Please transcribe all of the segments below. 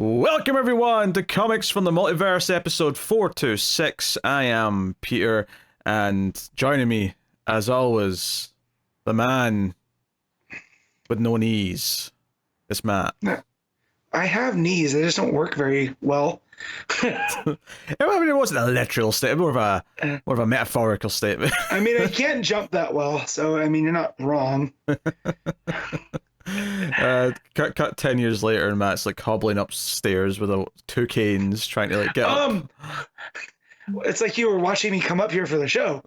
Welcome everyone to Comics from the Multiverse, episode 426. I am Peter, and joining me, as always, the man with no knees. It's Matt. I have knees, they just don't work very well. I mean, it wasn't a literal statement, more of a metaphorical statement. I mean, I can't jump that well, so I mean, you're not wrong. Cut 10 years later, and Matt's like hobbling upstairs with two canes, trying to like get up. It's like you were watching me come up here for the show.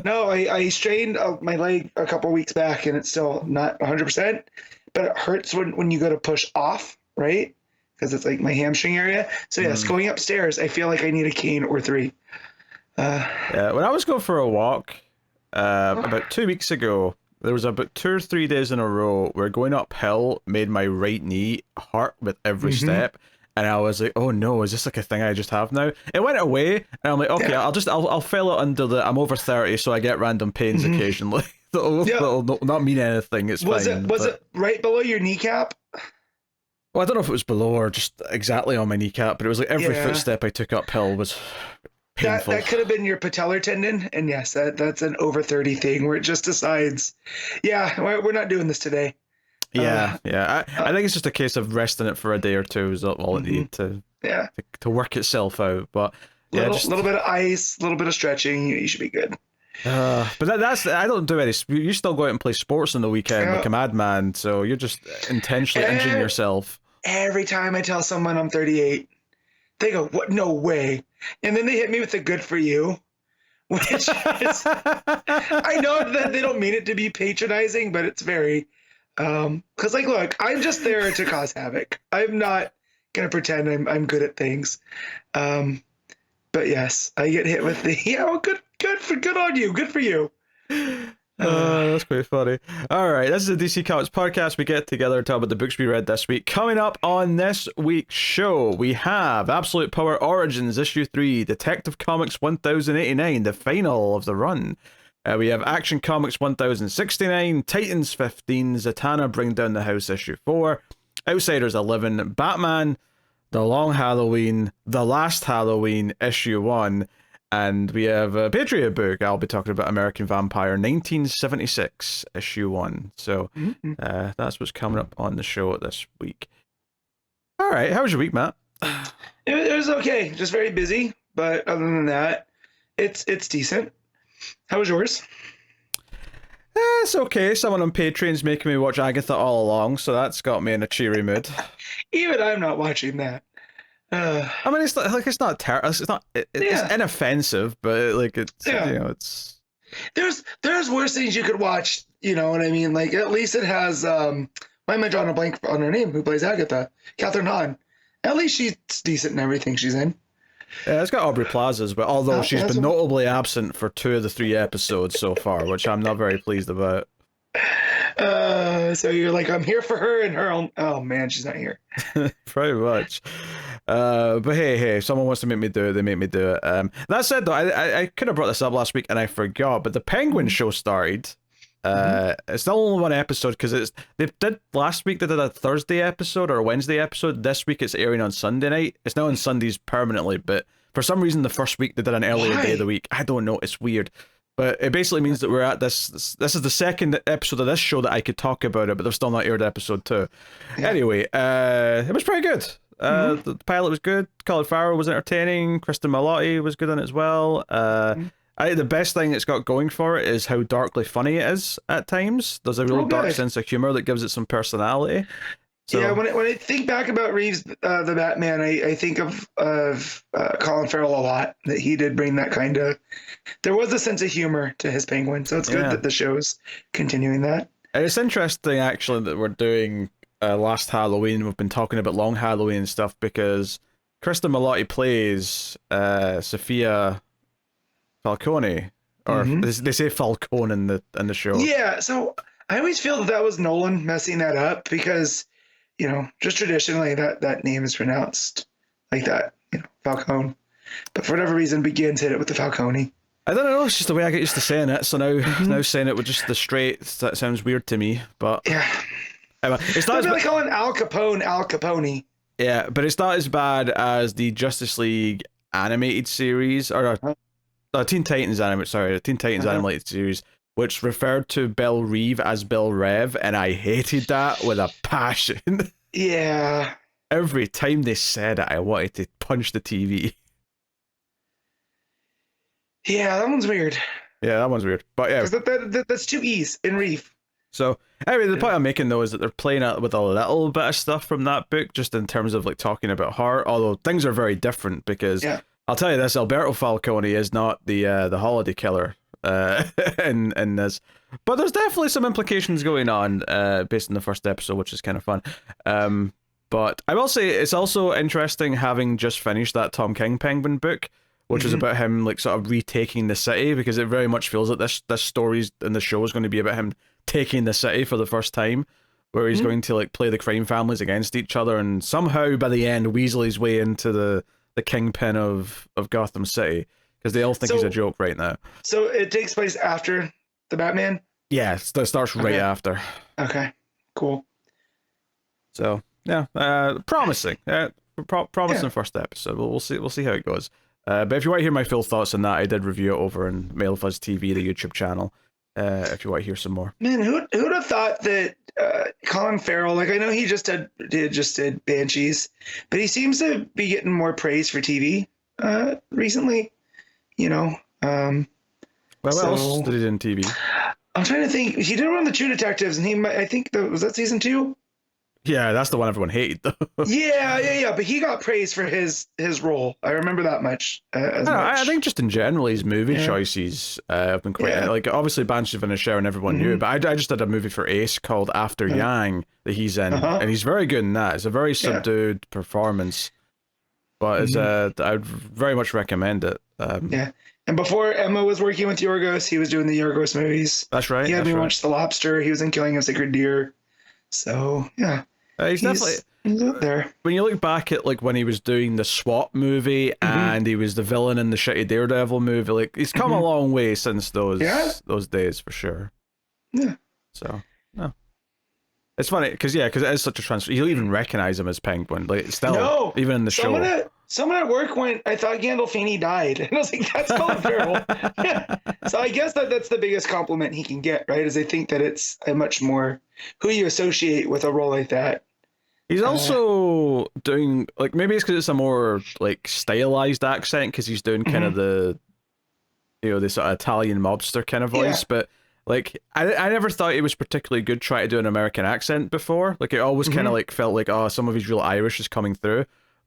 No, I strained my leg a couple weeks back, and it's still not 100%, but it hurts when you go to push off, right? Because it's like my hamstring area. So yes, going upstairs, I feel like I need a cane or three. Yeah, when I was going for a walk about 2 weeks ago, there was about 2 or 3 days in a row where going uphill made my right knee hurt with every step, and I was like, "Oh no, is this like a thing I just have now?" It went away, and I'm like, "Okay, I'll fill it under the I'm over 30, so I get random pains occasionally. that'll not mean anything. It's fine." Was it right below your kneecap? Well, I don't know if it was below or just exactly on my kneecap, but it was like every footstep I took uphill was painful. That could have been your patellar tendon, and yes, that's an over 30 thing where it just decides, yeah, we're not doing this today. Yeah. I think it's just a case of resting it for a day or two is all it needed to work itself out. But yeah, just a little bit of ice, a little bit of stretching, you should be good. But that's I don't do any. You still go out and play sports on the weekend like a madman, so you're just intentionally injuring yourself. Every time I tell someone I'm 38, they go, "What? No way!" And then they hit me with the "good for you," which is, I know that they don't mean it to be patronizing, but it's very, because like, look, I'm just there to cause havoc. I'm not gonna pretend I'm good at things. But yes, I get hit with the good on you, good for you. That's quite funny. Alright, this is a DC Comics podcast. We get together to talk about the books we read this week. Coming up on this week's show, we have Absolute Power Origins Issue 3, Detective Comics 1089, the final of the run. We have Action Comics 1069, Titans 15, Zatanna Bring Down the House Issue 4, Outsiders 11, Batman, The Long Halloween, The Last Halloween Issue 1, and we have a Patreon book. I'll be talking about American Vampire 1976 Issue 1. So that's what's coming up on the show this week. All right, how was your week, Matt? It was okay, just very busy, but other than that, it's decent. How was yours? It's okay. Someone on Patreon's making me watch Agatha all along, so that's got me in a cheery mood. Even I'm not watching that. I mean, it's inoffensive, but like it's it's. There's worse things you could watch. You know what I mean? Like at least it has why am I drawing a blank on her name? Who plays Agatha? Catherine Hahn. At least she's decent in everything she's in. Yeah, it's got Aubrey Plaza as well, although she's been notably absent for 2 of the 3 episodes so far, which I'm not very pleased about. So you're like, I'm here for her and her own. Oh man, she's not here. Pretty much. But hey, if someone wants to make me do it, they make me do it. That said, though, I could have brought this up last week and I forgot, but the Penguin show started. It's still only 1 episode because they did last week. They did a Thursday episode or a Wednesday episode. This week it's airing on Sunday night. It's now on Sundays permanently, but for some reason the first week they did an earlier day of the week. I don't know. It's weird. But it basically means that we're at this is the second episode of this show that I could talk about it, but they've still not aired episode 2. Yeah. Anyway, it was pretty good. The pilot was good. Colin Farrell was entertaining. Kristen Milotti was good on it as well. I think the best thing it's got going for it is how darkly funny it is at times. There's a real dark sense of humor that gives it some personality. So, yeah, when I think back about Reeves, the Batman, I think of Colin Farrell a lot. That he did bring that kind of. There was a sense of humor to his Penguin, so it's good that the show's continuing that. And it's interesting actually that we're doing Last Halloween. We've been talking about Long Halloween and stuff because Kristen Milotti plays Sophia Falcone, or they say Falcone in the show. Yeah, so I always feel that was Nolan messing that up because. You know, just traditionally that name is pronounced like that, you know, Falcone. But for whatever reason, Begins hit it with the Falcone. I don't know, it's just the way I get used to saying it. So now saying it with just the straight, that sounds weird to me. But yeah, It's not That'd as be like calling Al Capone Al Capone. yeah, but it's not as bad as the Justice League animated series or Teen Titans the Teen Titans animated series, which referred to Bill Reeve as Bill Rev, and I hated that with a passion. Yeah. Every time they said it, I wanted to punch the TV. Yeah, that one's weird. Yeah, that one's weird. But yeah. Because that's two E's in Reeve. So anyway, the point I'm making though is that they're playing out with a little bit of stuff from that book, just in terms of like talking about her. Although things are very different because I'll tell you this: Alberto Falcone is not the holiday killer in this, but there's definitely some implications going on based on the first episode, which is kind of fun. But I will say it's also interesting having just finished that Tom King Penguin book, which is about him like sort of retaking the city, because it very much feels like this story's in the show is going to be about him taking the city for the first time, where he's going to like play the crime families against each other, and somehow by the end weasel his way into the kingpin of Gotham City, because they all think he's a joke right now. So it takes place after the Batman? Yeah, it starts right after. Okay, cool. So yeah, promising. Promising first episode. We'll see how it goes. But if you want to hear my full thoughts on that, I did review it over on MailFuzz TV, the YouTube channel. If you want to hear some more. Man, who'd have thought that Colin Farrell, like I know he just did Banshees, but he seems to be getting more praise for TV recently. You know. What else did he do in TV? I'm trying to think. He did one of the True Detectives, and I think was that season 2? Yeah, that's the one everyone hated, though. Yeah. But he got praise for his role. I remember that much. I think just in general, his movie choices have been quite like obviously Banshees of Inisherin everyone knew, but I just did a movie for Ace called After Yang that he's in, and he's very good in that. It's a very subdued performance, but it's I'd very much recommend it. And before Emma was working with Yorgos, he was doing the Yorgos movies. That's right. He had me watch The Lobster. He was in Killing of Sacred Deer. So yeah. He's definitely up there. When you look back at like when he was doing the SWAT movie and he was the villain in the shitty Daredevil movie, like he's come a long way since those days for sure. Yeah. So no, it's funny because it is such a transfer. You'll even recognize him as Penguin, like still even in the show. Someone at work went, I thought Gandolfini died, and I was like, that's Colin Farrell. So I guess that's the biggest compliment he can get, right? Is I think that it's a much more who you associate with a role like that. He's also doing like maybe it's because it's a more like stylized accent because he's doing kind of the the sort of Italian mobster kind of voice, but like I never thought he was particularly good trying to do an American accent before. Like it always kind of like felt like some of his real Irish is coming through,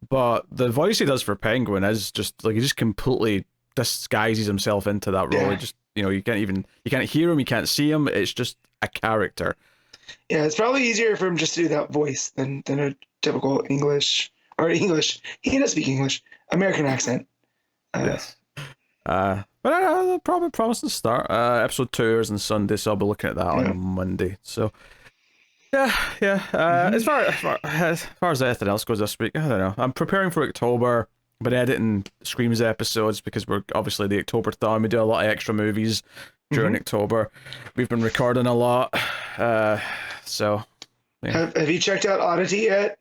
but the voice he does for Penguin is just like he just completely disguises himself into that role. It just you can't hear him, you can't see him. It's just a character. Yeah, it's probably easier for him just to do that voice than a typical English. He does speak English, American accent. Yes. But probably promising to start. Episode 2 is on Sunday, so I'll be looking at that on Monday. So yeah. As far as anything else goes this week, I don't know. I'm preparing for October. Been editing Screams episodes because we're obviously the October-thon. We do a lot of extra movies during October. We've been recording a lot. So yeah. Have you checked out Oddity yet?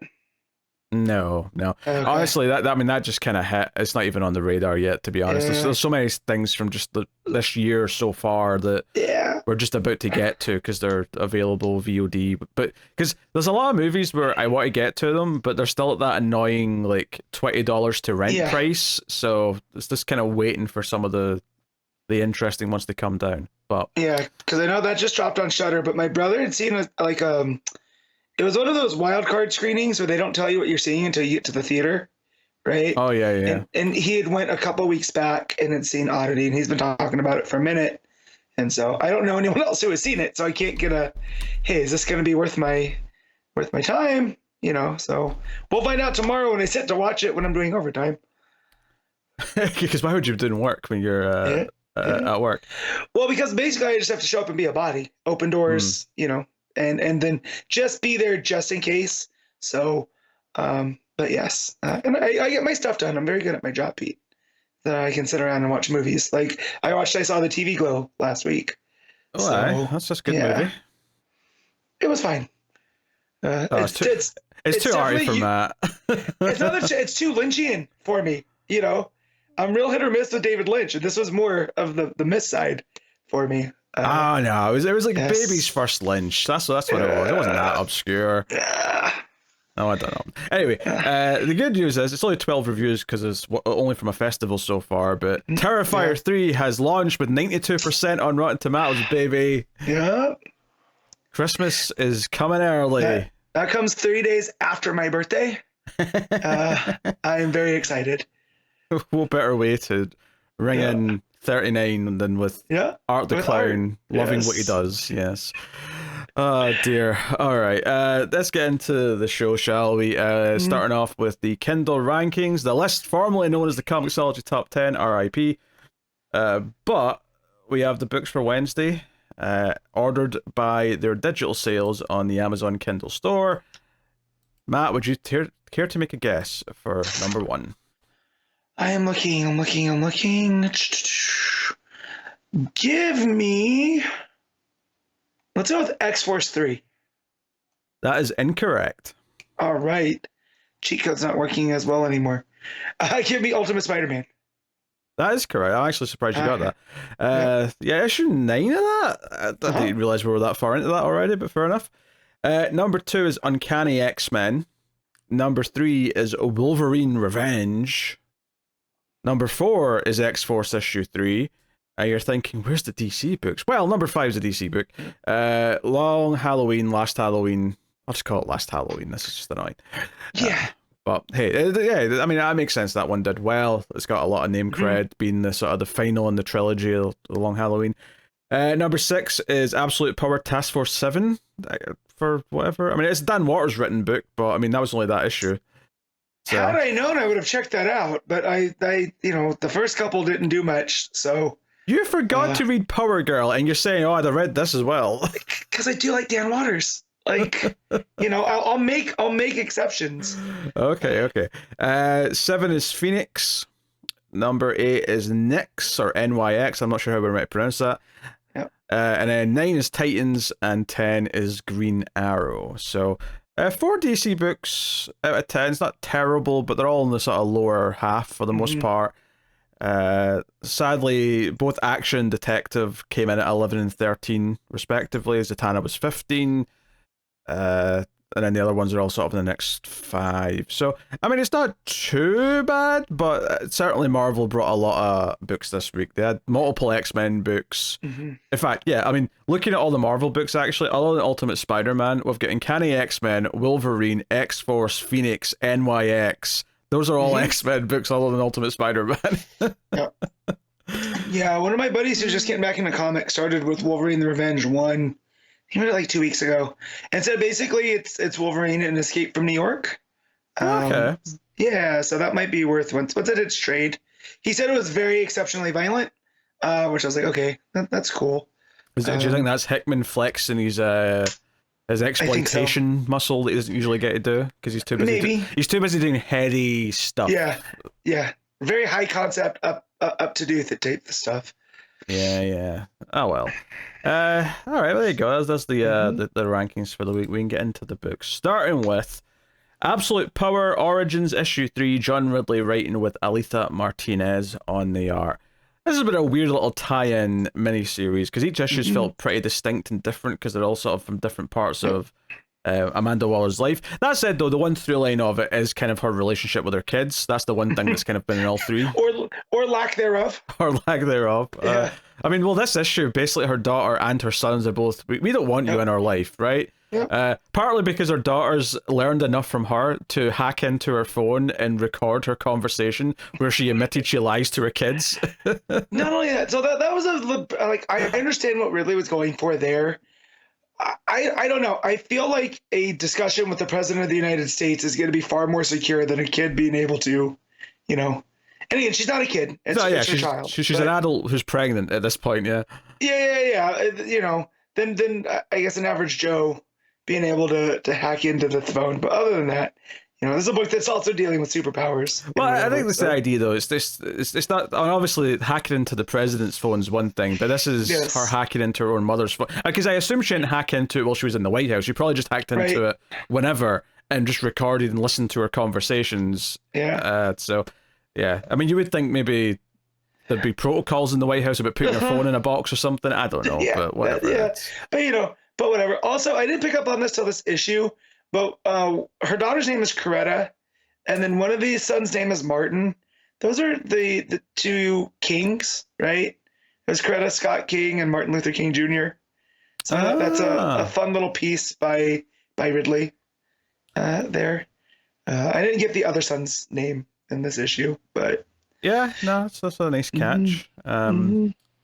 No. Okay. Honestly, that just kind of hit. It's not even on the radar yet, to be honest. There's so many things from just this year so far that we're just about to get to because they're available VOD. But because there's a lot of movies where I want to get to them, but they're still at that annoying like $20 to rent price. So it's just kind of waiting for some of the interesting ones to come down. But because I know that just dropped on Shudder, but my brother had seen it was one of those wild card screenings where they don't tell you what you're seeing until you get to the theater, right? Oh yeah. And he had went a couple weeks back and had seen Oddity, and he's been talking about it for a minute. And so I don't know anyone else who has seen it, so I can't get hey, is this going to be worth my time? So we'll find out tomorrow when I sit to watch it when I'm doing overtime. Because why would you be doing work when you're at work? Well, because basically I just have to show up and be a body, open doors, and then just be there just in case. So, but yes, and I get my stuff done. I'm very good at my job, Pete. That I can sit around and watch movies. Like I saw the TV Glow last week. Oh, that's just a good movie. It was fine. Oh, it's too arty for Matt. It's not that it's too Lynchian for me. You know, I'm real hit or miss with David Lynch, and this was more of the miss side for me. Oh no, it was like yes. baby's first Lynch. That's what it was. It wasn't that obscure. No, I don't know. Anyway, the good news is it's only 12 reviews because it's only from a festival so far. But Terrifier 3 has launched with 92% on Rotten Tomatoes, baby. Yeah. Christmas is coming early. That comes 3 days after my birthday. I am very excited. What better way to ring in 39 than with Art the Clown loving what he does? Yes. Oh dear. All right. Let's get into the show, shall we? Starting off with the Kindle rankings, the list formerly known as the ComiXology Top 10, RIP. But we have the books for Wednesday, ordered by their digital sales on the Amazon Kindle store. Matt, would you care to make a guess for number 1? I am looking. Give me... Let's go with X-Force 3. That is incorrect. All right. Cheat code's not working as well anymore. Give me Ultimate Spider-Man. That is correct. I'm actually surprised you got that. Yeah, issue 9 of that? I didn't realize we were that far into that already, but fair enough. Number 2 is Uncanny X-Men. Number 3 is Wolverine Revenge. Number 4 is X-Force issue 3. You're thinking, where's the DC books? Well, number 5 is a DC book. Long Halloween, Last Halloween. I'll just call it Last Halloween. This is just annoying. Yeah. But hey, I mean, that makes sense. That one did well. It's got a lot of name cred, being the sort of the final in the trilogy of the Long Halloween. Number 6 is Absolute Power Task Force 7. For whatever. I mean, it's a Dan Waters written book, but I mean, that was only that issue. So. Had I known, I would have checked that out. But I the first couple didn't do much, so... You forgot to read Power Girl, and you're saying, "Oh, I'd have read this as well." Because I do like Dan Waters. Like, I'll make exceptions. Okay. 7 is Phoenix. Number 8 is Nyx or NYX. I'm not sure how we might pronounce that. Yep. And then 9 is Titans, and 10 is Green Arrow. So 4 DC books out of 10. It's not terrible, but they're all in the sort of lower half for the most part. Sadly, both Action and Detective came in at 11 and 13 respectively. Zatanna was 15, and then the other ones are all sort of in the next 5. So I mean, it's not too bad, but certainly Marvel brought a lot of books this week. They had multiple X-Men books. In fact, I mean, looking at all the Marvel books, actually, other than Ultimate Spider-Man, we've got Uncanny X-Men, Wolverine, X-Force, Phoenix, NYX. Those are all X-Men books other than Ultimate Spider-Man. Yeah, one of my buddies who's just getting back into comics started with Wolverine the Revenge 1. He read it like 2 weeks ago. And so basically it's Wolverine and Escape from New York. Okay. Yeah, so that might be worth once at its trade. He said it was very exceptionally violent, which I was like, okay, that's cool. Do you think that's Hickman flexing his exploitation muscle that he doesn't usually get to do because he's too busy? Maybe. He's too busy doing heady stuff. Yeah. Very high concept, up to do type of stuff. Yeah. Oh well. All right. Well, there you go. That's the rankings for the week. We can get into the books, starting with Absolute Power Origins issue 3. John Ridley writing with Alitha Martinez on the art. This has been a weird little tie-in miniseries because each issue's felt pretty distinct and different because they're all sort of from different parts of Amanda Waller's life. That said, though, the one through line of it is kind of her relationship with her kids. That's the one thing that's kind of been in all 3. Or lack thereof. Or lack thereof. Yeah. I mean, well, this issue, basically her daughter and her sons are both, we don't want you in our life, right? Yep. Partly because her daughters learned enough from her to hack into her phone and record her conversation where she admitted she lies to her kids. Not only that, so that was I understand what Ridley was going for there. I don't know. I feel like a discussion with the president of the United States is going to be far more secure than a kid being able to, And again, she's not a kid. It's her child. She's an adult who's pregnant at this point, yeah. Yeah. Then I guess an average Joe being able to hack into the phone. But other than that, This is a book that's also dealing with superpowers. Well, I think that's the idea, though. It's not, and obviously hacking into the president's phone is one thing, but this is her hacking into her own mother's phone. Because I assume she didn't hack into it while she was in the White House. She probably just hacked into it whenever and just recorded and listened to her conversations. Yeah. So, yeah. I mean, you would think maybe there'd be protocols in the White House about putting your phone in a box or something. I don't know, but whatever. But whatever. Also, I didn't pick up on this till this issue, but her daughter's name is Coretta, and then one of these sons' name is Martin. Those are the two kings, right? There's Coretta Scott King and Martin Luther King Jr. So that's a fun little piece by Ridley there. I didn't get the other son's name in this issue, but yeah, no, that's a nice catch.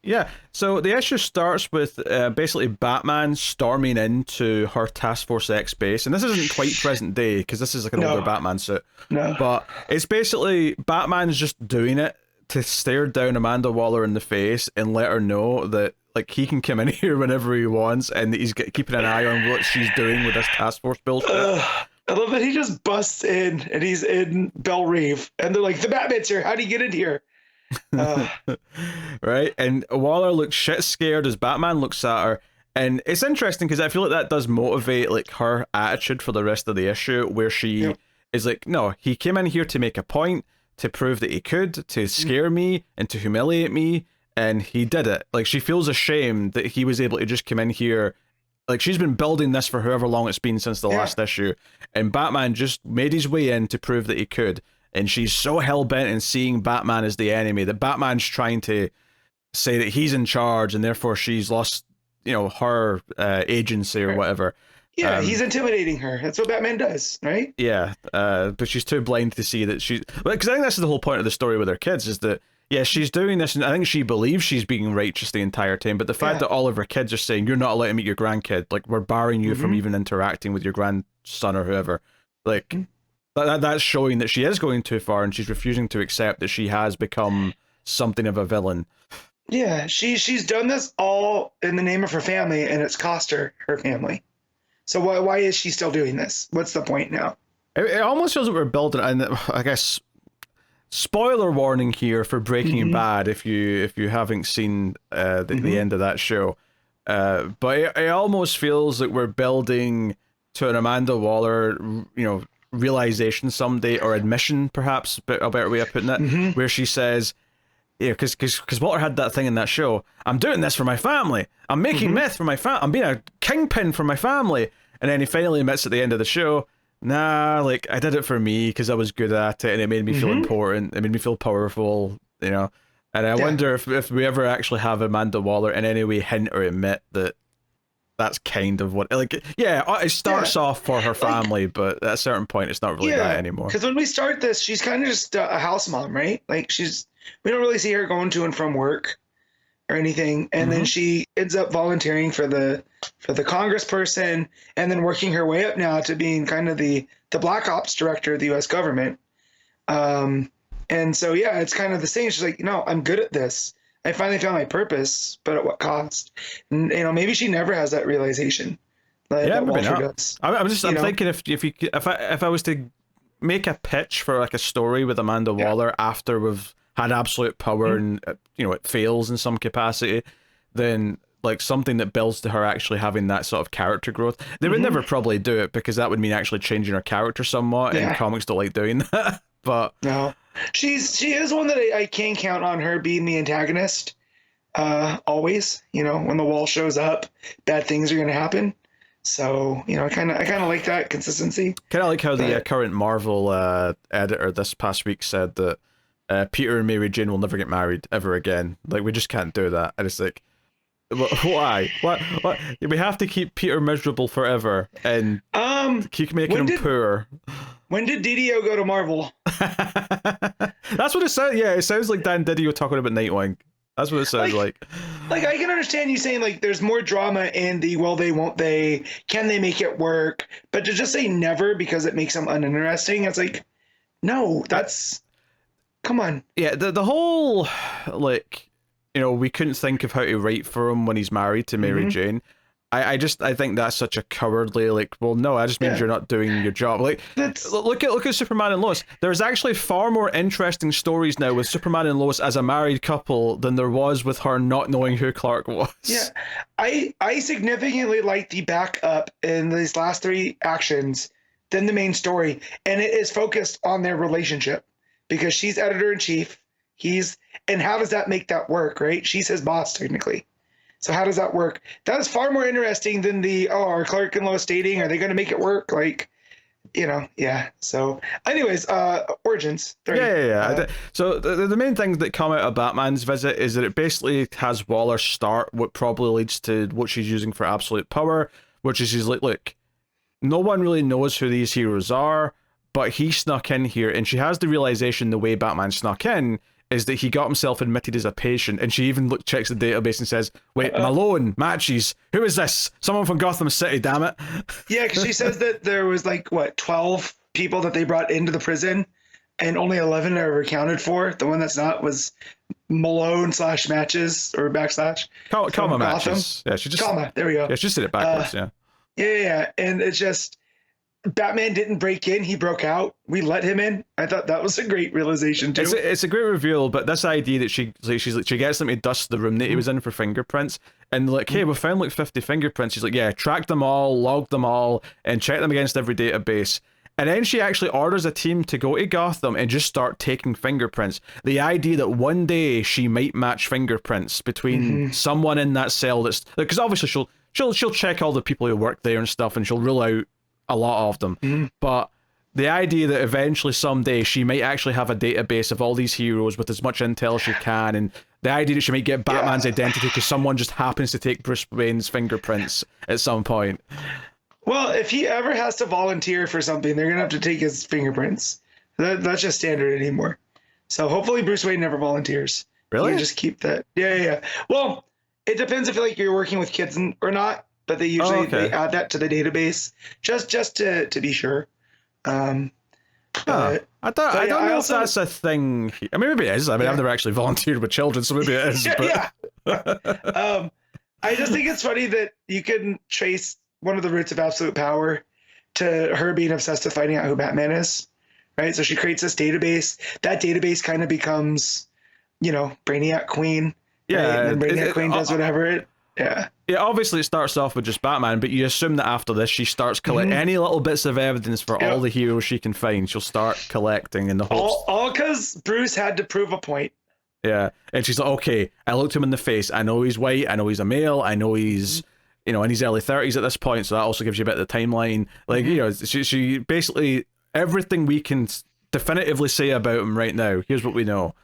Yeah, so the issue starts with basically Batman storming into her Task Force X base, and this isn't quite present day because this is like an older Batman suit. No, but it's basically Batman's just doing it to stare down Amanda Waller in the face and let her know that like he can come in here whenever he wants, and he's keeping an eye on what she's doing with this Task Force bullshit. I love that he just busts in and he's in Belle Reve, and they're like, "The Batman's here. How do you get in here?" Right, and Waller looks shit scared as Batman looks at her, and it's interesting because I feel like that does motivate like her attitude for the rest of the issue, where she is like, no, he came in here to make a point, to prove that he could, to scare me and to humiliate me, and he did it. Like, she feels ashamed that he was able to just come in here. Like, she's been building this for however long it's been since the last issue, and Batman just made his way in to prove that he could. And she's so hell-bent in seeing Batman as the enemy that Batman's trying to say that he's in charge, and therefore she's lost, her agency or whatever. Yeah, he's intimidating her. That's what Batman does, right? Yeah, but she's too blind to see that she's... Because I think this is the whole point of the story with her kids, is that, yeah, she's doing this, and I think she believes she's being righteous the entire time, but the fact that all of her kids are saying, you're not allowed to meet your grandkid, like, we're barring you from even interacting with your grandson or whoever, like... That's showing that she is going too far, and she's refusing to accept that she has become something of a villain. Yeah, she's done this all in the name of her family, and it's cost her family. So why is she still doing this? What's the point now? It almost feels like we're building, and I guess spoiler warning here for Breaking Bad if you haven't seen the end of that show. But it almost feels like we're building to an Amanda Waller, realization someday, or admission, perhaps a better way of putting it, where she says, because Walter had that thing in that show, I'm doing this for my family, I'm making meth for my family, I'm being a kingpin for my family, and then he finally admits at the end of the show, nah, like, I did it for me because I was good at it and it made me feel important, it made me feel powerful, and I wonder if we ever actually have Amanda Waller in any way hint or admit that that's kind of what, like, it starts off for her family, but at a certain point it's not really that anymore. Because when we start this, she's kind of just a house mom, right? Like, we don't really see her going to and from work or anything, and then she ends up volunteering for the congressperson, and then working her way up now to being kind of the Black Ops director of the U.S. government. And so it's kind of the same. She's like, I'm good at this. I finally found my purpose, but at what cost? And, maybe she never has that realization. That Walter does. I'm thinking if I was to make a pitch for like a story with Amanda Waller after we've had absolute power and it fails in some capacity, then like something that builds to her actually having that sort of character growth. They would never probably do it because that would mean actually changing her character somewhat, and comics don't like doing that. But no. She is one that I can count on her being the antagonist. Always, when the wall shows up, bad things are going to happen. So, I kind of like that consistency. Kind of like how the current Marvel editor this past week said that Peter and Mary Jane will never get married ever again. Like, we just can't do that. And it's like, why? What? We have to keep Peter miserable forever and keep making him poor. When did Didio go to Marvel? That's what it sounds. Yeah, it sounds like Dan Didio talking about Nightwing. That's what it sounds like. Like, I can understand you saying like there's more drama in the will they, won't they, can they make it work? But to just say never because it makes them uninteresting, it's like, no, that's, come on. Yeah, the whole like, we couldn't think of how to write for him when he's married to Mary Jane. I think that's such a cowardly, like, well, no, I just means you're not doing your job. Like, look at Superman and Lois. There's actually far more interesting stories now with Superman and Lois as a married couple than there was with her not knowing who Clark was. Yeah, I significantly like the backup in these last 3 actions than the main story, and it is focused on their relationship because she's editor-in-chief. And how does that make that work, right? She's his boss technically. So how does that work? That is far more interesting than are Clark and Lois dating? Are they going to make it work? Like, yeah. So anyways, origins. Yeah. So the main things that come out of Batman's visit is that it basically has Waller start what probably leads to what she's using for absolute power, which is she's like, look, no one really knows who these heroes are, but he snuck in here, and she has the realization the way Batman snuck in is that he got himself admitted as a patient, and she even checks the database and says, wait, Malone, Matches, who is this? Someone from Gotham City, damn it. Yeah, because she says that there was 12 people that they brought into the prison, and only 11 are accounted for. The one that's not was Malone / Matches or backslash. Comma Matches. Yeah, she just comma. There we go. Yeah, she just did it backwards. Yeah, and it's just Batman didn't break in; he broke out. We let him in. I thought that was a great realization too. It's a great reveal, but this idea that she gets them to dust the room that he was in for fingerprints, and like, hey, we found 50 fingerprints. She's like, yeah, track them all, log them all, and check them against every database. And then she actually orders a team to go to Gotham and just start taking fingerprints. The idea that one day she might match fingerprints between someone in that cell that's, because obviously she'll check all the people who work there and stuff, and she'll rule out a lot of them. But the idea that eventually someday she might actually have a database of all these heroes with as much intel as she can, and the idea that she might get Batman's identity because someone just happens to take Bruce Wayne's fingerprints at some point. Well, if he ever has to volunteer for something, they're gonna have to take his fingerprints. That's just standard anymore. So hopefully Bruce Wayne never volunteers. Really? You just keep that. Yeah. Well, it depends if you're working with kids or not, but they usually they add that to the database just to be sure. I don't know if that's a thing. I mean, maybe it is. I mean, I've never actually volunteered with children, so maybe it is. I just think it's funny that you can trace one of the roots of absolute power to her being obsessed with finding out who Batman is, right? So she creates this database. That database kind of becomes, Brainiac Queen. Yeah, right? And then Brainiac Queen does whatever Yeah, obviously it starts off with just Batman, but you assume that after this she starts collecting any little bits of evidence for all the heroes she can find. She'll start collecting in the hopes. All because Bruce had to prove a point. Yeah, and she's like, okay, I looked him in the face. I know he's white. I know he's a male. I know he's, in his early 30s at this point, so that also gives you a bit of the timeline. Like, she basically, everything we can definitively say about him right now, here's what we know.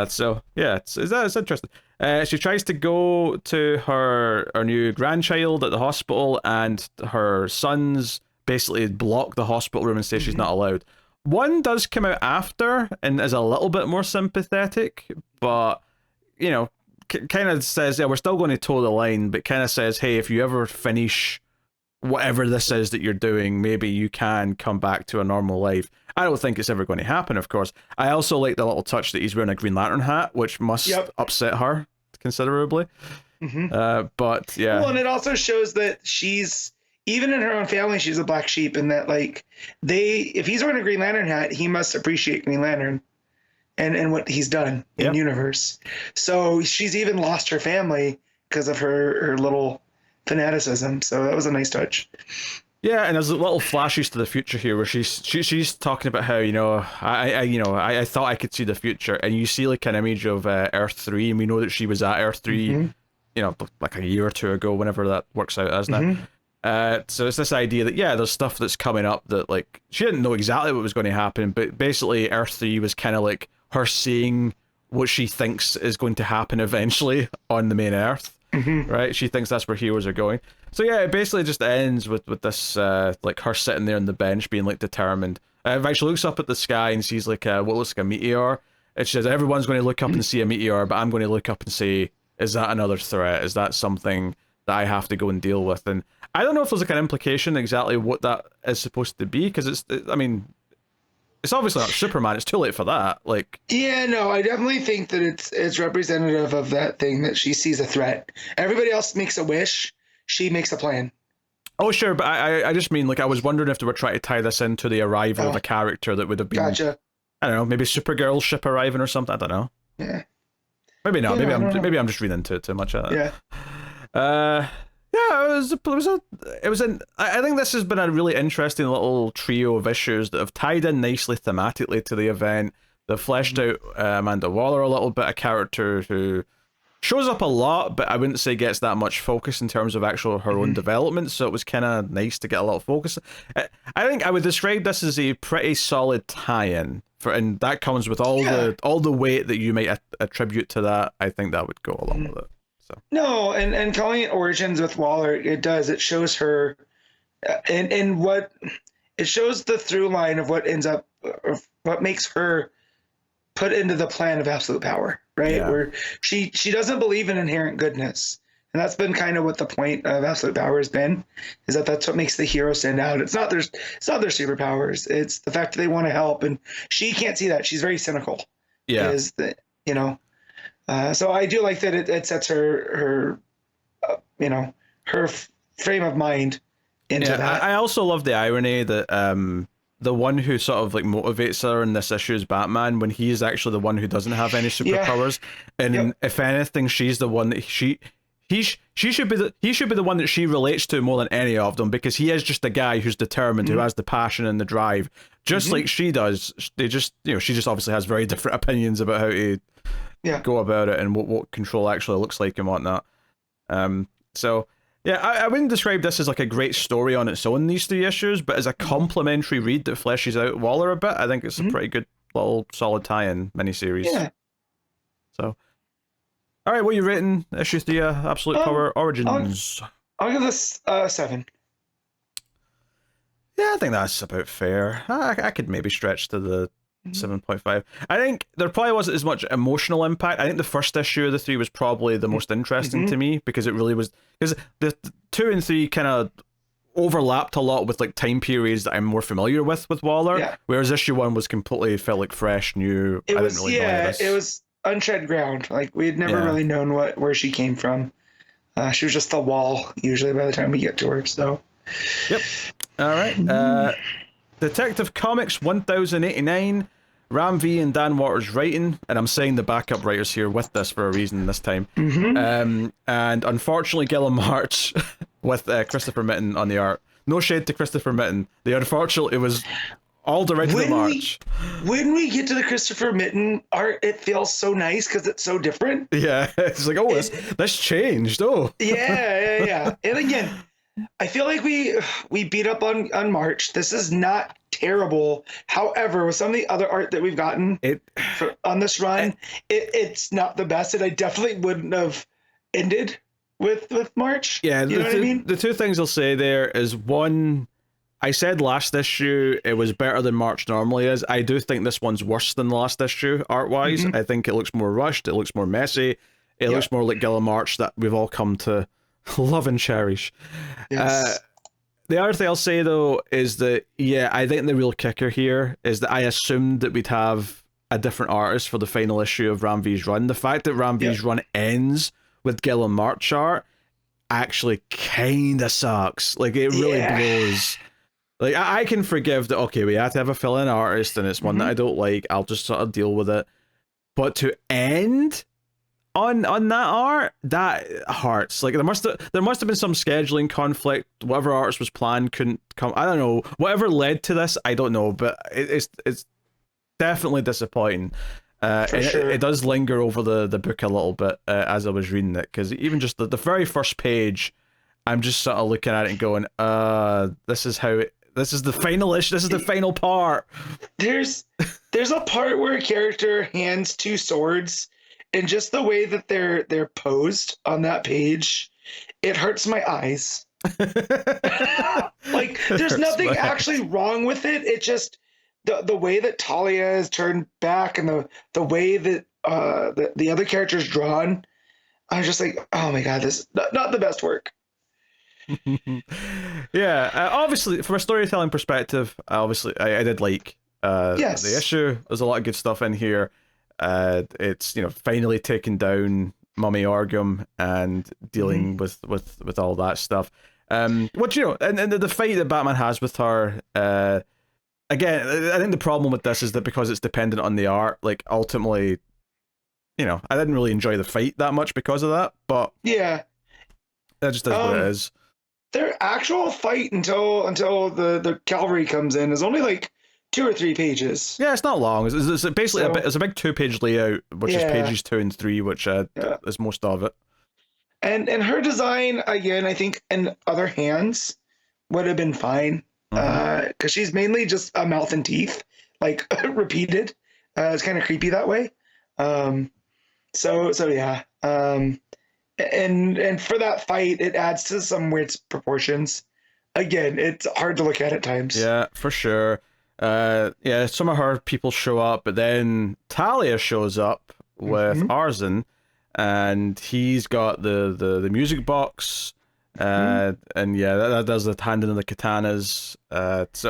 So yeah, it's interesting. She tries to go to her new grandchild at the hospital, and her sons basically block the hospital room and say she's not allowed. One does come out after and is a little bit more sympathetic, but kind of says, yeah, we're still going to toe the line, but kind of says, hey, if you ever finish whatever this is that you're doing, maybe you can come back to a normal life. I don't think it's ever going to happen, of course. I also like the little touch that he's wearing a Green Lantern hat, which must upset her considerably. But yeah. Well, and it also shows that she's, even in her own family, she's a black sheep, and that if he's wearing a Green Lantern hat, he must appreciate Green Lantern and what he's done in universe. So she's even lost her family because of her little fanaticism. So that was a nice touch. Yeah, and there's little flashes to the future here where she's talking about how I thought I could see the future, and you see like an image of Earth 3, and we know that she was at Earth 3, like a year or two ago, whenever that works out as now. So it's this idea that there's stuff that's coming up that like she didn't know exactly what was going to happen, but basically Earth 3 was kind of like her seeing what she thinks is going to happen eventually on the main Earth. Right, she thinks that's where heroes are going. So yeah, it basically just ends with this like her sitting there on the bench being like determined. She looks up at the sky and sees like what looks like a meteor, and she says everyone's going to look up and see a meteor, but I'm going to look up and say, is that another threat? Is that something that I have to go and deal with? And I don't know if there's like an implication exactly what that is supposed to be, because it's obviously not Superman. It's too late for that. Like, yeah, no, I definitely think that it's representative of that thing that she sees a threat. Everybody else makes a wish. she makes a plan. Oh, sure, but I just mean, like, I was wondering if they were trying to tie this into the arrival of Oh, a character that would have been, gotcha. I don't know, maybe Supergirl ship arriving or something. I don't know. Yeah. Maybe not. Yeah, Maybe I'm just reading into it too much. Yeah. Yeah, it was an. I think this has been a really interesting little trio of issues that have tied in nicely thematically to the event. They've fleshed out Amanda Waller a little bit, a character who shows up a lot, but I wouldn't say gets that much focus in terms of actual her own development. So it was kind of nice to get a lot of focus. I think I would describe this as a pretty solid tie-in, and that comes with all the weight that you might attribute to that. I think that would go along with it. So No, and calling it Origins with Waller, it does. It shows her, and what it shows the through line of what ends up, or what makes her put into the plan of absolute power, right? Yeah. Where she doesn't believe in inherent goodness, and that's been kind of what the point of absolute power has been, is that that's what makes the hero stand out. It's not their superpowers. It's the fact that they want to help, and she can't see that. She's very cynical. yeah, Is that, you know? So I do like that it sets her her frame of mind into that. I also love the irony that the one who sort of like motivates her in this issue is Batman, when he is actually the one who doesn't have any superpowers, and if anything, she's the one that he should be the one that she relates to more than any of them, because he is just a guy who's determined, who has the passion and the drive, just like she does. They just, she just obviously has very different opinions about how to go about it and what control actually looks like and whatnot. So yeah, I wouldn't describe this as like a great story on its own, these three issues, but as a complementary read that fleshes out Waller a bit, I think it's a pretty good little solid tie-in miniseries. Yeah. So, all right, what are you rating issue 3, Absolute Power Origins? I'll give this 7. Yeah, I think that's about fair. I could maybe stretch to the 7.5. I think there probably wasn't as much emotional impact. I think the first issue of the 3 was probably the most interesting to me, because it really was, because the 2 and 3 kind of overlapped a lot with like time periods that I'm more familiar with Waller, whereas issue 1 was completely felt like fresh, new. I didn't really know this. It was untread ground. Like we had never really known where she came from. She was just the wall usually by the time we get to her. So yep. All right. Detective Comics 1089, Ram V and Dan Waters writing, and I'm saying the backup writers here with this for a reason this time. And unfortunately, Guillem March with Christopher Mitten on the art. No shade to Christopher Mitten. It was all directed at March. When we get to the Christopher Mitten art, it feels so nice because it's so different. Yeah, it's like, this changed. Oh, yeah. And again, I feel like we beat up on March. This is not terrible. However, with some of the other art that we've gotten on this run, it's not the best, and I definitely wouldn't have ended with March. Yeah, you know what I mean? The two things I'll say there is, one, I said last issue it was better than March normally is. I do think this one's worse than the last issue art-wise. I think it looks more rushed. It looks more messy. It looks more like Guillem March that we've all come to love and cherish. Yes. The other thing I'll say though is that I think the real kicker here is that I assumed that we'd have a different artist for the final issue of Ram V's run. The fact that Ram V's run ends with Guillem March art actually kinda sucks. Like, it really blows. Like, I can forgive that, okay, we have to have a fill-in artist and it's one that I don't like, I'll just sort of deal with it. But to end on that art, that hurts. Like, there must have been some scheduling conflict. Whatever artist was planned couldn't come. I don't know. Whatever led to this, I don't know. But it's definitely disappointing. It does linger over the book a little bit as I was reading it, because even just the very first page, I'm just sort of looking at it and going, this is the final issue. This is the final part. There's a part where a character hands 2 swords, and just the way that they're posed on that page, it hurts my eyes. Like, there's nothing actually wrong with it. It just the way that Talia is turned back, and the way that the other character's drawn, I was just like, oh my god, this is not the best work. Obviously, from a storytelling perspective, I did like the issue. There's a lot of good stuff in here. It's finally taken down Mummy Orgum and dealing with all that stuff. Which, you know, and the fight that Batman has with her, again, I think the problem with this is that because it's dependent on the art, like, ultimately, you know, I didn't really enjoy the fight that much because of that, but yeah, that just is what it is. Their actual fight until the cavalry comes in is only like 2 or 3 pages. Yeah, it's not long. It's basically it's a big 2-page layout, which is pages 2 and 3, which is most of it. And her design, again, I think in other hands would have been fine, because she's mainly just a mouth and teeth, like repeated. It's kind of creepy that way. So yeah. And for that fight, it adds to some weird proportions. Again, it's hard to look at times. Yeah, for sure. Yeah, some of her people show up, but then Talia shows up with Arzen, and he's got the music box, and yeah, that does the handing of the katanas. But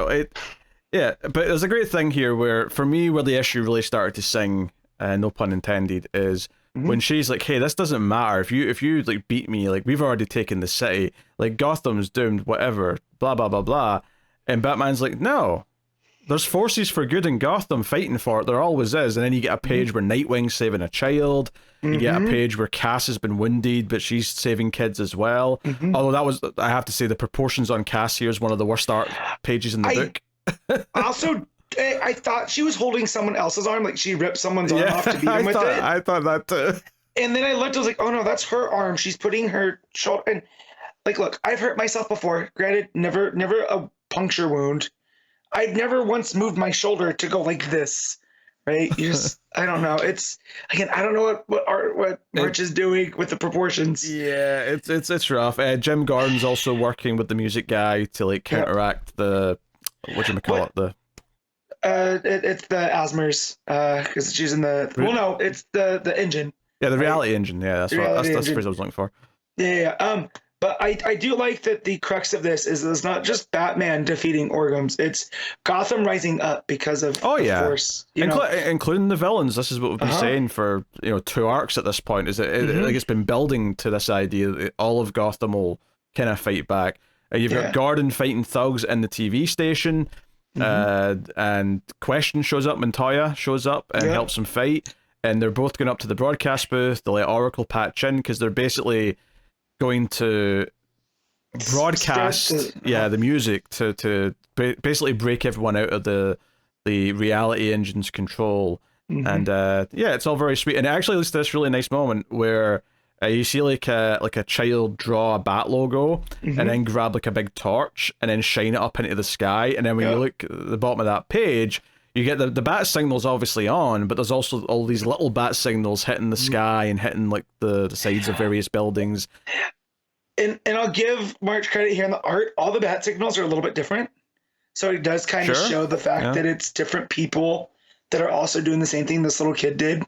there's a great thing here where, for me, where the issue really started to sing, no pun intended, is when she's like, hey, this doesn't matter. If you like beat me, like, we've already taken the city, like, Gotham's doomed, whatever, blah, blah, blah, blah. And Batman's like, no, there's forces for good in Gotham fighting for it. There always is. And then you get a page where Nightwing's saving a child. You get a page where Cass has been wounded, but she's saving kids as well. Although that was, I have to say, the proportions on Cass here is one of the worst art pages in the book. Also, I thought she was holding someone else's arm, like she ripped someone's arm off to beat him with it. I thought that too. And then I looked, I was like, oh no, that's her arm. She's putting her shoulder. And like, look, I've hurt myself before. Granted, never a puncture wound. I've never once moved my shoulder to go like this, right? You just, I don't know. It's, again, I don't know what March is doing with the proportions. Yeah, it's rough. Jim Gordon's also working with the music guy to like counteract the, it's the Asmers, because she's in the, well, no, it's the engine. Yeah, the reality engine. Yeah, that's the phrase I was looking for. Yeah. But I do like that the crux of this is it's not just Batman defeating Orgums. It's Gotham rising up because of force. Including the villains. This is what we've been saying for 2 arcs at this point. Is that like, it's been building to this idea that all of Gotham will kind of fight back. You've got Gordon fighting thugs in the TV station, and Question shows up. Montoya shows up and helps him fight. And they're both going up to the broadcast booth to let Oracle patch in, because they're basically going to broadcast the music to basically break everyone out of the reality engine's control. And it's all very sweet, and it actually leads to this really nice moment where you see like a child draw a bat logo and then grab like a big torch and then shine it up into the sky, and then when you look at the bottom of that page, you get the bat signals obviously on, but there's also all these little bat signals hitting the sky and hitting like the sides of various buildings. And I'll give March credit here in the art. All the bat signals are a little bit different. So it does kind of show the fact that it's different people that are also doing the same thing this little kid did,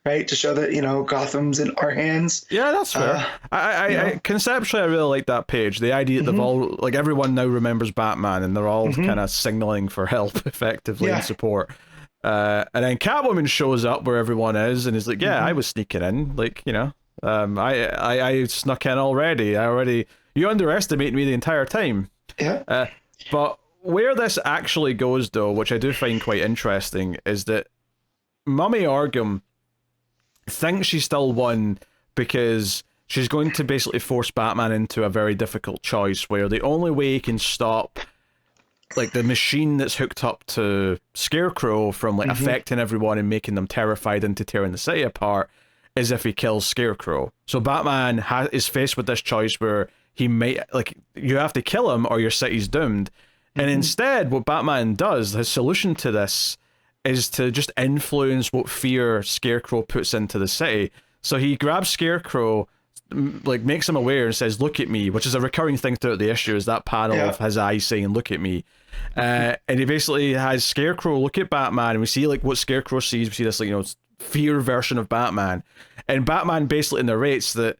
right? To show that, Gotham's in our hands. Yeah, that's fair. I conceptually, I really like that page. The idea that they've all, like, everyone now remembers Batman and they're all kind of signaling for help effectively and support. And then Catwoman shows up where everyone is and is like, I was sneaking in. Like, I snuck in already. You underestimated me the entire time. Yeah. But where this actually goes, though, which I do find quite interesting, is that Mummy Orgum thinks she still won because she's going to basically force Batman into a very difficult choice where the only way he can stop like the machine that's hooked up to Scarecrow from like affecting everyone and making them terrified into tearing the city apart is if he kills Scarecrow. So Batman is faced with this choice where he may, like, you have to kill him or your city's doomed. And instead, what Batman does, his solution to this, is to just influence what fear Scarecrow puts into the city. So he grabs Scarecrow, like, makes him aware and says, "Look at me," which is a recurring thing throughout the issue, is that panel of his eyes saying, "Look at me." And he basically has Scarecrow look at Batman, and we see, like, what Scarecrow sees. We see this, like, fear version of Batman. And Batman basically narrates that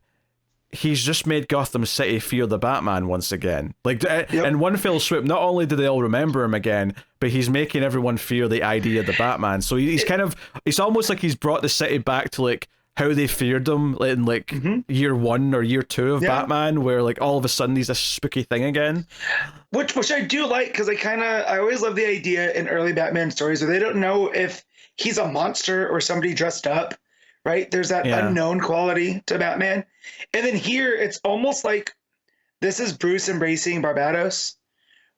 he's just made Gotham City fear the Batman once again. Like, in one fell swoop, not only do they all remember him again, but he's making everyone fear the idea of the Batman. So he's kind of, it's almost like he's brought the city back to, like, how they feared him in like year 1 or year 2 of Batman, where like all of a sudden he's a spooky thing again. Which I do like, because I always love the idea in early Batman stories where they don't know if he's a monster or somebody dressed up, right? There's that unknown quality to Batman. And then here it's almost like this is Bruce embracing Barbados,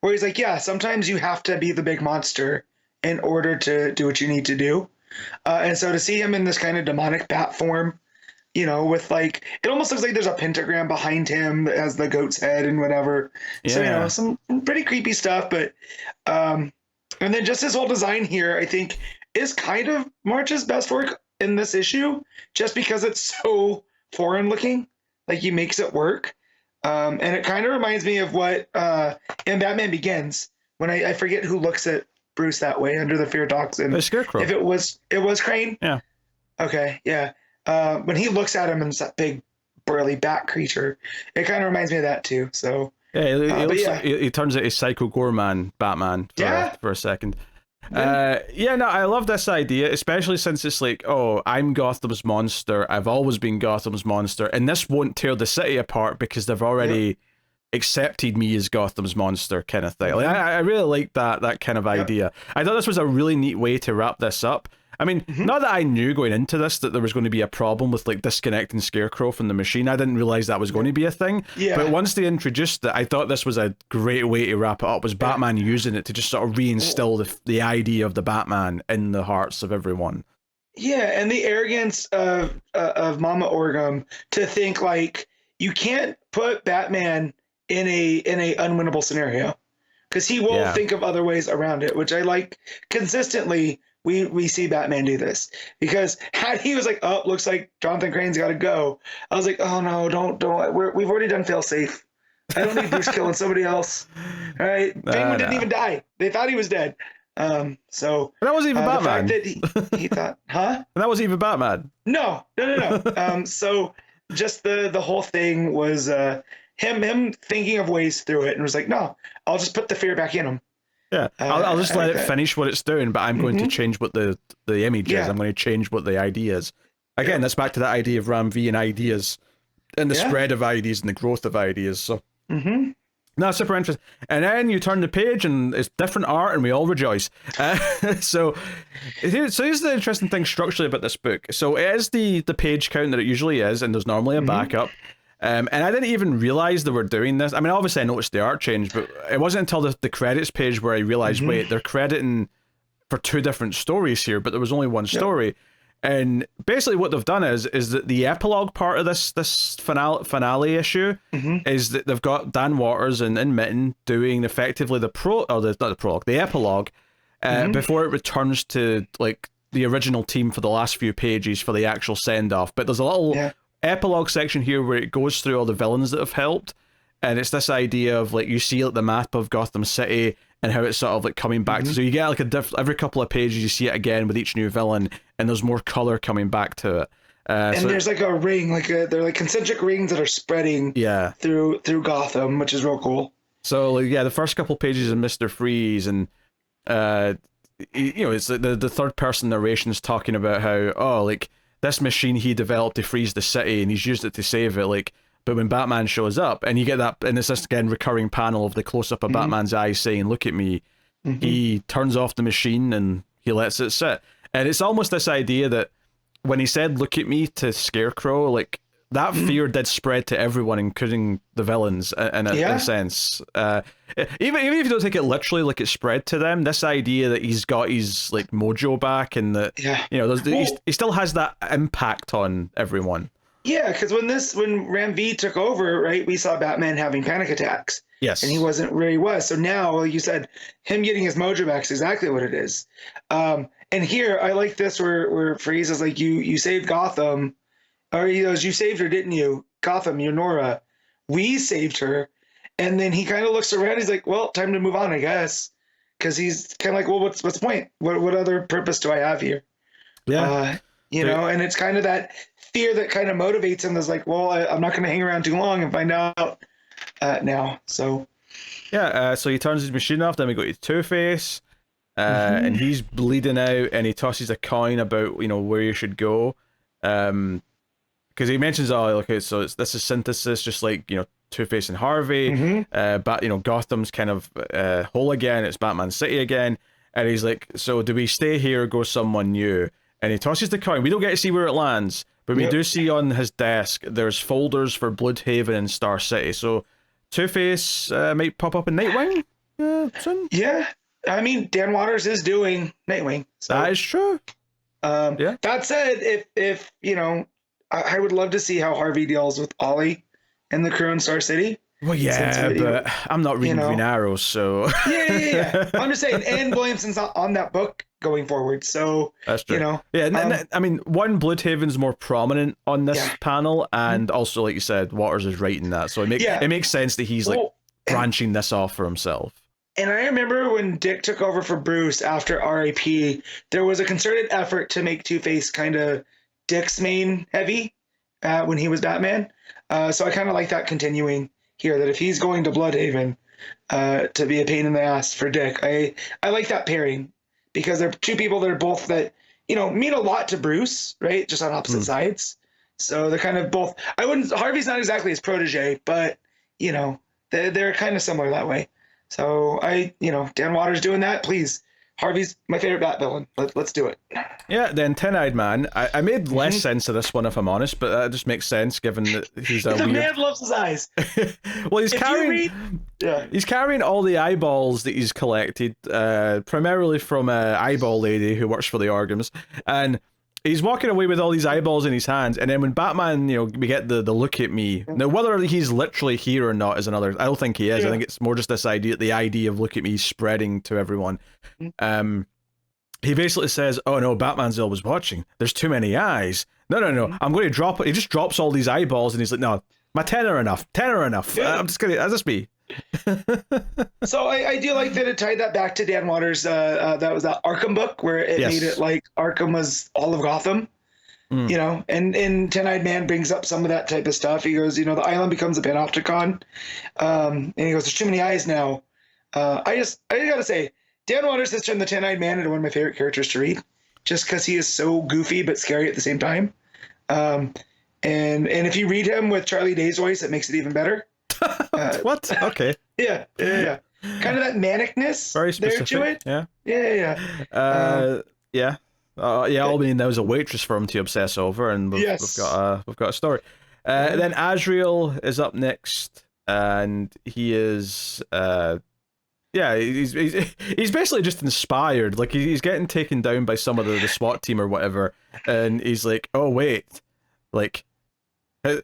where he's like, yeah, sometimes you have to be the big monster in order to do what you need to do. And so to see him in this kind of demonic bat form, you know, with like, it almost looks like there's a pentagram behind him that has the goat's head and whatever. Yeah. So, you know, some pretty creepy stuff. But, and then just his whole design here, I think, is kind of March's best work in this issue, just because it's so foreign looking. Like, he makes it work. And it kind of reminds me of what in Batman Begins, when I forget who looks at Bruce that way under the fear toxin. The Scarecrow. If it was Crane? Yeah. Okay, yeah. When he looks at him and it's that big burly bat creature, it kind of reminds me of that too. So yeah, he turns out a Psycho Gorman Batman for a second. I love this idea, especially since it's like, oh, I'm Gotham's monster. I've always been Gotham's monster, and this won't tear the city apart because they've already accepted me as Gotham's monster, kind of thing. Like, I really like that kind of idea. I thought this was a really neat way to wrap this up. I mean, not that I knew going into this that there was going to be a problem with like disconnecting Scarecrow from the machine. I didn't realize that was going to be a thing. Yeah. But once they introduced it, I thought this was a great way to wrap it up. Was Batman using it to just sort of reinstill the idea of the Batman in the hearts of everyone. Yeah, and the arrogance of Mama Orgum to think like you can't put Batman in a unwinnable scenario, because he will think of other ways around it, which I like. Consistently we see Batman do this, because had he was like, oh, looks like Jonathan Crane's got to go, I was like, oh no, don't we've already done fail safe. I don't need Bruce killing somebody else. All right, Penguin didn't even die. They thought he was dead. So that wasn't even Batman. The fact that he thought, huh? That wasn't even Batman. No. So just the whole thing was him thinking of ways through it, and was like, no, I'll just put the fear back in him. Yeah, I'll just let it finish what it's doing, but I'm going to change what the image is. I'm going to change what the idea is. Again, that's back to that idea of Ram V and ideas, and the spread of ideas and the growth of ideas. So, no, super interesting. And then you turn the page, and it's different art, and we all rejoice. So here's the interesting thing structurally about this book. So it is the page count that it usually is, and there's normally a backup. And I didn't even realize they were doing this. I mean, obviously I noticed the art change, but it wasn't until the credits page where I realized, wait, they're crediting for 2 different stories here, but there was only one story. And basically what they've done is that the epilogue part of this finale issue is that they've got Dan Waters and Mitten doing effectively the epilogue before it returns to like the original team for the last few pages for the actual send-off. But there's a little epilogue section here where it goes through all the villains that have helped, and it's this idea of like you see like the map of Gotham City and how it's sort of like coming back to, so you get like every couple of pages you see it again with each new villain, and there's more color coming back to it. And so there's like a ring, they're like concentric rings that are spreading through Gotham, which is real cool. So like, the first couple pages of Mr. Freeze, and it's the third person narration is talking about how like this machine he developed to freeze the city, and he's used it to save it. Like, but when Batman shows up, and you get that, and it's this again recurring panel of the close up of Batman's eyes saying, "Look at me." He turns off the machine and he lets it sit. And it's almost this idea that when he said "Look at me" to Scarecrow, like that fear did spread to everyone, including the villains, in a sense. Even if you don't take it literally, like it spread to them, this idea that he's got his like mojo back, and that he still has that impact on everyone. Yeah, because when Ram V took over, right, we saw Batman having panic attacks. Yes, and he wasn't where he was. So now, like you said, him getting his mojo back is exactly what it is. And here, I like this where Freeze is like, you saved Gotham. Or he goes, you saved her, didn't you? Gotham, you're Nora. We saved her. And then he kind of looks around. He's like, well, time to move on, I guess. Because he's kind of like, well, what's the point? What other purpose do I have here? Yeah. And it's kind of that fear that kind of motivates him. Is like, well, I'm not going to hang around too long and find out now. So. Yeah, so he turns his machine off. Then we go to Two-Face. And he's bleeding out, and he tosses a coin about, where you should go. because he mentions, oh, okay, so this is synthesis, just like, Two-Face and Harvey, but Gotham's kind of whole again. It's Batman City again, and he's like, so do we stay here or go someone new? And he tosses the coin. We don't get to see where it lands, but we do see on his desk there's folders for Bloodhaven and Star City. So Two-Face might pop up in Nightwing soon. Yeah, I mean Dan Watters is doing Nightwing. So. That is true. That said, if I would love to see how Harvey deals with Ollie and the crew in Star City. Well, yeah, but I'm not reading Green Arrow, so... Yeah. I'm just saying, and Williamson's not on that book going forward, so... That's true. Yeah, I mean, one, Bloodhaven's more prominent on this panel, and also, like you said, Waters is writing that, so it makes sense that he's, branching this off for himself. And I remember when Dick took over for Bruce after R.I.P., there was a concerted effort to make Two-Face kind of Dick's main heavy when he was Batman. So I kind of like that continuing here, that if he's going to Bloodhaven to be a pain in the ass for Dick, I like that pairing, because they're two people that are both that, mean a lot to Bruce, right? Just on opposite sides. So they're kind of both, Harvey's not exactly his protege, but, they're kind of similar that way. So Dan Watters doing that, please. Harvey's my favorite Bat villain. Let's do it. Yeah, the Ten-Eyed Man. I made less sense of this one, if I'm honest, but that just makes sense given that he's a the man loves his eyes. Well, he's carrying all the eyeballs that he's collected, primarily from an eyeball lady who works for the Organs, and he's walking away with all these eyeballs in his hands, and then when Batman, we get the look at me. Now, whether he's literally here or not is another. I don't think he is. I think it's more just the idea of look at me spreading to everyone. He basically says, "Oh no, Batman's always watching. There's too many eyes. No, I'm going to drop it." He just drops all these eyeballs, and he's like, "No, my 10 are enough. 10 are enough. I'm just gonna. That's just me." So I do like that it tied that back to Dan Watters. That was that Arkham book where it made it like Arkham was all of Gotham. And Ten-Eyed Man brings up some of that type of stuff. He goes, the island becomes a panopticon, and he goes, "There's too many eyes now." I gotta say, Dan Watters has turned the Ten-Eyed Man into one of my favorite characters to read, just because he is so goofy but scary at the same time. And if you read him with Charlie Day's voice, it makes it even better. What? Okay. Yeah. Kind of that manicness very specific there to it. Yeah. All we need now is a waitress for him to obsess over, and we've got a story. Then Azrael is up next, and he is he's basically just inspired. Like he's getting taken down by some of the SWAT team or whatever, and he's like, "Oh wait, like the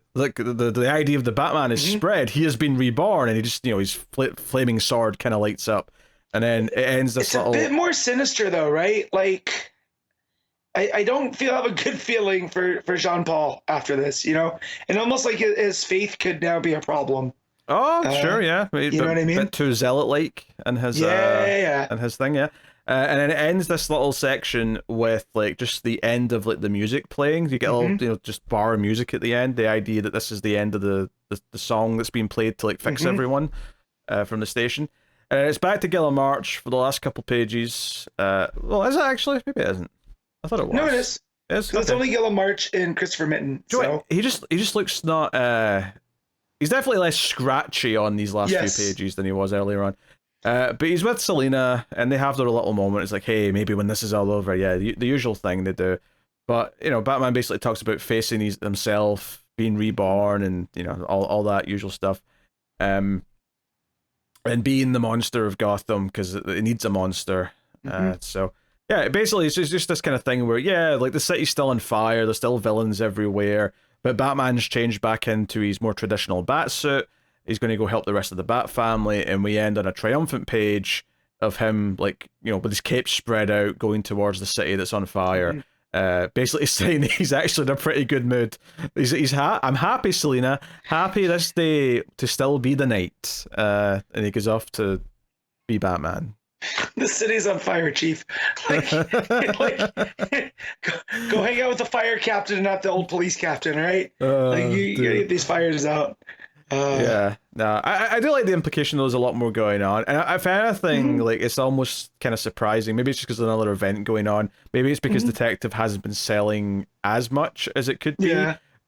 idea of the Batman is spread. He has been reborn," and he just his flaming sword kind of lights up, and then it ends this it's a bit more sinister though, right? Like I don't have a good feeling for Jean Paul after this, and almost like his faith could now be a problem. Oh, sure, yeah. You know what I mean? Bit too zealot-like in his and his thing, yeah. And then it ends this little section with just the end of the music playing. You get a little, just bar music at the end. The idea that this is the end of the song that's being played to fix everyone from the station. And it's back to Guillem March for the last couple pages. Well, is it actually? Maybe it isn't. I thought it was. No, it is. It's only Guillem March and Christopher Mitten. So he just looks not. He's definitely less scratchy on these last few pages than he was earlier on. But he's with Selina, and they have their little moment. It's like, hey, maybe when this is all over, the usual thing they do. But, Batman basically talks about facing himself, being reborn, and, all that usual stuff. And being the monster of Gotham, because it needs a monster. So, basically, it's just this kind of thing where, the city's still on fire, there's still villains everywhere, but Batman's changed back into his more traditional bat suit. He's going to go help the rest of the Bat family, and we end on a triumphant page of him, with his cape spread out, going towards the city that's on fire. Basically saying he's actually in a pretty good mood. I'm happy, Selina. Happy this day to still be the night. And he goes off to be Batman. The city's on fire, Chief. Go hang out with the fire captain and not the old police captain, right? You gotta get these fires out. I do like the implication there's a lot more going on, and if anything, it's almost kind of surprising. Maybe it's just because there's another event going on. Maybe it's because Detective hasn't been selling as much as it could be.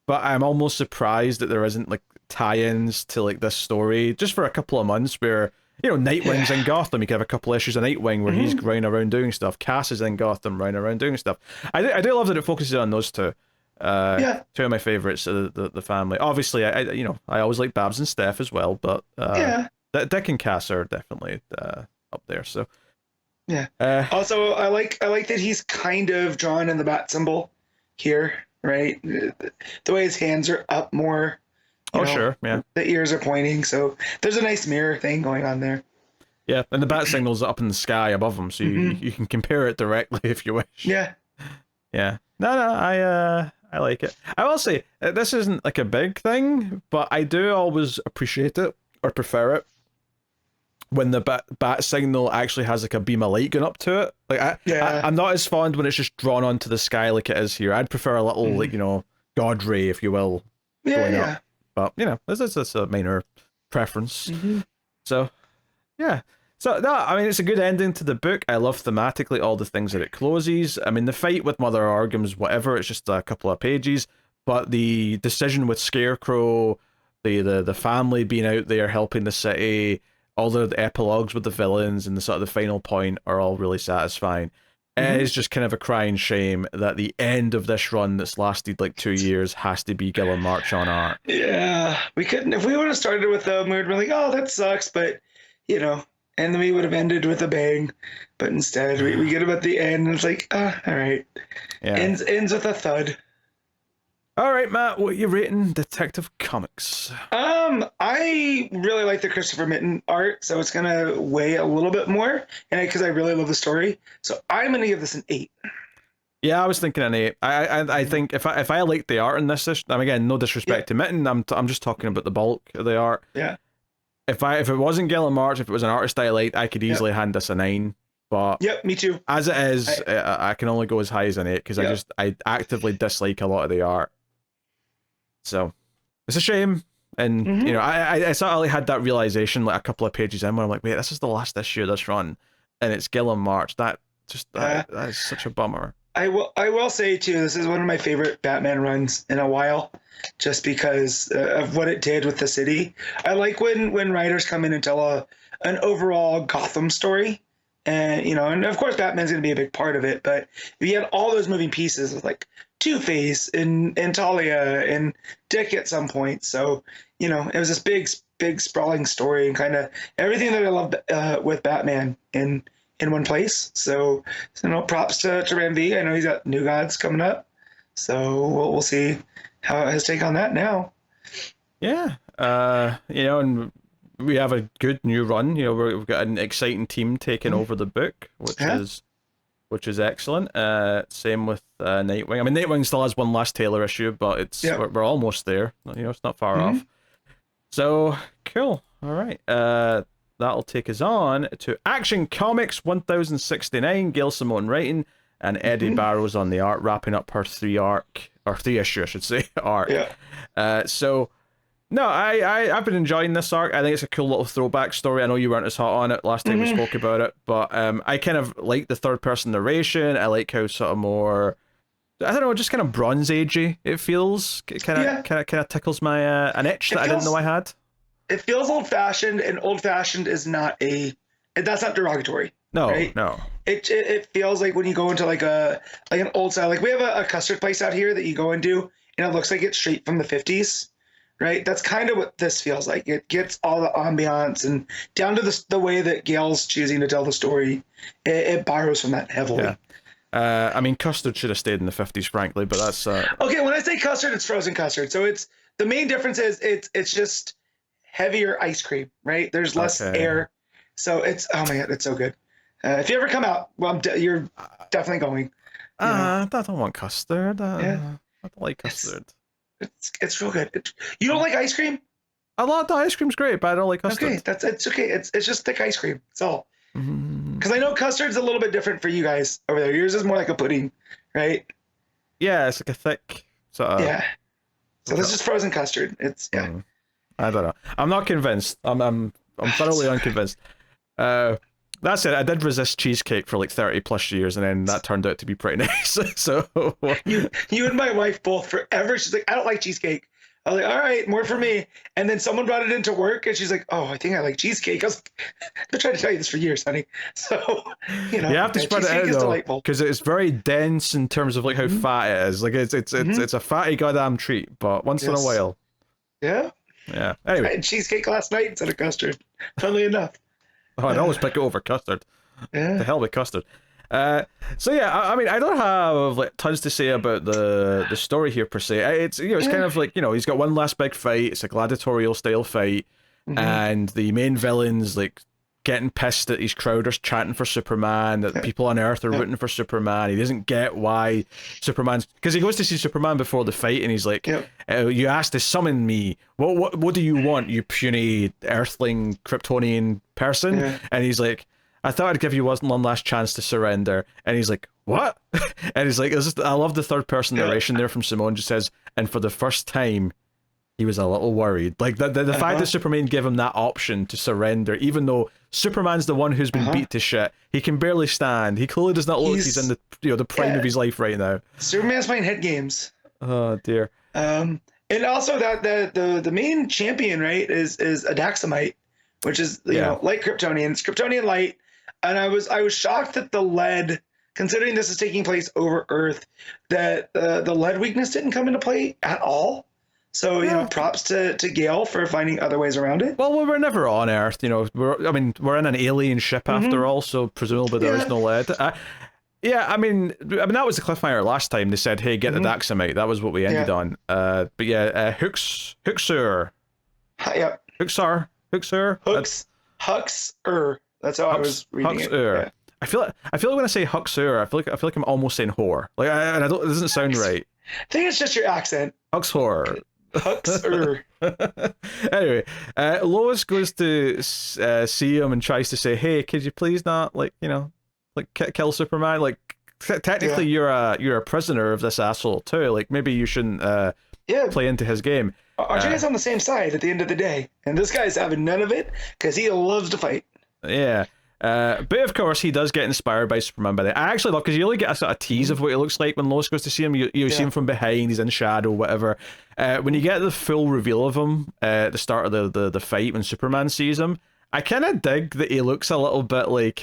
but I'm almost surprised that there isn't like tie-ins to like this story just for a couple of months where, you know, Nightwing's in Gotham. You can have a couple of issues of Nightwing where he's running around doing stuff. Cass is in Gotham running around doing stuff. I do love that it focuses on those two. Two of my favorites of the family. Obviously, I always like Babs and Steph as well, but Dick and Cass are definitely up there. So also, I like that he's kind of drawn in the bat symbol here, right? The way his hands are up more. Sure, yeah. The ears are pointing, so there's a nice mirror thing going on there. Yeah, and the bat signal's up in the sky above him, so you can compare it directly if you wish. Yeah. Yeah. No, I like it. I will say, this isn't like a big thing, but I do always appreciate it, or prefer it, when the bat signal actually has like a beam of light going up to it. Like I'm not as fond when it's just drawn onto the sky like it is here. I'd prefer a little like, you know, god ray, if you will, going up. But you know, this is a minor preference. So yeah. So no, I mean, it's a good ending to the book. I love thematically all the things that it closes. I mean, the fight with Mother Argum's whatever, it's just a couple of pages, but the decision with Scarecrow, the family being out there helping the city, all the epilogues with the villains and the sort of the final point are all really satisfying. It is just kind of a crying shame that the end of this run that's lasted like 2 years has to be Guillem March on art. Yeah, we couldn't. If we would have started with them, we would have been like, oh, that sucks, but you know. And then we would have ended with a bang, but instead we get him at the end, and it's like, all right. Yeah. Ends with a thud. All right, Matt, what are you rating Detective Comics? I really like the Christopher Mitten art, so it's gonna weigh a little bit more, and because I really love the story, so I'm gonna give this an 8. Yeah, I was thinking an 8. I think if I liked the art in this, again, no disrespect to Mitten, I'm just talking about the bulk of the art. Yeah. If it wasn't Guillem March, if it was an artist I liked, I could easily hand this a 9. But me too. As it is, I can only go as high as an 8 because I actively dislike a lot of the art. So it's a shame, and you know, I suddenly had that realization like a couple of pages in where I'm like, wait, this is the last issue of this run, and it's Guillem March. That is such a bummer. I will say too, this is one of my favorite Batman runs in a while, just because of what it did with the city. I like when writers come in and tell an overall Gotham story, and you know, and of course Batman's going to be a big part of it. But if you had all those moving pieces with like Two-Face and Talia and Dick at some point, so you know, it was this big sprawling story and kind of everything that I loved with Batman in one place. So you know, props to Ram V. I know he's got New Gods coming up, so we'll see how his take on that now. Yeah, you know, and we have a good new run. You know, we've got an exciting team taking over the book, which is excellent. Same with Nightwing. I mean, Nightwing still has one last Taylor issue, but we're almost there. You know, it's not far off. So cool. All right. That'll take us on to Action Comics 1069. Gail Simone writing and Eddy Barrows on the art, wrapping up her 3 issue, I should say, arc. So no, I've been enjoying this arc. I think it's a cool little throwback story. I know you weren't as hot on it last time we spoke about it, but I kind of like the third person narration. I like how sort of more, I don't know, just kind of Bronze Agey it feels. Kind of tickles my an itch that I didn't know I had. It feels old fashioned, and old fashioned is not that's not derogatory. No, right? No. It feels like when you go into like an old style, like we have a custard place out here that you go into, and it looks like it's straight from the 50s. Right, that's kind of what this feels like. It gets all the ambiance and down to the way that Gail's choosing to tell the story. It borrows from that heavily. Yeah. I mean, custard should have stayed in the 50s, frankly, but that's okay. When I say custard, it's frozen custard. So it's the main difference is it's just heavier ice cream, right? There's less air, so it's oh my god, it's so good. If you ever come out, well, you're definitely going. I don't want custard. I don't like custard. It's real good. You don't like ice cream? A lot of ice cream's great, but I don't like custard. Okay, it's okay. It's just thick ice cream. That's all. Because I know custard's a little bit different for you guys over there. Yours is more like a pudding, right? Yeah, it's like a thick sort of. Yeah. So this is frozen custard. It's I don't know. I'm not convinced. I'm thoroughly unconvinced. That's it. I did resist cheesecake for like 30 plus years, and then that turned out to be pretty nice. So You and my wife both forever. She's like, I don't like cheesecake. I was like, all right, more for me. And then someone brought it into work, and she's like, oh, I think I like cheesecake. I was like, I've been trying to tell you this for years, honey. So, you know, you have to spread it out though, because it's very dense in terms of like how fat it is. Like it's a fatty goddamn treat, but once in a while. Yeah. Yeah. Anyway, I had cheesecake last night instead of custard. Funnily enough. Oh, I'd always pick it over custard. Yeah. The hell with custard. So yeah, I mean, I don't have like tons to say about the story here per se. It's it's kind of like he's got one last big fight. It's a gladiatorial style fight, and the main villain's like getting pissed that his crowders chanting for Superman, that people on Earth are rooting for Superman. He doesn't get why Superman's, because he goes to see Superman before the fight, and he's like, "You asked to summon me. What do you want, you puny Earthling Kryptonian person?" And he's like, I thought I'd give you one last chance to surrender. And he's like, what? And he's like, I love the third person narration there from Simone. Just says, and for the first time, he was a little worried. Like the fact that Superman gave him that option to surrender, even though Superman's the one who's been beat to shit. He can barely stand. He clearly does not look like he's in the prime of his life right now. Superman's playing head games. Oh dear. And also that the main champion, right, is Adaxamite, which is you know, light Kryptonian. It's Kryptonian light. And I was shocked that the lead, considering this is taking place over Earth, that the lead weakness didn't come into play at all. So props to Gail for finding other ways around it. Well, we were never on Earth, we're in an alien ship after all, so presumably there is no lead. I mean that was the cliffhanger last time. They said, "Hey, get the Daxamite." That was what we ended on. But Huxer. Yep. Huxer. That's how I was reading it. Yeah. I feel like when I say Huxer, I feel like I'm almost saying whore. Like I don't. It doesn't sound right. I think it's just your accent. Huxer. Huxer. Anyway, Lois goes to see him and tries to say, "Hey, could you please not kill Superman? Like technically you're a prisoner of this asshole too. Like maybe you shouldn't play into his game." Aren't you guys on the same side at the end of the day? And this guy's having none of it because he loves to fight. Yeah. But of course he does get inspired by Superman by the I actually love, because you only get a sort of tease of what he looks like when Lois goes to see him. You see him from behind, he's in shadow, whatever. When you get the full reveal of him at the start of the fight when Superman sees him, I kind of dig that he looks a little bit like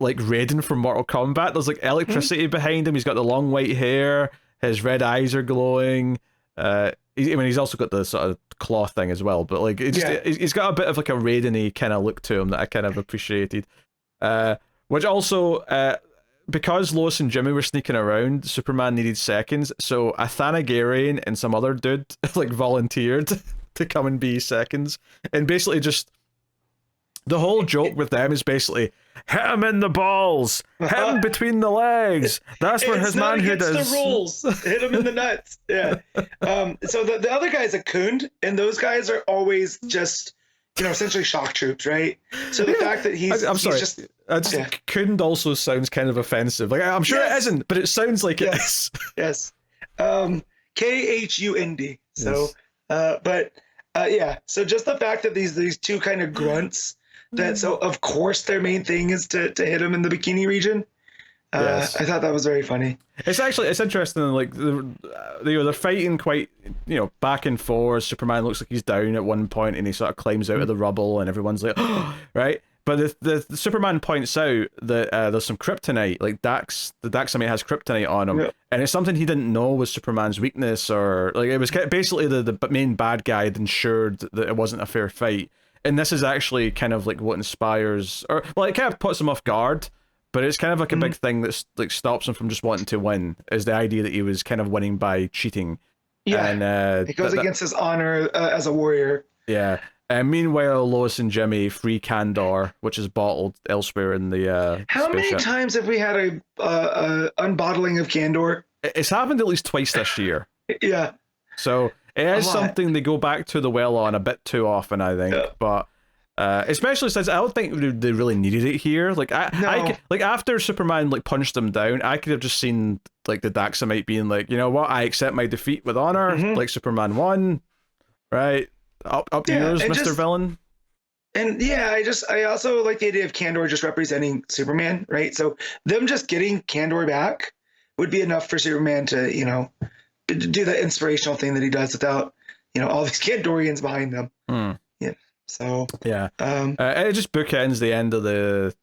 Raiden from Mortal Kombat. There's like electricity behind him. He's got the long white hair, his red eyes are glowing. He's also got the sort of claw thing as well, but like he's got a bit of like a Raiden-y kind of look to him that I kind of appreciated. Which also, because Lois and Jimmy were sneaking around, Superman needed seconds, so Athanagarian and some other dude like volunteered to come and be seconds, and basically just the whole joke with them is basically hit him in the balls, hit him between the legs. That's where his manhood is. The rules. Hit him in the nuts. Yeah. So the other guy's a Kund, and those guys are always just essentially shock troops, right? So the fact that I'm sorry. Kund also sounds kind of offensive. Like I'm sure it isn't, but it sounds like it is. Yes. Khund. So, So just the fact that these two kind of grunts. So of course their main thing is to hit him in the bikini region. I thought that was very funny. It's interesting. Like they're fighting quite back and forth. Superman looks like he's down at one point, and he sort of climbs out of the rubble, and everyone's like, oh, right. But the Superman points out that there's some kryptonite. Like the Daxamite has kryptonite on him, and it's something he didn't know was Superman's weakness, or like it was basically the main bad guy had ensured that it wasn't a fair fight. And this is actually kind of like what inspires, or well, it kind of puts him off guard, but it's kind of like a big thing that like stops him from just wanting to win. Is the idea that he was kind of winning by cheating? Yeah, and it goes against his honor as a warrior. Yeah. Meanwhile, Lois and Jimmy free Kandor, which is bottled elsewhere in the. How many times have we had a unbottling of Kandor? It's happened at least twice this year. Yeah. So. It is something they go back to the well on a bit too often, I think. Yeah. But especially since I don't think they really needed it here. Like I after Superman like punched them down, I could have just seen like the Daxamite being like, you know what, I accept my defeat with honor. Like Superman won, right? Up yours, Mr. Villain. And yeah, I also like the idea of Kandor just representing Superman, right? So them just getting Kandor back would be enough for Superman to, do the inspirational thing that he does without, all these Kandorians behind them. Hmm. Yeah. So yeah, it just bookends the end of the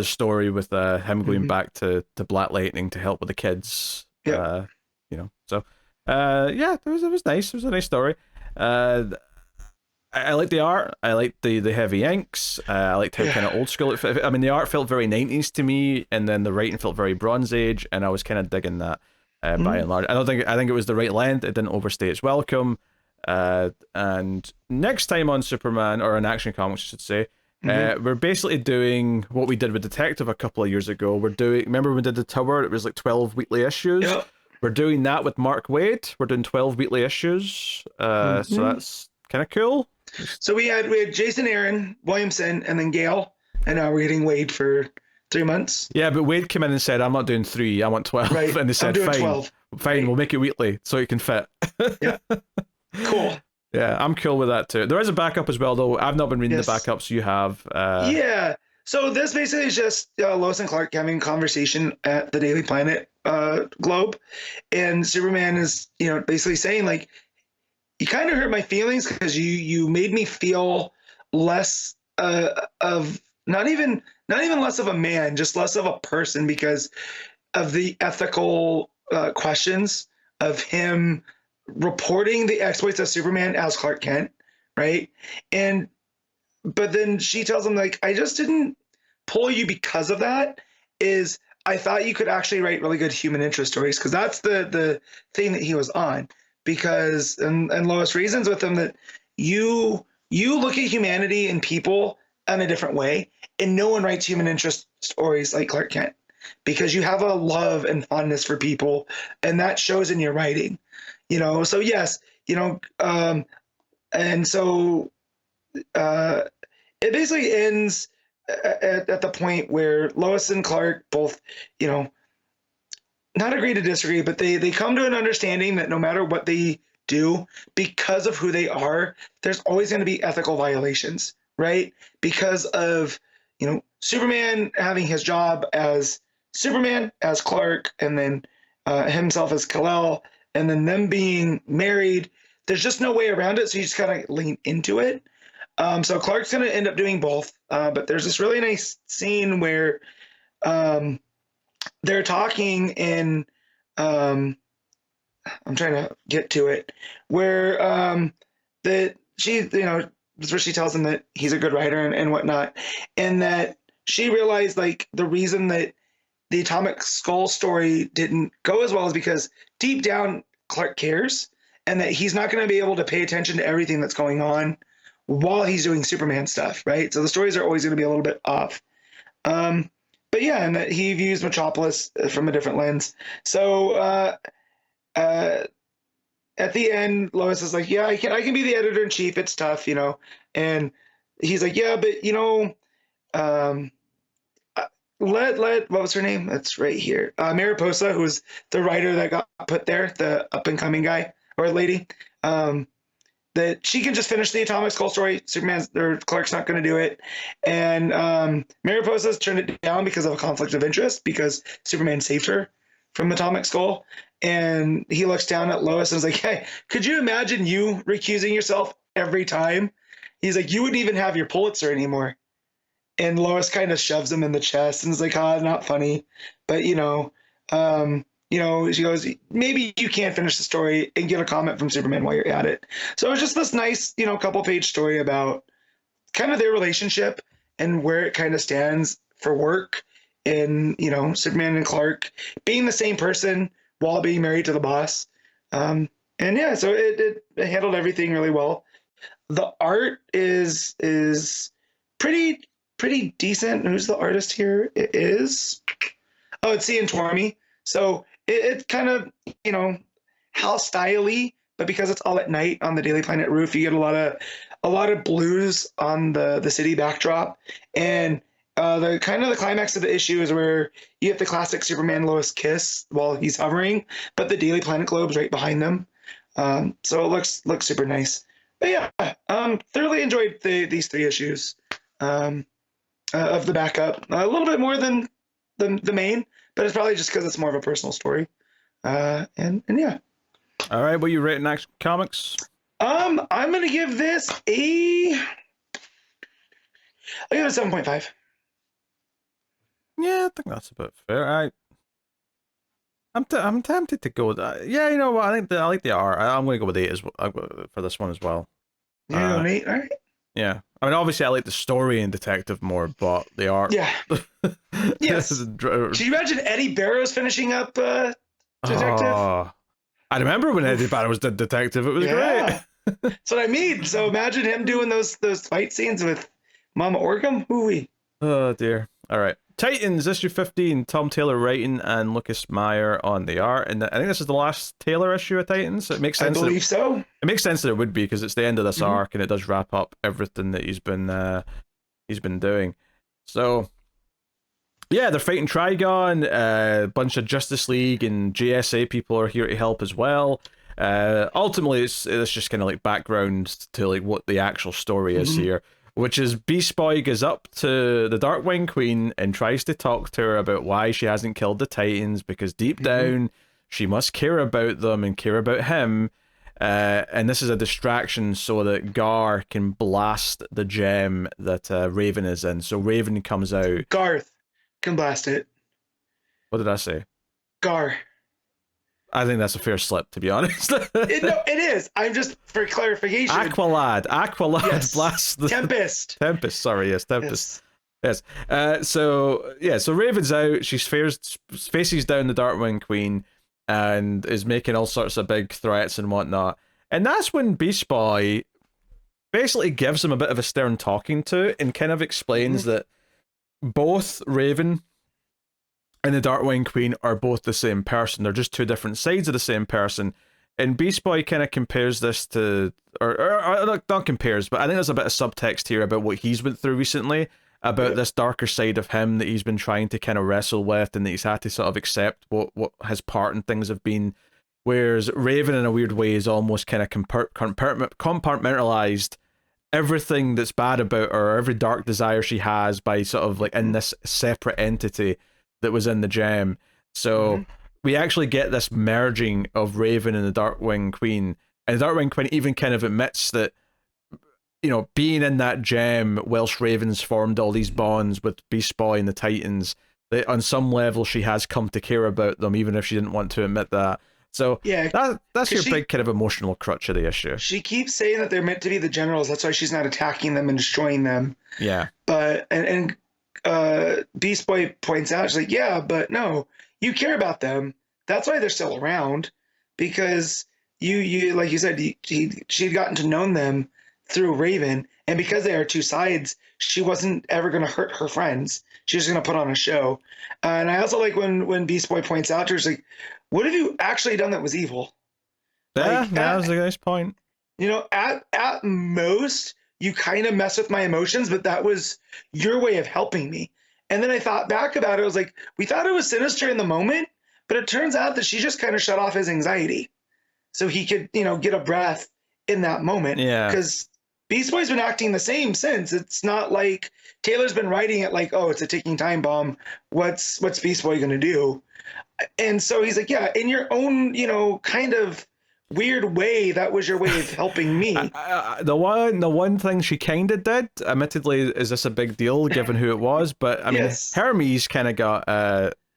story with him going back to Black Lightning to help with the kids. Yeah. So yeah, it was nice. It was a nice story. I like the art. I like the heavy inks. I liked how kind of old school it felt. I mean, the art felt very 90s to me, and then the writing felt very Bronze Age, and I was kind of digging that by and large. I think it was the right length. It didn't overstay its welcome. And next time on Superman, or on Action Comics, I should say, we're basically doing what we did with Detective a couple of years ago. Remember when we did the Tower? It was like 12 weekly issues. Yep. We're doing that with Mark Waid. We're doing 12 weekly issues. So that's kind of cool. So we had Jason Aaron, Williamson, and then Gail, and now we're getting Waid for 3 months. Yeah, but Waid came in and said, "I'm not doing 3, I want 12." Right. And they said, "Fine, 12. Fine, right. We'll make it weekly so you can fit." Yeah. Cool. Yeah, I'm cool with that too. There is a backup as well, though. I've not been reading the backups. You have. Yeah. So this basically is just Lois and Clark having a conversation at the Daily Planet globe, and Superman is, basically saying, like, you kind of hurt my feelings because you made me feel less of not even less of a man, just less of a person because of the ethical questions of him reporting the exploits of Superman as Clark Kent, right? But then she tells him, like, I just didn't pull you because of that. I thought you could actually write really good human interest stories, because that's the thing that he was on. Because and Lois reasons with him that you look at humanity and people in a different way, and no one writes human interest stories like Clark Kent, because you have a love and fondness for people, and that shows in your writing. So yes, and so it basically ends at the point where Lois and Clark both, not agree to disagree, but they come to an understanding that no matter what they do, because of who they are, there's always going to be ethical violations, right? Because of, Superman having his job as Superman, as Clark, and then himself as Kal-El, and then them being married. There's just no way around it, so you just kind of lean into it. So Clark's going to end up doing both, but there's this really nice scene where they're talking in I'm trying to get to it, where that she, that's where she tells him that he's a good writer and whatnot, and that she realized, like, the reason that the Atomic Skull story didn't go as well is because deep down Clark cares, and that he's not going to be able to pay attention to everything that's going on while he's doing Superman stuff, right? So the stories are always going to be a little bit off. But yeah, and that he views Metropolis from a different lens. So at the end, Lois is like, "Yeah, I can be the editor in chief. It's tough, And he's like, "Yeah, but let what was her name? That's right here. Mariposa, who's the writer that got put there, the up and coming guy or lady. That she can just finish the Atomic Skull story. Superman's or Clark's not going to do it, and Mariposa's turned it down because of a conflict of interest, because Superman saved her from Atomic Skull, and he looks down at Lois and is like, "Hey, could you imagine you recusing yourself every time?" He's like, "You wouldn't even have your Pulitzer anymore." And Lois kind of shoves him in the chest and is like, not funny, but she goes, "Maybe you can finish the story and get a comment from Superman while you're at it." So it was just this nice, couple page story about kind of their relationship and where it kind of stands for work, and, Superman and Clark being the same person while being married to the boss. And yeah, so it handled everything really well. The art is pretty decent. Who's the artist here? It's Ian Tormey. So it's kind of, house style-y, but because it's all at night on the Daily Planet roof, you get a lot of blues on the city backdrop. And the climax of the issue is where you get the classic Superman Lois kiss while he's hovering, but the Daily Planet globe's right behind them. So it looks super nice. But yeah, thoroughly enjoyed these 3 issues of the backup. A little bit more than the main, but it's probably just because it's more of a personal story. And yeah. All right, what you rating Action Comics? I'm gonna give this I'll give it a 7.5. Yeah, I think that's about fair. I'm tempted to go with that. Yeah, you know what? I like the art. I'm going to go with 8 as well, for this one as well. You're going 8, all right? Yeah, I mean, obviously, I like the story in Detective more, but the art. Yeah. Yes. Can you imagine Eddy Barrows finishing up Detective? Oh, I remember when Eddy Barrows did Detective. It was great. That's what I mean. So imagine him doing those fight scenes with Mama Orgum. Hooey. Oh dear. All right. Titans issue 15. Tom Taylor writing and Lucas Meyer on the art, and I think this is the last Taylor issue of Titans. It makes sense. I believe so. It makes sense that it would be because it's the end of this arc, and it does wrap up everything that he's been doing. So yeah, they're fighting Trigon. A bunch of Justice League and JSA people are here to help as well. Ultimately, it's just kind of like background to like what the actual story is here, which is Beast Boy goes up to the Darkwing Queen and tries to talk to her about why she hasn't killed the Titans, because deep down she must care about them and care about him. And this is a distraction so that Gar can blast the gem that Raven is in. So Raven comes out. Garth can blast it. What did I say? Gar. I think that's a fair slip, to be honest. It is. I'm just for clarification. Aqualad yes. blasts the Tempest. Sorry, yes, Tempest. Yes. So Raven's out. She faces down the Darkwing Queen and is making all sorts of big threats and whatnot. And that's when Beast Boy basically gives him a bit of a stern talking to and kind of explains that both Raven and the Darkwing Queen are both the same person. They're just 2 different sides of the same person. And Beast Boy kind of compares this to, or not compares, but I think there's a bit of subtext here about what he's went through recently, about this darker side of him that he's been trying to kind of wrestle with, and that he's had to sort of accept what his part in things have been. Whereas Raven, in a weird way, is almost kind of compartmentalized everything that's bad about her, or every dark desire she has, by sort of like in this separate entity that was in the gem. So we actually get this merging of Raven and the Darkwing Queen, and the Darkwing Queen even kind of admits that, you know, being in that gem whilst Raven's formed all these bonds with Beast Boy and the Titans, that on some level she has come to care about them, even if she didn't want to admit that. So yeah, that's your big kind of emotional crutch of the issue. She keeps saying that they're meant to be the generals. That's why she's not attacking them and destroying them. Yeah. But and Beast Boy points out, she's like, yeah, but no, you care about them. That's why they're still around, because you like you said, she'd gotten to know them through Raven, and because they are 2 sides, she wasn't ever going to hurt her friends. She was going to put on a show. And I also like when Beast Boy points out to her, she's like, what have you actually done that was evil? Yeah, like, that was a nice point. You know, at most, you kind of mess with my emotions, but that was your way of helping me. And then I thought back about it. I was like, we thought it was sinister in the moment, but it turns out that she just kind of shut off his anxiety so he could, you know, get a breath in that moment. Yeah. Because Beast Boy's been acting the same since. It's not like Taylor's been writing it like, oh, it's a ticking time bomb. What's Beast Boy going to do? And so he's like, yeah, in your own, you know, kind of weird way, that was your way of helping me. The one thing she kind of did, admittedly, is this a big deal given who it was, but I mean, Hermes kind of got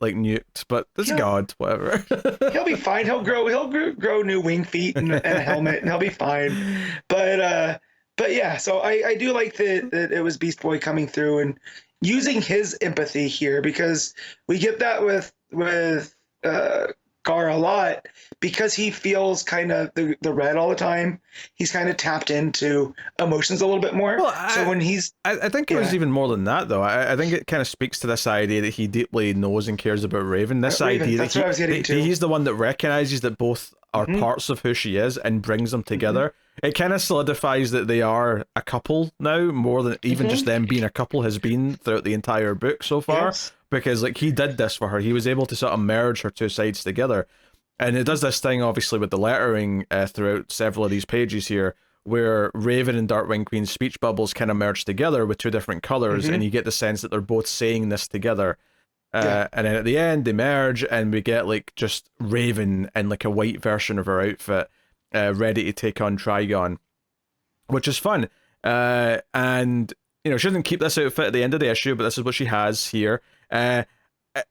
like nuked, but this God, whatever. He'll be fine. He'll grow new wing feet and a helmet, and he'll be fine. But yeah, so I do like that it was Beast Boy coming through and using his empathy here, because we get that with Gar a lot, because he feels kind of the red all the time. He's kind of tapped into emotions a little bit more. Well, so when he's... I think it was even more than that, though. I think it kind of speaks to this idea that he deeply knows and cares about Raven. This idea that he's the one that recognizes that both are parts of who she is and brings them together. It kind of solidifies that they are a couple now, more than even just them being a couple has been throughout the entire book so far. Yes. Because like he did this for her. He was able to sort of merge her 2 sides together. And it does this thing, obviously, with the lettering throughout several of these pages here, where Raven and Darkwing Queen's speech bubbles kind of merge together with two different colors, and you get the sense that they're both saying this together. And then at the end, they merge, and we get like just Raven in like a white version of her outfit, ready to take on Trigon, which is fun. And you know, she doesn't keep this outfit at the end of the issue, but this is what she has here. And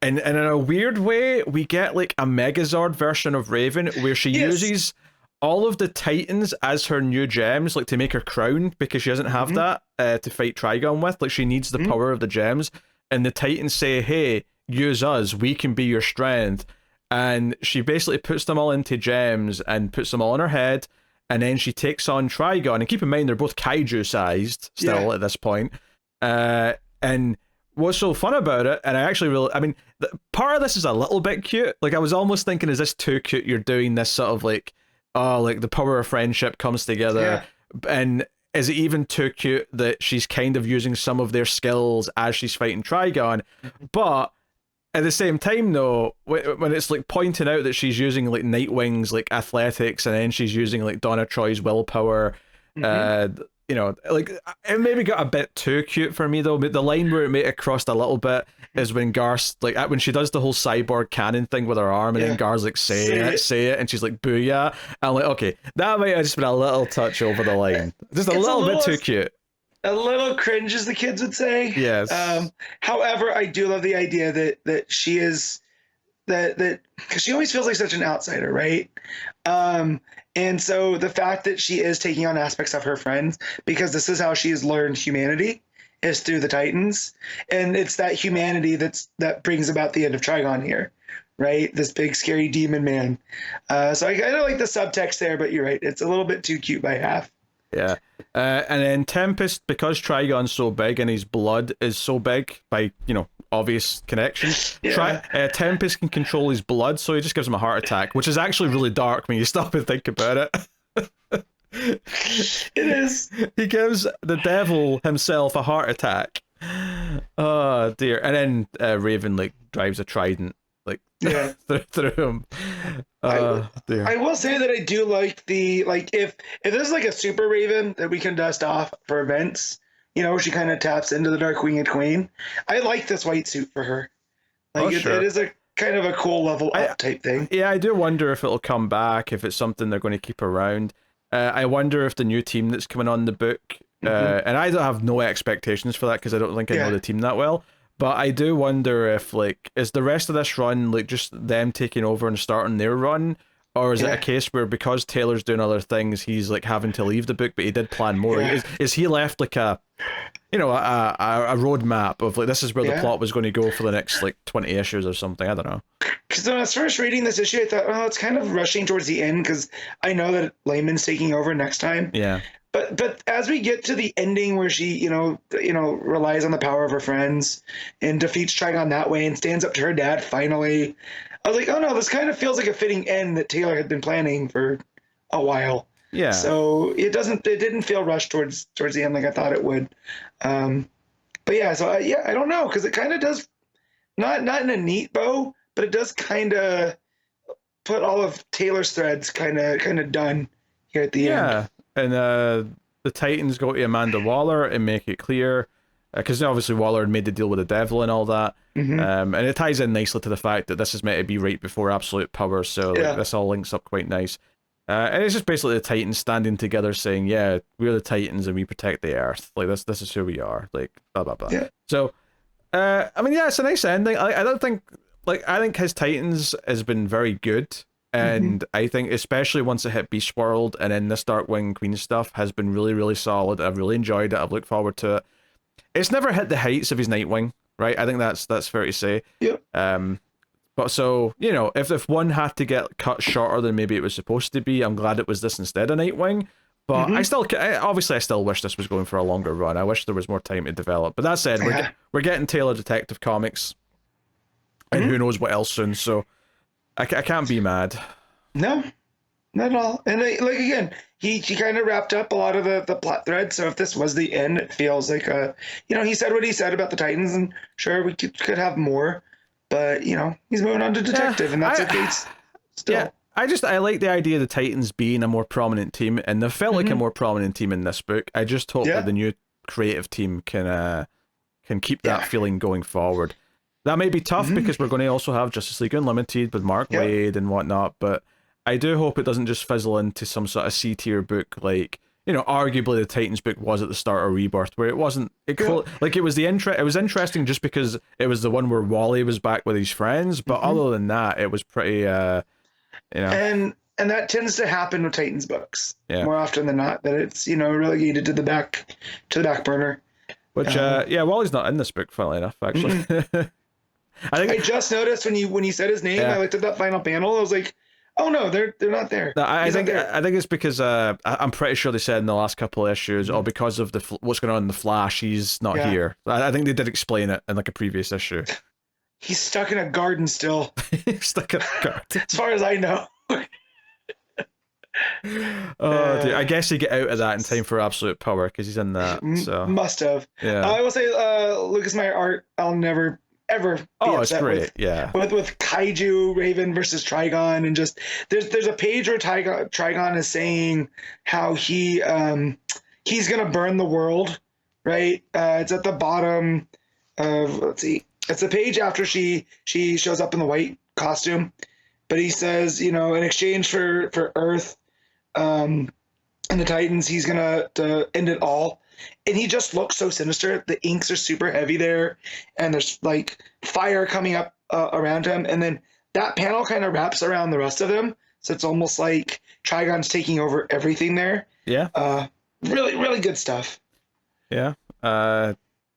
in a weird way, we get like a Megazord version of Raven where she uses all of the Titans as her new gems, like to make her crown, because she doesn't have that to fight Trigon with. Like she needs the power of the gems, and the Titans say, "Hey, use us. We can be your strength." And she basically puts them all into gems and puts them all in her head, and then she takes on Trigon. And keep in mind, they're both kaiju sized still at this point. And what's so fun about it, and I actually really, I mean, part of this is a little bit cute. Like I was almost thinking, is this too cute? You're doing this sort of like, oh, like the power of friendship comes together. And is it even too cute that she's kind of using some of their skills as she's fighting Trigon? But at the same time, though, when it's like pointing out that she's using like Nightwing's like athletics, and then she's using like Donna Troy's willpower, you know, like it maybe got a bit too cute for me though. But the line where it may have crossed a little bit is when Gar's like, when she does the whole cyborg cannon thing with her arm, and then Gar's like, say it, and she's like, booyah. I'm like, okay, that might have just been a little touch over the line, just a little bit too cute. A little cringe, as the kids would say. Yes. However, I do love the idea that she is that because she always feels like such an outsider, right? And so the fact that she is taking on aspects of her friends, because this is how she has learned humanity, is through the Titans, and it's that humanity that brings about the end of Trigon here, right? This big scary demon man. So I kind of like the subtext there, but you're right, it's a little bit too cute by half. Yeah. And then Tempest, because Trigon's so big and his blood is so big by, you know, obvious connection, Tempest can control his blood, so he just gives him a heart attack, which is actually really dark when you stop and think about it. It is. He gives the devil himself a heart attack. Oh dear. And then Raven like drives a trident like through him. Dear. I will say that I do like the if there's like a super Raven that we can dust off for events, you know, she kind of taps into the Dark Winged Queen. I like this white suit for her. Like it is a kind of a cool level up type thing. Yeah, I do wonder if it'll come back, if it's something they're going to keep around. I wonder if the new team that's coming on the book, and I don't have no expectations for that because I don't think I know the team that well. But I do wonder if, like, is the rest of this run, like, just them taking over and starting their run? Or is it a case where because Taylor's doing other things, he's, like, having to leave the book, but he did plan more? Is he left, like, a roadmap of, like, this is where the plot was going to go for the next, like, 20 issues or something? I don't know. Because when I was first reading this issue, I thought, oh, it's kind of rushing towards the end because I know that Layman's taking over next time. Yeah. But as we get to the ending where she, you know, relies on the power of her friends and defeats Trigon that way and stands up to her dad finally, I was like, oh no, this kind of feels like a fitting end that Taylor had been planning for a while. Yeah. So it didn't feel rushed towards the end like I thought it would. But yeah, so I don't know, because it kind of does not in a neat bow, but it does kind of put all of Taylor's threads kind of done here at the end. Yeah. And the Titans go to Amanda Waller and make it clear, because obviously Waller had made the deal with the devil and all that. And it ties in nicely to the fact that this is meant to be right before Absolute Power, so like, this all links up quite nice. And it's just basically the Titans standing together saying, yeah, we're the Titans and we protect the Earth. Like, this is who we are. Like, blah, blah, blah. Yeah. So, I mean, yeah, it's a nice ending. I don't think, like, I think his Titans has been very good. And I think especially once it hit Beast World and then this Darkwing Queen stuff has been really, really solid. I've really enjoyed it. I've looked forward to it. It's never hit the heights of his Nightwing, right? I think that's fair to say. Yep. But so, you know, if one had to get cut shorter than maybe it was supposed to be, I'm glad it was this instead of Nightwing. But I still wish this was going for a longer run. I wish there was more time to develop. But that said, we're getting Taylor Detective Comics, and who knows what else soon. So I can't be mad. No, not at all. And like again, he kind of wrapped up a lot of the plot threads. So if this was the end, it feels like he said what he said about the Titans, and sure we could have more, but he's moving on to Detective, and that's okay. Still. Yeah, I like the idea of the Titans being a more prominent team, and they felt like a more prominent team in this book. I just hope that the new creative team can keep that feeling going forward. That may be tough because we're going to also have Justice League Unlimited with Mark Waid and whatnot, but I do hope it doesn't just fizzle into some sort of C-tier book like, you know, arguably the Titans book was at the start of Rebirth, where it wasn't like it was it was interesting just because it was the one where Wally was back with his friends, but other than that, it was pretty you know. And that tends to happen with Titans books more often than not, that it's, you know, relegated to the back burner. Which Wally's not in this book, funnily enough, actually. I just noticed when you said his name, I looked at that final panel, I was like, oh no, they're not there. No, I think it's because I'm pretty sure they said in the last couple of issues, because of what's going on in the Flash, he's not here. I think they did explain it in like a previous issue. He's stuck in a garden still. Stuck in a garden. As far as I know. Oh dear. I guess he get out of that in time for Absolute Power because he's in that. So must have. Yeah. I will say, Lucas Meyer art, I'll never ever be upset it's great. With Kaiju Raven versus Trigon, and just there's a page where Trigon is saying how he's gonna burn the world, right? It's at the bottom of, let's see, it's the page after she shows up in the white costume, but he says, you know, in exchange for Earth and the Titans, he's gonna end it all. And he just looks so sinister. The inks are super heavy there, and there's like fire coming up around him. And then that panel kind of wraps around the rest of them, so it's almost like Trigon's taking over everything there. Yeah. Really, really good stuff. Yeah.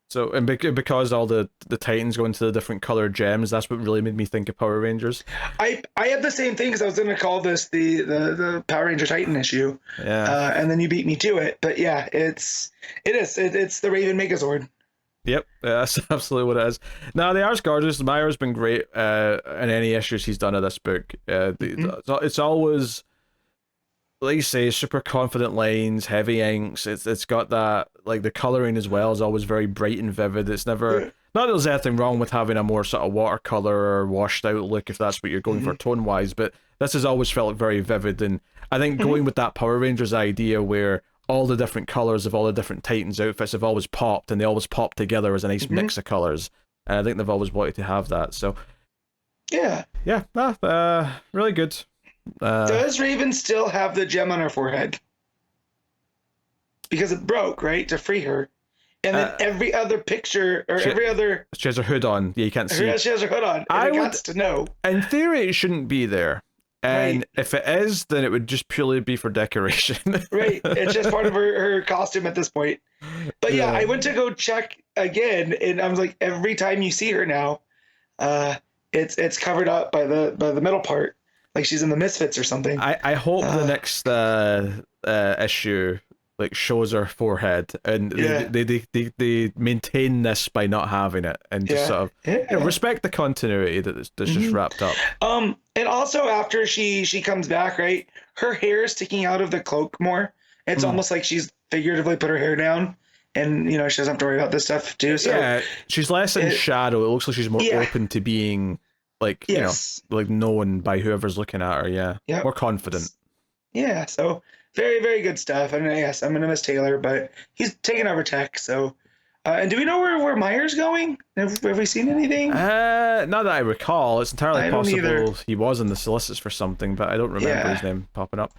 So, and because all the Titans go into the different colored gems, that's what really made me think of Power Rangers. I had the same thing because I was going to call this the Power Ranger Titan issue. Yeah. And then you beat me to it. But yeah, it's the Raven Megazord. Yep, that's absolutely what it is. Now, the art's gorgeous. Meyer's been great in any issues he's done of this book. It's always, like you say, super confident lines, heavy inks. It's got that, like, the coloring as well is always very bright and vivid. It's never, not that there's anything wrong with having a more sort of watercolor or washed out look if that's what you're going for tone wise, but this has always felt very vivid. And I think going with that Power Rangers idea where all the different colors of all the different Titans outfits have always popped, and they always pop together as a nice mix of colors. And I think they've always wanted to have that. So yeah, really good. Does Raven still have the gem on her forehead? Because it broke, right, to free her. And then every other picture, or every other... She has her hood on. Yeah, you can't see. She has her hood on. And I got to know. In theory, it shouldn't be there. And if it is, then it would just purely be for decoration. Right. It's just part of her costume at this point. But yeah, I went to go check again, and I was like, every time you see her now, it's covered up by the middle part. Like she's in the Misfits or something. I hope the next issue like shows her forehead, and they maintain this by not having it, and just sort of you know, respect the continuity that's just wrapped up. And also after she comes back, right, her hair is sticking out of the cloak more. It's almost like she's figuratively put her hair down, and you know she doesn't have to worry about this stuff too. So yeah, she's less in shadow. It looks like she's more open to being like you know, like known by whoever's looking at her. Yeah, more confident. Yeah, so very, very good stuff. And yes, I'm gonna miss Taylor, but he's taking over tech. So, and do we know where Meyer's going? Have we seen anything? Not that I recall. It's entirely possible he was in the solicits for something, but I don't remember his name popping up.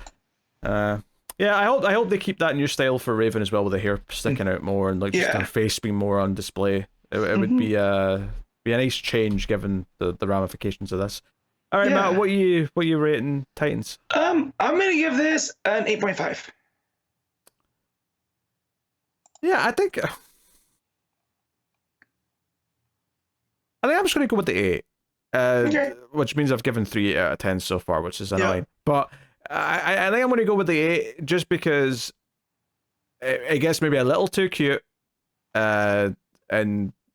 Yeah, I hope they keep that new style for Raven as well, with the hair sticking out more and like just her face being more on display. It would be a nice change given the ramifications of this. All right, Matt, what you rating Titans? I'm gonna give this an 8.5. Yeah, I think I'm just gonna go with the 8, which means I've given 3 out of 10 so far, which is annoying. But I think I'm gonna go with the 8 just because it gets maybe a little too cute, and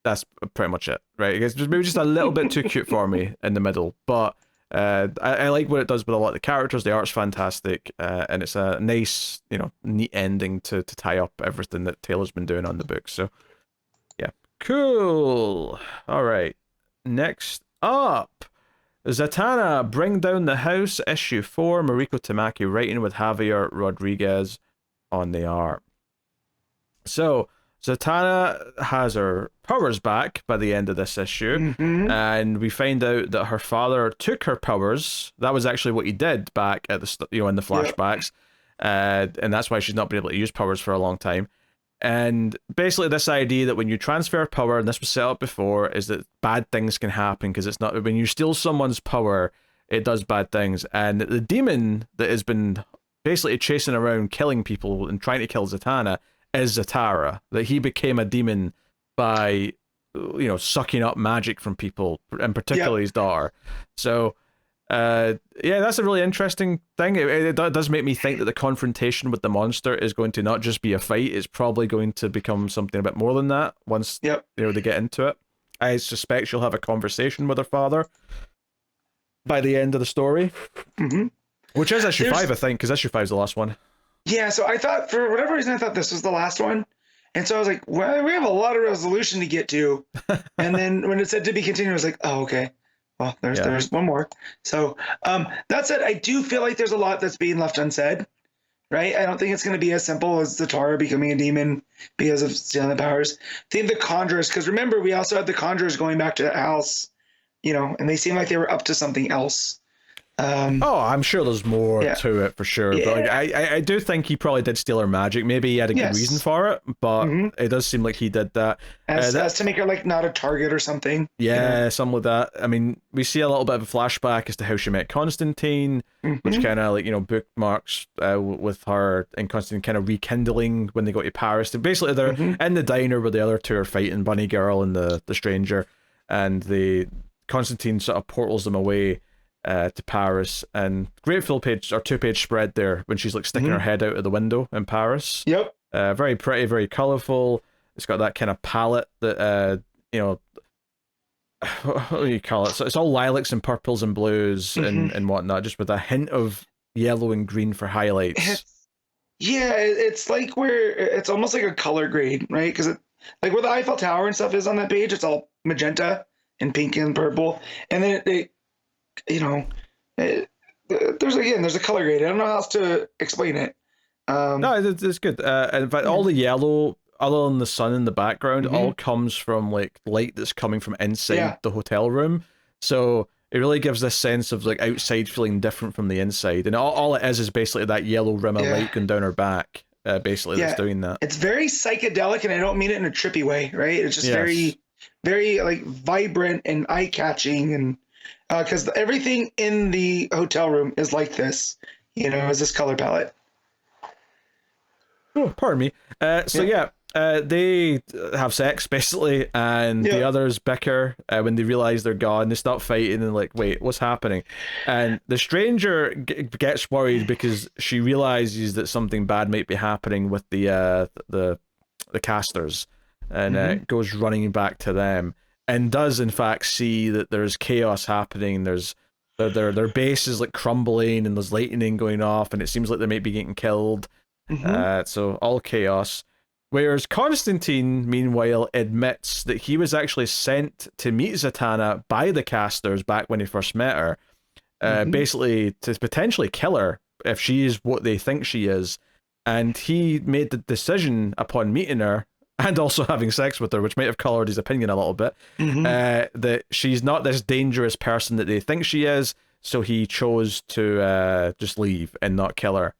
that's pretty much it, right? It gets maybe just a little bit too cute for me in the middle, but. I like what it does with a lot of the characters. The art's fantastic, and it's a nice, you know, neat ending to tie up everything that Taylor's been doing on the book. So, yeah, cool. All right, next up, Zatanna, Bring Down the House, issue 4, Mariko Tamaki writing with Javier Rodríguez on the art. So, Zatanna has her powers back by the end of this issue, and we find out that her father took her powers. That was actually what he did back at the in the flashbacks, and that's why she's not been able to use powers for a long time. And basically, this idea that when you transfer power, and this was set up before, is that bad things can happen because it's not when you steal someone's power, it does bad things. And the demon that has been basically chasing around, killing people and trying to kill Zatanna is Zatara. That he became a demon by, sucking up magic from people, and particularly his daughter. So. That's a really interesting thing. It does make me think that the confrontation with the monster is going to not just be a fight, it's probably going to become something a bit more than that once they get into it. I suspect she'll have a conversation with her father by the end of the story, which is issue 5, I think, because issue 5 is the last one. Yeah, so I thought, for whatever reason, I thought this was the last one. And so I was like, well, we have a lot of resolution to get to. And then when it said to be continued, I was like, oh, okay. Well, there's one more. So that said, I do feel like there's a lot that's being left unsaid, right? I don't think it's going to be as simple as Zatara becoming a demon because of stealing the powers. I think the Conjurers, because remember, we also had the Conjurers going back to the house, and they seemed like they were up to something else. I'm sure there's more to it for sure. Yeah. But I do think he probably did steal her magic. Maybe he had a good reason for it, but it does seem like he did that. As to make her like not a target or something. Yeah, something like that. I mean, we see a little bit of a flashback as to how she met Constantine, which kind of bookmarks with her and Constantine kind of rekindling when they go to Paris. Basically, they're in the diner where the other two are fighting, Bunny Girl and the stranger, and Constantine sort of portals them away to Paris, and great full page or 2-page spread there when she's like sticking her head out of the window in Paris. Yep. Very pretty, very colorful. It's got that kind of palette that what do you call it? So it's all lilacs and purples and blues and whatnot, just with a hint of yellow and green for highlights. It's like it's almost like a color grade, right? Because like where the Eiffel Tower and stuff is on that page, it's all magenta and pink and purple, and then there's a color grade. I don't know how else to explain it. No, it's good. In fact, all the yellow, other than the sun in the background, all comes from like light that's coming from inside the hotel room. So it really gives this sense of like outside feeling different from the inside. And all it is basically that yellow rim of light going down her back. Basically, that's doing that. It's very psychedelic, and I don't mean it in a trippy way, right? It's just very, very like vibrant and eye catching, and because everything in the hotel room is like this, is this color palette. Oh, pardon me. They have sex basically, and the others bicker when they realize they're gone. They start fighting and like, wait, what's happening? And the stranger gets worried because she realizes that something bad might be happening with the casters, and goes running back to them. And does in fact see that there's chaos happening. There's their base is like crumbling, and there's lightning going off, and it seems like they might be getting killed. So all chaos. Whereas Constantine, meanwhile, admits that he was actually sent to meet Zatanna by the casters back when he first met her, basically to potentially kill her if she is what they think she is. And he made the decision upon meeting her, and also having sex with her, which might have colored his opinion a little bit, that she's not this dangerous person that they think she is, so he chose to just leave and not kill her.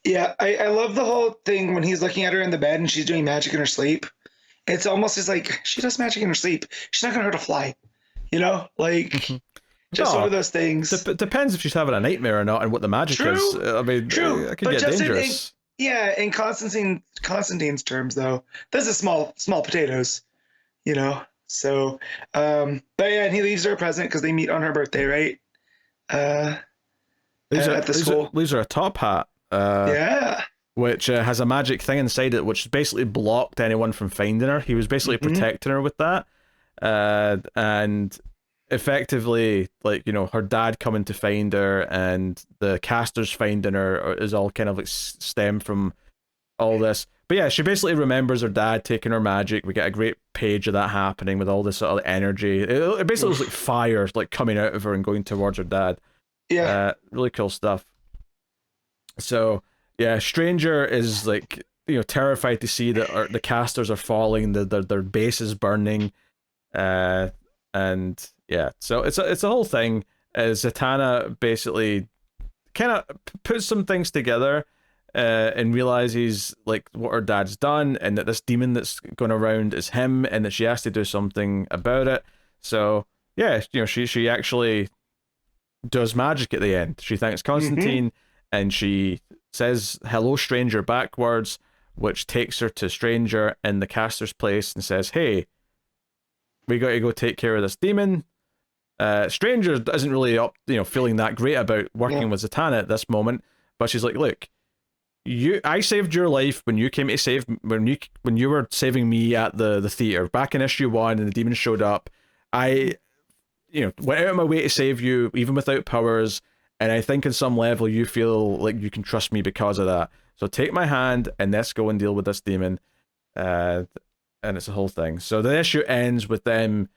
Yeah, I love the whole thing when he's looking at her in the bed and she's doing magic in her sleep. It's almost as like, she does magic in her sleep. She's not going to hurt a fly, Just one of those things. Depends if she's having a nightmare or not, and what the magic is. I mean, it could get dangerous. In Constantine's terms, though, this is small potatoes, So, and he leaves her a present because they meet on her birthday, right? At the school. Leaves her a top hat. Which has a magic thing inside it, which basically blocked anyone from finding her. He was basically protecting her with that, and effectively, her dad coming to find her and the casters finding her is all kind of like stem from all this. But yeah, she basically remembers her dad taking her magic. We get a great page of that happening with all this sort of energy. It basically was like fire like coming out of her and going towards her dad. Yeah. Really cool stuff. So yeah, Stranger is like, terrified to see that the casters are falling, their base is burning, and yeah, so it's a whole thing. Zatanna basically kind of puts some things together, and realizes like what her dad's done, and that this demon that's going around is him, and that she has to do something about it. So yeah, she actually does magic at the end. She thanks Constantine, and she says hello stranger backwards, which takes her to Stranger in the caster's place and says, hey, we got to go take care of this demon. Stranger isn't really up, feeling that great about working with Zatanna at this moment, but she's like, look, I saved your life when you came to save, when you were saving me at the theater back in issue 1 and the demon showed up. I went out of my way to save you even without powers, and I think on some level you feel like you can trust me because of that. So take my hand and let's go and deal with this demon. And it's a whole thing. So the issue ends with them.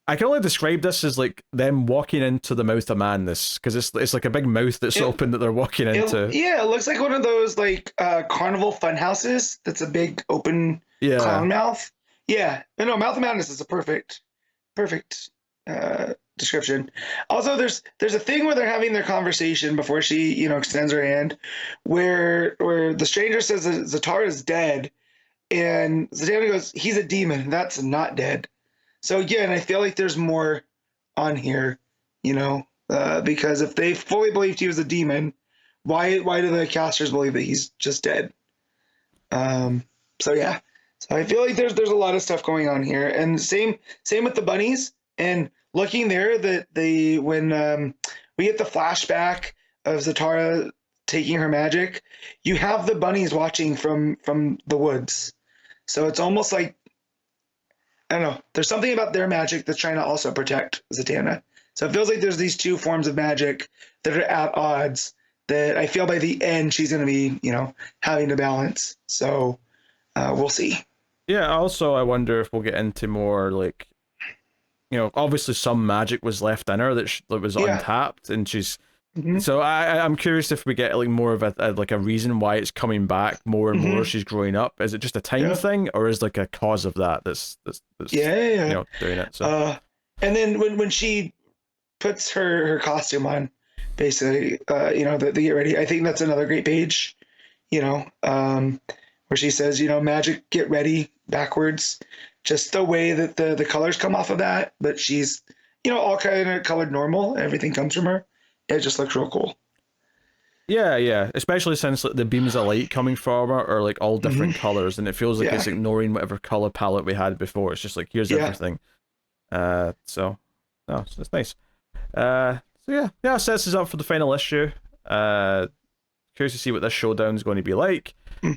I can only describe this as like them walking into the mouth of madness, because it's like a big mouth that's open that they're walking into. It looks like one of those like carnival fun houses that's a big open clown mouth. Yeah, no, Mouth of Madness is a perfect description. Also, there's a thing where they're having their conversation before she extends her hand, where the stranger says that Zatanna is dead, and Zatanna goes, he's a demon, that's not dead. So again, I feel like there's more on here, because if they fully believed he was a demon, why do the casters believe that he's just dead? So yeah, so I feel like there's a lot of stuff going on here, and same with the bunnies. And looking there, that when we get the flashback of Zatanna taking her magic, you have the bunnies watching from the woods. So it's almost like, I don't know, there's something about their magic that's trying to also protect Zatanna. So it feels like there's these two forms of magic that are at odds that I feel by the end she's going to be, having to balance. So we'll see. Yeah, also I wonder if we'll get into more like, obviously some magic was left in her that was untapped, and she's... So I'm curious if we get like more of a reason why it's coming back more and more. She's growing up. Is it just a time thing, or is like a cause of that that's doing it? So and then when she puts her costume on, basically, the get ready. I think that's another great page, where she says, magic get ready backwards, just the way that the colors come off of that, but she's all kind of colored normal. Everything comes from her. It just looks real cool. Yeah. Especially since like, the beams of light coming from her are like all different colors, and it feels like it's ignoring whatever color palette we had before. It's just like, here's everything. So it's nice. So sets us up for the final issue. Curious to see what this showdown is going to be like.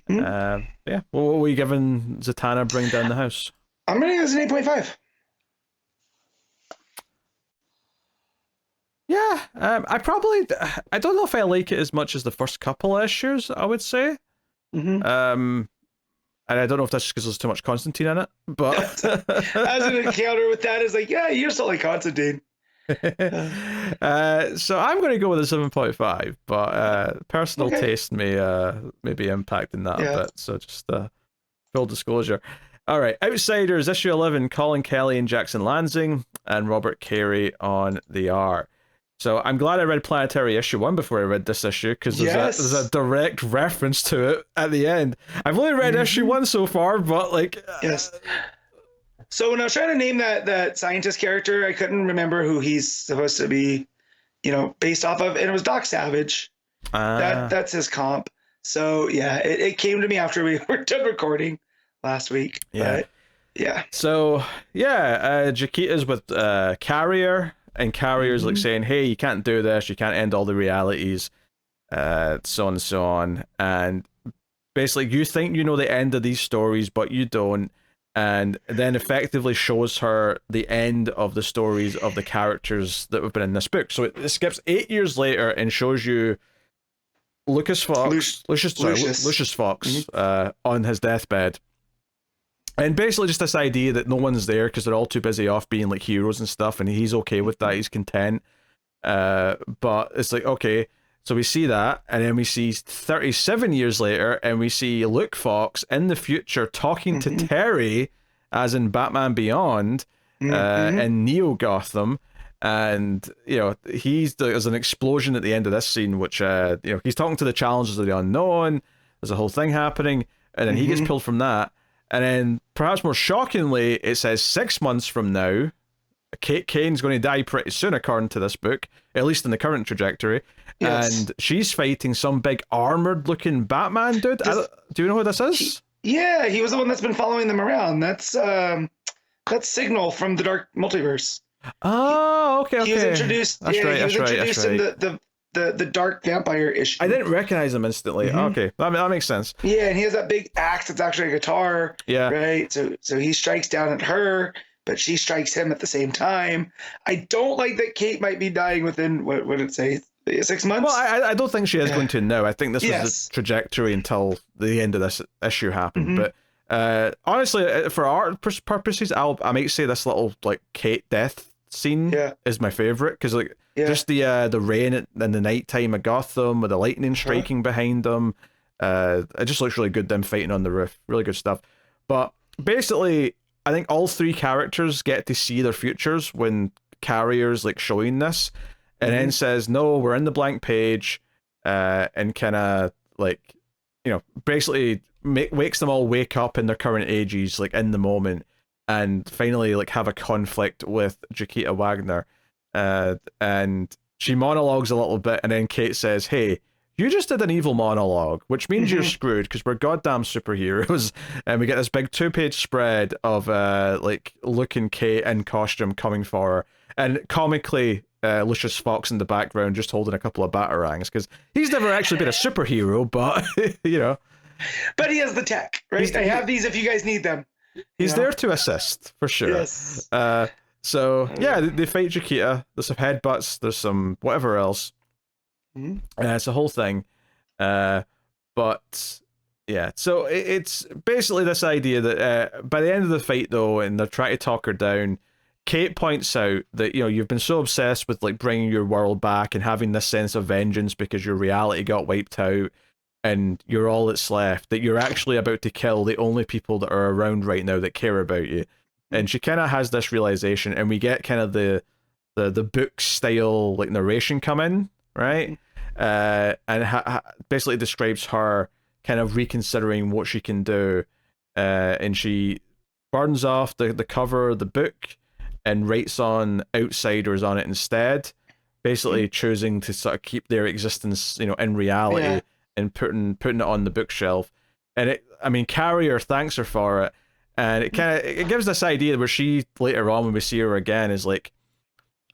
What were we giving Zatanna bring down the house? I'm gonna give this an 8.5. Yeah, I don't know if I like it as much as the first couple of issues, I would say. And I don't know if that's just because there's too much Constantine in it, but... As an encounter with that is like, yeah, you're still like Constantine. So I'm going to go with a 7.5, but personal taste may be impacting that a bit, so just full disclosure. All right, Outsiders, issue 11, Colin, Kelly, and Jackson Lanzing, and Robert Cary on the art. So I'm glad I read Planetary issue 1 before I read this issue, because there's a direct reference to it at the end. I've only read issue 1 so far, but like... Yes. So when I was trying to name that scientist character, I couldn't remember who he's supposed to be, based off of, and it was Doc Savage. That's his comp. So yeah, it came to me after we were done recording last week. Yeah. But, yeah. So Jaquita's with Carrier. And Carrier's like saying, hey, you can't do this, you can't end all the realities, so on and so on. And basically, you think you know the end of these stories, but you don't. And then effectively shows her the end of the stories of the characters that have been in this book. So it skips 8 years later and shows you Lucius Fox on his deathbed. And basically just this idea that no one's there because they're all too busy off being like heroes and stuff, and he's okay with that, he's content. But it's like, okay, so we see that, and then we see 37 years later, and we see Luke Fox in the future talking to Terry, as in Batman Beyond, in Neo Gotham. And, you know, there's an explosion at the end of this scene, which, you know, he's talking to the challenges of the unknown. There's a whole thing happening, and then he gets pulled from that. And then, perhaps more shockingly, it says 6 months from now, Kate Kane's going to die pretty soon, according to this book, at least in the current trajectory. Yes. And she's fighting some big armored-looking Batman dude. Do you know who this is? Yeah, he was the one that's been following them around. That's Signal from the Dark Multiverse. Oh, okay. He was introduced. That's right. He was introduced in the Dark Vampire issue. I didn't recognize him instantly. Okay, that makes sense. Yeah, and he has that big axe that's actually a guitar. Yeah. Right. So he strikes down at her, but she strikes him at the same time. I don't like that Kate might be dying within, what would it say, 6 months? Well, I don't think she is going to now. I think this was the trajectory until the end of this issue happened. But honestly, for art purposes, I might say this little like Kate death scene is my favorite, because like just the rain in the nighttime of Gotham with the lightning striking behind them. It just looks really good, them fighting on the roof. Really good stuff. But basically, I think all three characters get to see their futures when Carrier's like showing this, and then says, no, we're in the blank page, and kind of like, you know, basically wakes them all wake up in their current ages, like in the moment, and finally like have a conflict with Jaquita Wagner. And she monologues a little bit, and then Kate says, hey, you just did an evil monologue, which means you're screwed because we're goddamn superheroes. And we get this big 2-page spread of like Luke and Kate in costume coming for her, and comically Lucius Fox in the background just holding a couple of batarangs, because he's never actually been a superhero, but you know, but he has the tech, right? I have these if you guys need them. He's there to assist for sure. Yes. So yeah, they fight Jaquita. There's some headbutts. There's some whatever else. It's a whole thing. But yeah, so it's basically this idea that by the end of the fight, though, and they're trying to talk her down, Kate points out that, you know, you've been so obsessed with like bringing your world back and having this sense of vengeance because your reality got wiped out and you're all that's left, that you're actually about to kill the only people that are around right now that care about you. And she kind of has this realization, and we get kind of the book style like narration come in, right? And basically describes her kind of reconsidering what she can do, and she burns off the cover of the book and writes on outsiders on it instead, basically choosing to sort of keep their existence, you know, in reality, and putting it on the bookshelf. And Carrier thanks her for it, and it gives this idea where she later on, when we see her again, is like,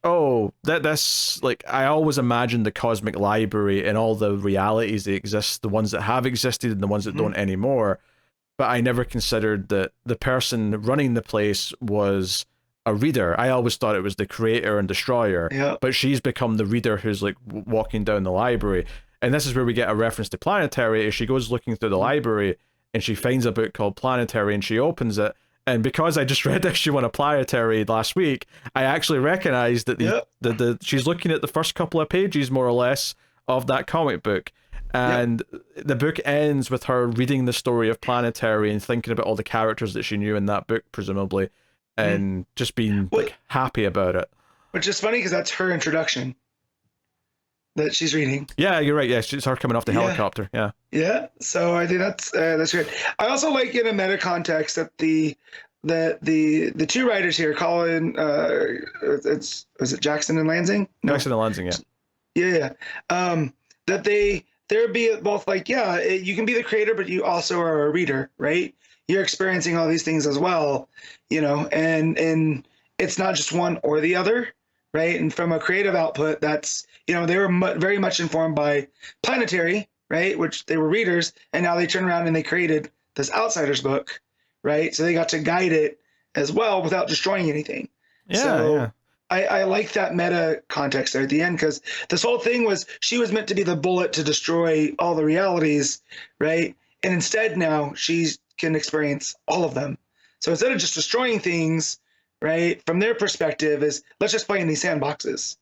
oh, this, like, I always imagined the cosmic library and all the realities that exist, the ones that have existed and the ones that don't anymore, but I never considered that the person running the place was a reader. I always thought it was the creator and destroyer, but she's become the reader who's like walking down the library. And this is where we get a reference to Planetary, as she goes looking through the library and she finds a book called Planetary and she opens it. And because I just read Issue 1 of Planetary last week, I actually recognized that she's looking at the first couple of pages, more or less, of that comic book. And the book ends with her reading the story of Planetary and thinking about all the characters that she knew in that book, presumably, and just being like happy about it. Which is funny because that's her introduction that she's reading. Yeah, you're right. Yeah, it's her coming off the helicopter. Yeah. Yeah. So I think that's good. I also like, in a meta context, that the two writers here, Colin, was it Jackson and Lanzing? No. Jackson and Lanzing, yeah. That they're be both like, you can be the creator, but you also are a reader, right? You're experiencing all these things as well, you know, and it's not just one or the other, right? And from a creative output, that's, you know, they were very much informed by Planetary, right? Which they were readers, and now they turn around and they created this Outsiders book, right? So they got to guide it as well without destroying anything. Yeah. I like that meta context there at the end, because this whole thing was she was meant to be the bullet to destroy all the realities, right? And instead now she can experience all of them. So instead of just destroying things, right, from their perspective is let's just play in these sandboxes.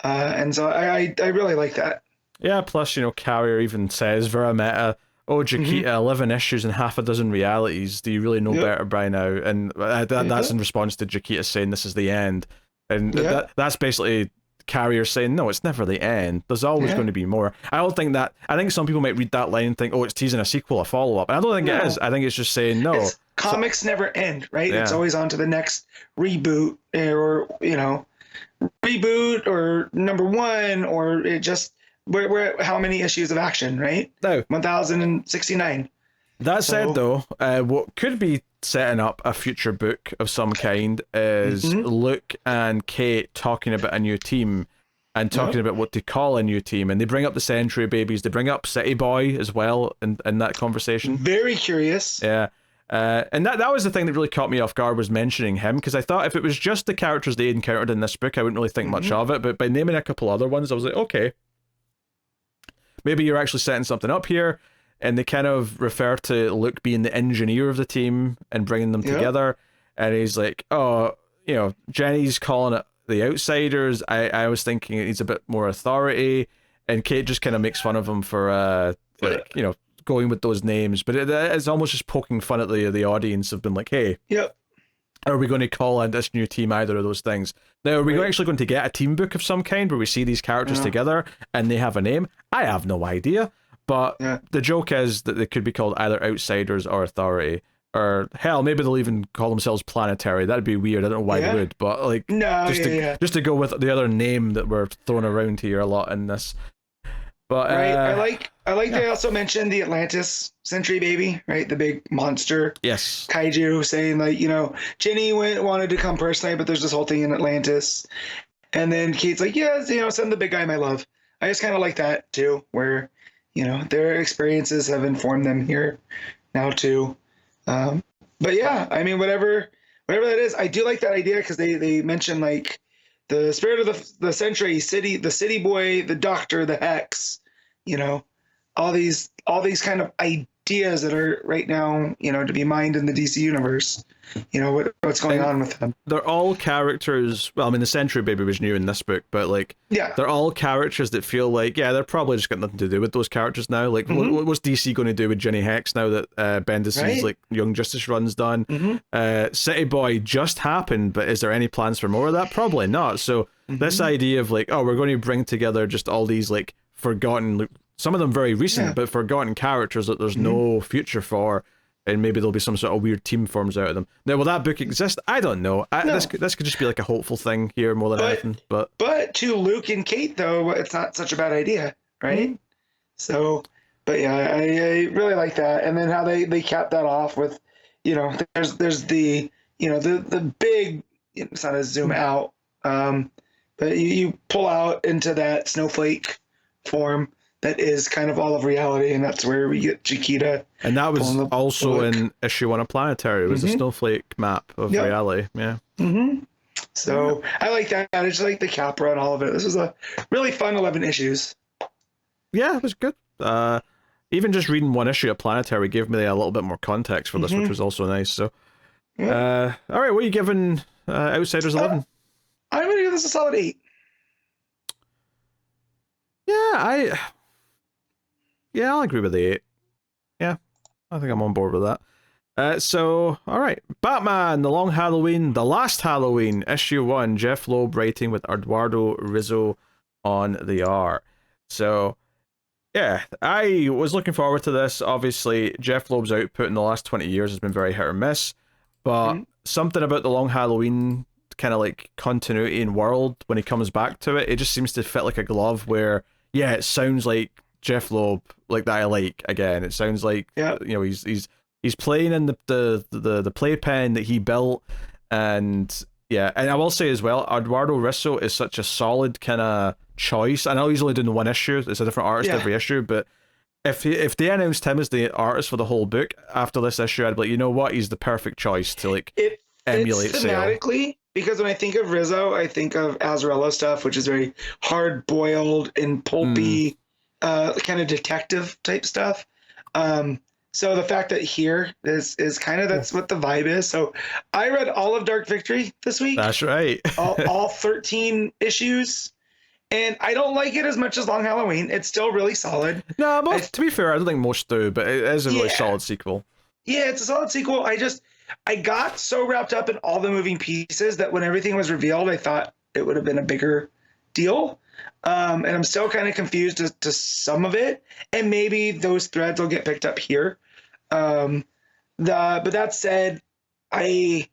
And so I really like that. Yeah, plus, Carrier even says, very meta, oh, Jaquita, 11 issues and half a dozen realities. Do you really know better by now? And that's in response to Jaquita saying this is the end. And that's basically Carrier saying, no, it's never the end. There's always going to be more. I think some people might read that line and think, oh, it's teasing a sequel, a follow-up. And I don't think it is. I think it's just saying, no. Comics never end, right? Yeah. It's always on to the next reboot or, reboot or number one, or it just, we're how many issues of action, right? No. 1069. That said, though, what could be setting up a future book of some kind is Luke and Kate talking about a new team and talking about what to call a new team. And they bring up the Century Babies. They bring up City Boy as well in that conversation. Very curious. Yeah. And that was the thing that really caught me off guard, was mentioning him, because I thought if it was just the characters they encountered in this book, I wouldn't really think much of it. But by naming a couple other ones, I was like, okay, maybe you're actually setting something up here. And they kind of refer to Luke being the engineer of the team and bringing them together. And he's like, oh, Jenny's calling it the Outsiders. I was thinking it needs a bit more authority. And Kate just kind of makes fun of him for, going with those names. But it's almost just poking fun at the audience of being like, hey, are we going to call this new team either of those things? Now, are we actually going to get a team book of some kind where we see these characters together and they have a name? I have no idea. But the joke is that they could be called either Outsiders or Authority. Or, hell, maybe they'll even call themselves Planetary. That'd be weird. I don't know why they would. But, like, just to go with the other name that we're throwing around here a lot in this. But I like they also mentioned the Atlantis Century Baby, right? The big monster. Yes. Kaiju, saying, like, Jenny wanted to come personally, but there's this whole thing in Atlantis. And then Kate's like, send the big guy my love. I just kind of like that, too, where... their experiences have informed them here now too. But yeah, I mean, whatever that is, I do like that idea, because they mention like the spirit of the century, the city boy, the doctor, the hex, all these kind of ideas that are right now, to be mined in the DC universe. What's going on with them. They're all characters. Well, I mean, the Century Baby was new in this book, but like, they're all characters that feel like, they're probably just got nothing to do with those characters now. Like, what's DC going to do with Jenny Hex now that Bendis's like Young Justice run's done? City Boy just happened, but is there any plans for more of that? Probably not. So this idea of like, we're going to bring together just all these like forgotten, some of them very recent, but forgotten characters that there's no future for. And maybe there'll be some sort of weird team forms out of them. Now, will that book exist? I don't know. This could just be like a hopeful thing here more than anything. But to Luke and Kate, though, it's not such a bad idea, right? So, but yeah, I really like that. And then how they cap that off with, there's the the big. It's not a zoom out, but you pull out into that snowflake form. That is kind of all of reality, and that's where we get Jaquita. And that was also in issue 1 of Planetary. It was a snowflake map of reality. Yeah. So I like that. I just like the Capra and all of it. This was a really fun 11 issues. Yeah, it was good. Even just reading one issue of Planetary gave me a little bit more context for this, which was also nice. So, all right, what are you giving Outsiders 11? I'm going to give this a solid 8. Yeah, I'll agree with the 8. Yeah, I think I'm on board with that. So, all right. Batman, The Long Halloween, The Last Halloween, issue 1, Jeph Loeb writing with Eduardo Risso on the art. So, yeah, I was looking forward to this. Obviously, Jeph Loeb's output in the last 20 years has been very hit or miss, but something about The Long Halloween kind of like continuity in world, when he comes back to it, it just seems to fit like a glove where, it sounds like Jeph Loeb, like that I like again. It sounds like he's playing in the playpen that he built, and I will say as well, Eduardo Risso is such a solid kind of choice. I know he's only doing one issue; it's a different artist every issue. But if they announced him as the artist for the whole book after this issue, I'd be like, you know what, he's the perfect choice to like emulate thematically. because when I think of Rizzo, I think of Azzarello stuff, which is very hard boiled and pulpy, kind of detective type stuff. So the fact that here is kind of that's what the vibe is. So I read all of Dark Victory this week. That's right. all 13 issues. And I don't like it as much as Long Halloween. It's still really solid. No, to be fair, I don't think most do, but it is a really solid sequel. Yeah, it's a solid sequel. I got so wrapped up in all the moving pieces that when everything was revealed, I thought it would have been a bigger deal. And I'm still kind of confused to some of it. And maybe those threads will get picked up here. But that said, having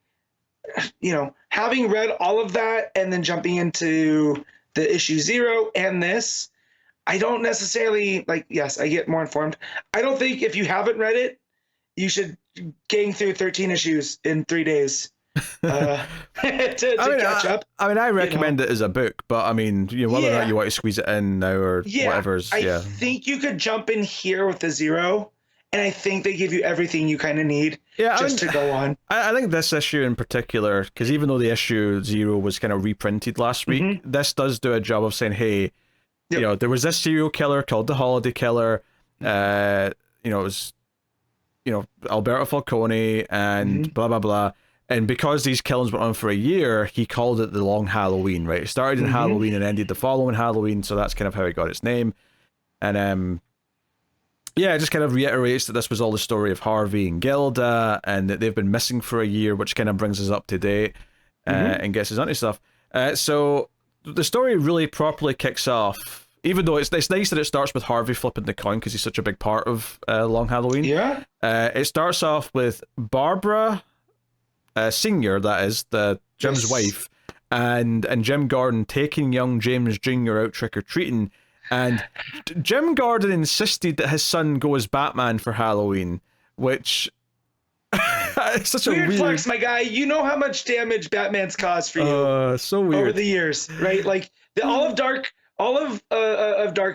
read all of that and then jumping into the issue 0 and this, I don't necessarily yes, I get more informed. I don't think if you haven't read it, you should gang through 13 issues in 3 days to catch up. I recommend it as a book, but I mean, whether or not you want to squeeze it in now or whatever. I think you could jump in here with the 0, and I think they give you everything you kind of need to go on. I think this issue in particular, because even though the issue 0 was kind of reprinted last week, this does do a job of saying, hey, there was this serial killer called the Holiday Killer. It was Alberto Falcone and blah blah blah, and because these killings went on for a year, he called it the Long Halloween. Right, it started in Halloween and ended the following Halloween, so that's kind of how it got its name. And it just kind of reiterates that this was all the story of Harvey and Gilda, and that they've been missing for a year, which kind of brings us up to date and gets us onto stuff. So the story really properly kicks off. Even though it's nice that it starts with Harvey flipping the coin because he's such a big part of Long Halloween. Yeah. It starts off with Barbara Senior, that is Jim's wife, and Jim Gordon taking young James Jr. out trick or treating, and Jim Gordon insisted that his son go as Batman for Halloween, which it's such weird a weird flex, my guy. You know how much damage Batman's caused for you so weird over the years, right? Like all of Dark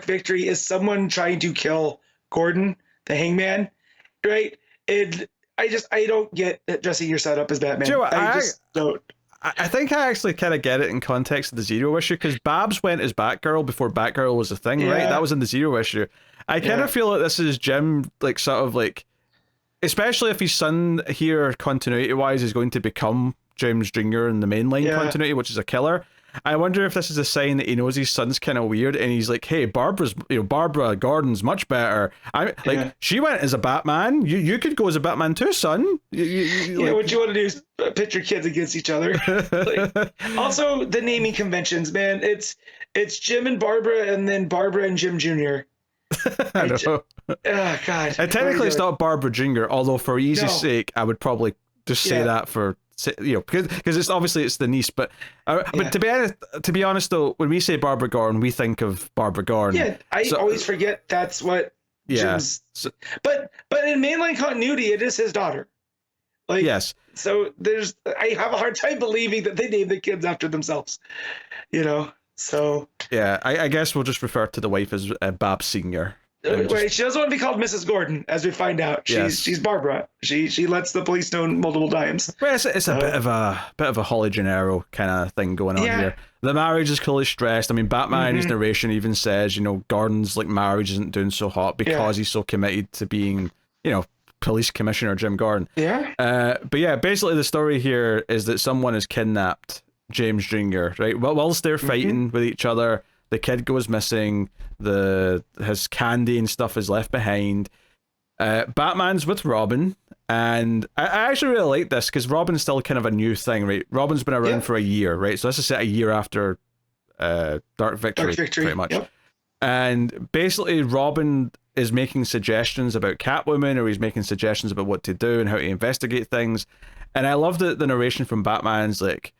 Victory is someone trying to kill Gordon, the Hangman, right? I don't get dressing your son up as Batman. Do you know what, I just don't. I think I actually kind of get it in context of the 0 issue, because Babs went as Batgirl before Batgirl was a thing, right? That was in the 0 issue. I kind of feel like this is Jim, especially if his son here, continuity-wise, is going to become James Jr. in the mainline continuity, which is a killer. I wonder if this is a sign that he knows his son's kind of weird, and he's like, "Hey, Barbara Gordon's much better. She went as a Batman. You could go as a Batman too, son. What you want to do is pit your kids against each other." Also, the naming conventions, man. It's Jim and Barbara, and then Barbara and Jim Jr. I know. Oh God. And technically, it's not Barbara Jr. Although, for easy's sake, I would probably just say that for. Because it's obviously it's the niece, but to be honest though, when we say Barbara Gordon, we think of Barbara Gordon. Yeah, I always forget that's what. Jim's... But in mainline continuity, it is his daughter. Yes. So I have a hard time believing that they named the kids after themselves. So. Yeah, I guess we'll just refer to the wife as Bab Senior. Wait, she doesn't want to be called Mrs. Gordon, as we find out. She's Barbara. She lets the police know multiple times. Well, it's a bit of a Holly Gennaro kind of thing going on here. The marriage is clearly stressed. I mean, Batman, his narration even says, Gordon's marriage isn't doing so hot because he's so committed to being, police commissioner Jim Gordon. Yeah. But basically the story here is that someone has kidnapped James Jr., right? Well, whilst they're fighting with each other, the kid goes missing. His candy and stuff is left behind. Batman's with Robin, and I actually really like this because Robin's still kind of a new thing, right? Robin's been around for a year, right? So this is set a year after Dark Victory, pretty much. Yep. And basically, Robin is making suggestions about Catwoman, or he's making suggestions about what to do and how to investigate things. And I love that the narration from Batman's like,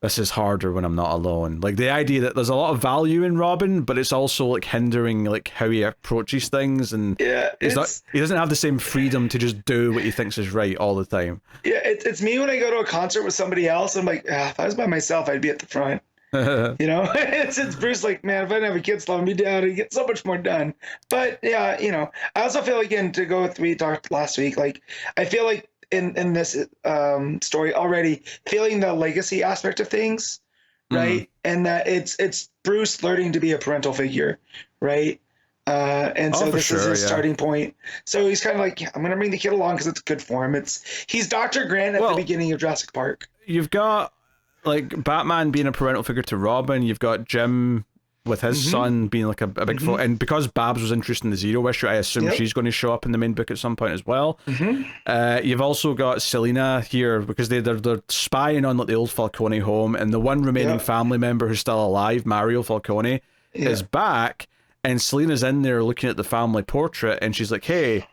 this is harder when I'm not alone. The idea that there's a lot of value in Robin, but it's also hindering how he approaches things, and he doesn't have the same freedom to just do what he thinks is right all the time. Yeah, it's me when I go to a concert with somebody else. I'm like, if I was by myself, I'd be at the front. It's Bruce man, if I didn't have a kid slowing me down, I'd get so much more done. But I also feel again, to go with we talked last week, I feel like in this story already feeling the legacy aspect of things, right? And that it's Bruce learning to be a parental figure, right? And so this is his starting point. So he's kind of like, I'm gonna bring the kid along because it's good for him. He's Dr. Grant at the beginning of Jurassic Park. You've got like Batman being a parental figure to Robin. You've got Jim with his son being like a big and because Babs was interested in the Zero issue, I assume she's going to show up in the main book at some point as well. You've also got Selina here because they're spying on like the old Falcone home, and the one remaining family member who's still alive, Mario Falcone, is back, and Selina's in there looking at the family portrait, and she's like, hey,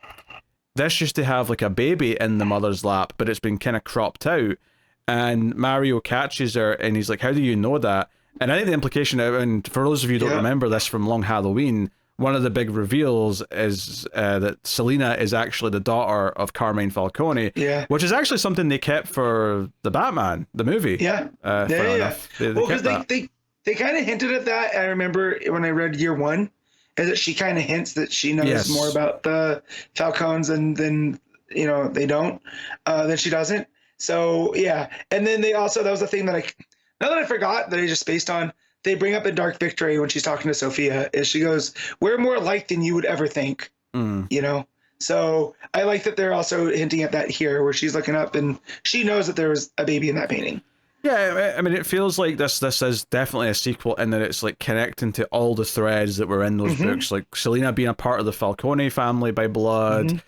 this used to have like a baby in the mother's lap, but it's been kind of cropped out. And Mario catches her, and he's like, how do you know that? And I think the implication, and for those of you who don't remember this from Long Halloween, one of the big reveals is that Selina is actually the daughter of Carmine Falcone, which is actually something they kept for the Batman, the movie. Well, because they kind of hinted at that. I remember when I read Year One, is that she kind of hints that she knows more about the Falcones than you know, they don't, than she doesn't. So, yeah. And then they also, that was the thing that now that I forgot that I just spaced on, they bring up in Dark Victory when she's talking to Sophia, is she goes, we're more alike than you would ever think, you know? So I like that they're also hinting at that here, where she's looking up and she knows that there was a baby in that painting. Yeah, I mean, it feels like this is definitely a sequel in that it's like connecting to all the threads that were in those books, like Selina being a part of the Falcone family by blood,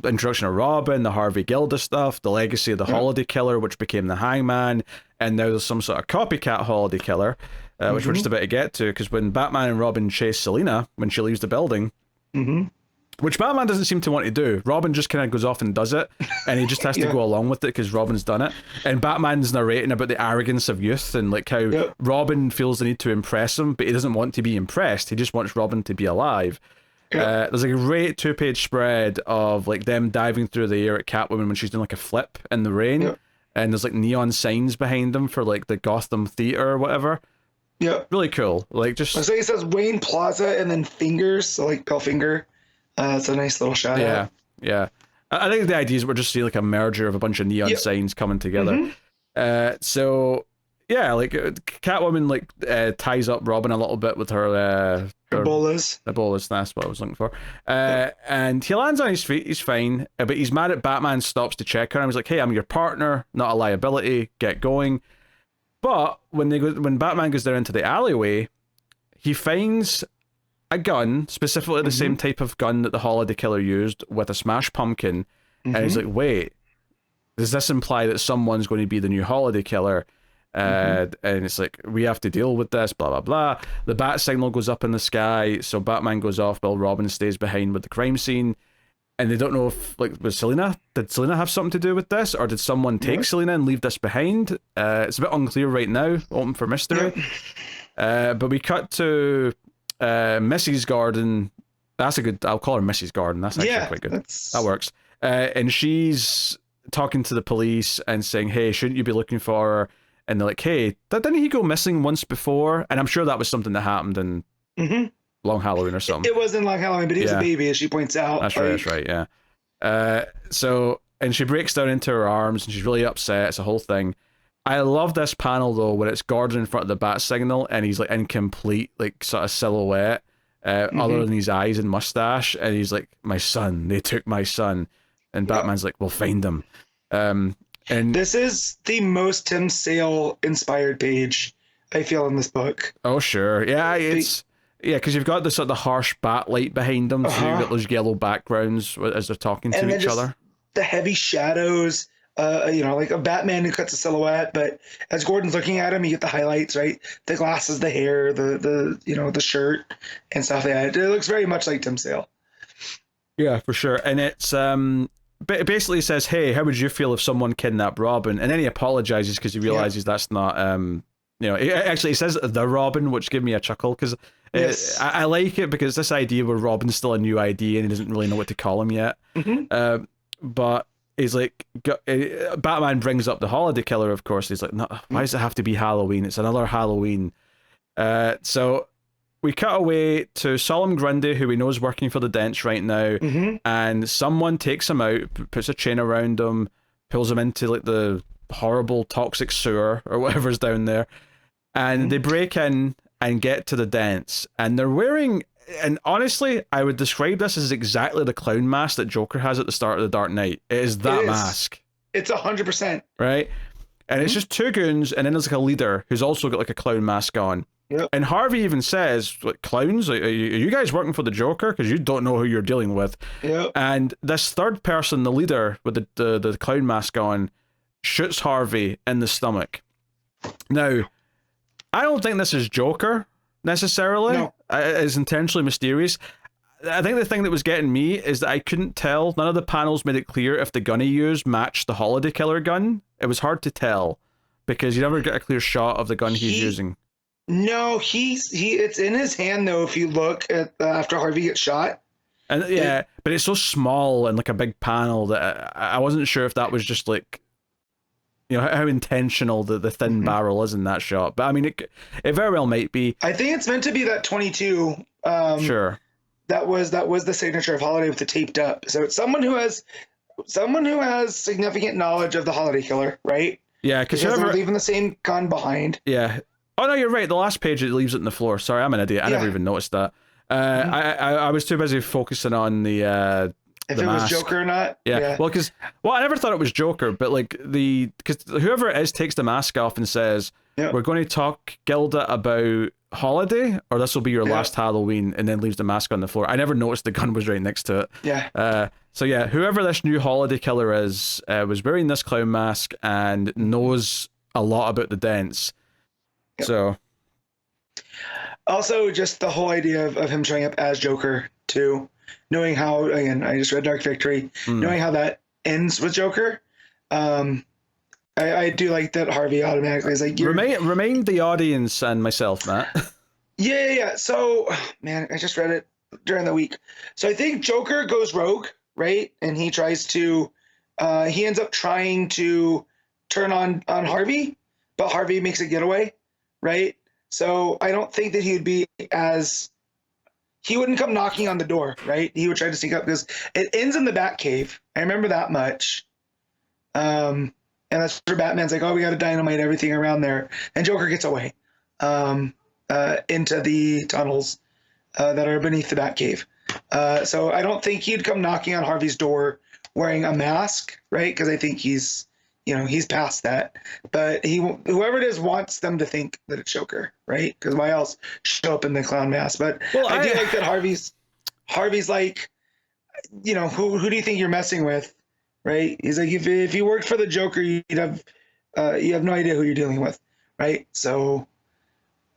introduction of Robin, the Harvey Gilda stuff, the legacy of the Holiday Killer, which became the Hangman, and now there's some sort of copycat Holiday Killer, which we're just about to get to, because when Batman and Robin chase Selina when she leaves the building, which Batman doesn't seem to want to do, Robin just kind of goes off and does it, and he just has to go along with it because Robin's done it, and Batman's narrating about the arrogance of youth and like how Robin feels the need to impress him, but he doesn't want to be impressed, he just wants Robin to be alive. There's like a great 2-page spread of like them diving through the air at Catwoman when she's doing like a flip in the rain, and there's like neon signs behind them for like the Gotham Theater or whatever. Really cool. Like just I say it says Wayne Plaza and then fingers, so like Pelfinger. It's a nice little shout out. I think the idea is we're just seeing like a merger of a bunch of neon signs coming together. So yeah, like Catwoman like ties up Robin a little bit with her Ebolas. That's what I was looking for. And he lands on his feet. He's fine, but he's mad at Batman. Stops to check on him. He's like, "Hey, I'm your partner, not a liability. Get going." But when Batman goes down into the alleyway, he finds a gun, specifically the same type of gun that the Holiday Killer used, with a smashed pumpkin. And he's like, "Wait, does this imply that someone's going to be the new Holiday Killer?" And it's like, we have to deal with this, blah blah blah. The bat signal goes up in the sky, so Batman goes off while Robin stays behind with the crime scene, and they don't know if like did Selina have something to do with this, or did someone take Selina and leave this behind? It's a bit unclear right now, open for mystery. But we cut to Mrs. Gordon. That's a good, I'll call her Mrs. Gordon, that's actually quite good. That works. And she's talking to the police and saying, hey, shouldn't you be looking for her? And they're like, hey, didn't he go missing once before? And I'm sure that was something that happened in Long Halloween or something. It was in Long Halloween, but he was a baby, as she points out. That's right, yeah. So, and she breaks down into her arms, and she's really upset. It's a whole thing. I love this panel, though, when it's Gordon in front of the bat signal, and he's, like, in complete, like, sort of silhouette, other than his eyes and mustache, and he's like, my son, they took my son. And Batman's like, we'll find him. And this is the most Tim Sale inspired page I feel in this book. Oh sure, yeah, it's because you've got the sort of harsh bat light behind them, so you've got those yellow backgrounds as they're talking to each other. The heavy shadows, you know, like a Batman who cuts a silhouette, but as Gordon's looking at him, you get the highlights, right? The glasses, the hair, the you know, the shirt and stuff. Yeah, it looks very much like Tim Sale. Yeah, for sure, and it's basically says, hey, how would you feel if someone kidnapped Robin? And then he apologizes because he realizes that's not, you know, he says the Robin, which gave me a chuckle because I like it because this idea where Robin's still a new ID and he doesn't really know what to call him yet. But he's like, Batman brings up the Holiday Killer, of course. He's like, no, why does it have to be Halloween? It's another Halloween. So we cut away to Solemn Grundy, who we know is working for the Dents right now, and someone takes him out, puts a chain around him, pulls him into like the horrible toxic sewer or whatever's down there, and they break in and get to the dance, and they're wearing, and honestly I would describe this as exactly the clown mask that Joker has at the start of The Dark Knight. It is that mask. It's 100%. Right? And it's just two goons, and then there's like a leader who's also got like a clown mask on. Yep. And Harvey even says, like, clowns, are you guys working for the Joker? Because you don't know who you're dealing with. Yep. And this third person, the leader with the clown mask on, shoots Harvey in the stomach. Now, I don't think this is Joker, necessarily. No. It's intentionally mysterious. I think the thing that was getting me is that I couldn't tell. None of the panels made it clear if the gun he used matched the Holiday Killer gun. It was hard to tell, because you never get a clear shot of the gun he's using. No, it's in his hand though. If you look at after Harvey gets shot, and but it's so small and like a big panel that I wasn't sure if that was just like, you know, how intentional the thin barrel is in that shot. But I mean, it very well might be. I think it's meant to be that 22. Sure. That was the signature of Holiday with the taped up. So it's someone who has significant knowledge of the Holiday Killer, right? Yeah, because they're leaving the same gun behind. Yeah. Oh no, you're right. The last page, it leaves it on the floor. Sorry, I'm an idiot. I never even noticed that. I was too busy focusing on the if it mask. was Joker or not. Yeah. Well, I never thought it was Joker, but like because whoever it is takes the mask off and says, "We're going to talk, Gilda, about Holiday, or this will be your last Halloween," and then leaves the mask on the floor. I never noticed the gun was right next to it. Yeah. So yeah, whoever this new Holiday Killer is was wearing this clown mask and knows a lot about the dance. Yep. So also just the whole idea of him showing up as Joker too, knowing how, again, I just read Dark Victory, knowing how that ends with Joker. I do like that Harvey automatically is like, remind the audience and myself, Matt. Yeah. So, man, I just read it during the week. So I think Joker goes rogue, right? And he tries to, he ends up trying to turn on Harvey, but Harvey makes a getaway, right? So I don't think that he wouldn't come knocking on the door, right? He would try to sneak up because it ends in the Batcave. I remember that much. And that's where Batman's like, oh, we got to dynamite everything around there. And Joker gets away into the tunnels that are beneath the Batcave. So I don't think he'd come knocking on Harvey's door wearing a mask, right? Because I think he's past that. But whoever it is wants them to think that it's Joker, right? Because why else show up in the clown mask? But I do like that Harvey's like, you know, who do you think you're messing with? Right? He's like, if you worked for the Joker, you have no idea who you're dealing with, right? So,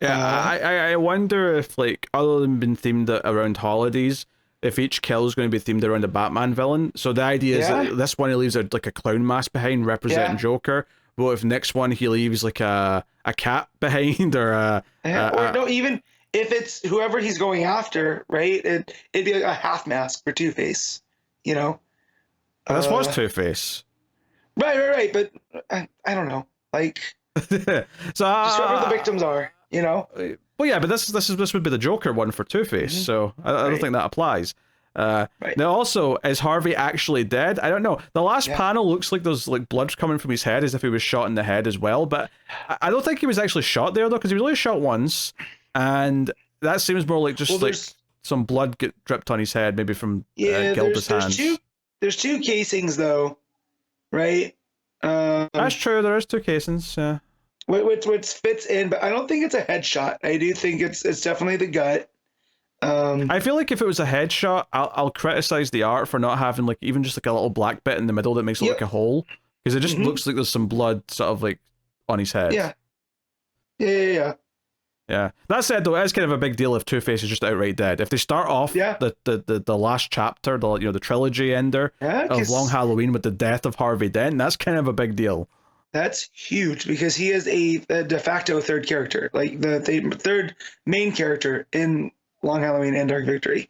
I wonder if, like, other than being themed around holidays, if each kill is going to be themed around a Batman villain. So the idea is that this one he leaves like a clown mask behind representing Joker. But if next one he leaves like a cat behind or even if it's whoever he's going after, right? It'd be like a half mask for Two-Face, you know. This was Two-Face. Right. But I don't know. Like, so just whoever the victims are, you know. Well, yeah, but this would be the Joker one for Two-Face, so I don't think that applies. Now, also, is Harvey actually dead? I don't know. The last panel looks like there's like blood coming from his head as if he was shot in the head as well, but I don't think he was actually shot there though, because he was only shot once, and that seems more like just like some blood get dripped on his head, maybe from Gilda's hands. There's two casings though, right? That's true. There is two casings. Yeah. Which fits in, but I don't think it's a headshot. I do think it's definitely the gut. I feel like if it was a headshot, I'll criticize the art for not having like even just like a little black bit in the middle that makes it look like a hole, because it just looks like there's some blood sort of like on his head. Yeah. That said, though, it is kind of a big deal if Two-Face is just outright dead. If they start off the last chapter, the trilogy ender of Long Halloween with the death of Harvey Dent, that's kind of a big deal. That's huge because he is a de facto third character, like the third main character in Long Halloween and Dark Victory.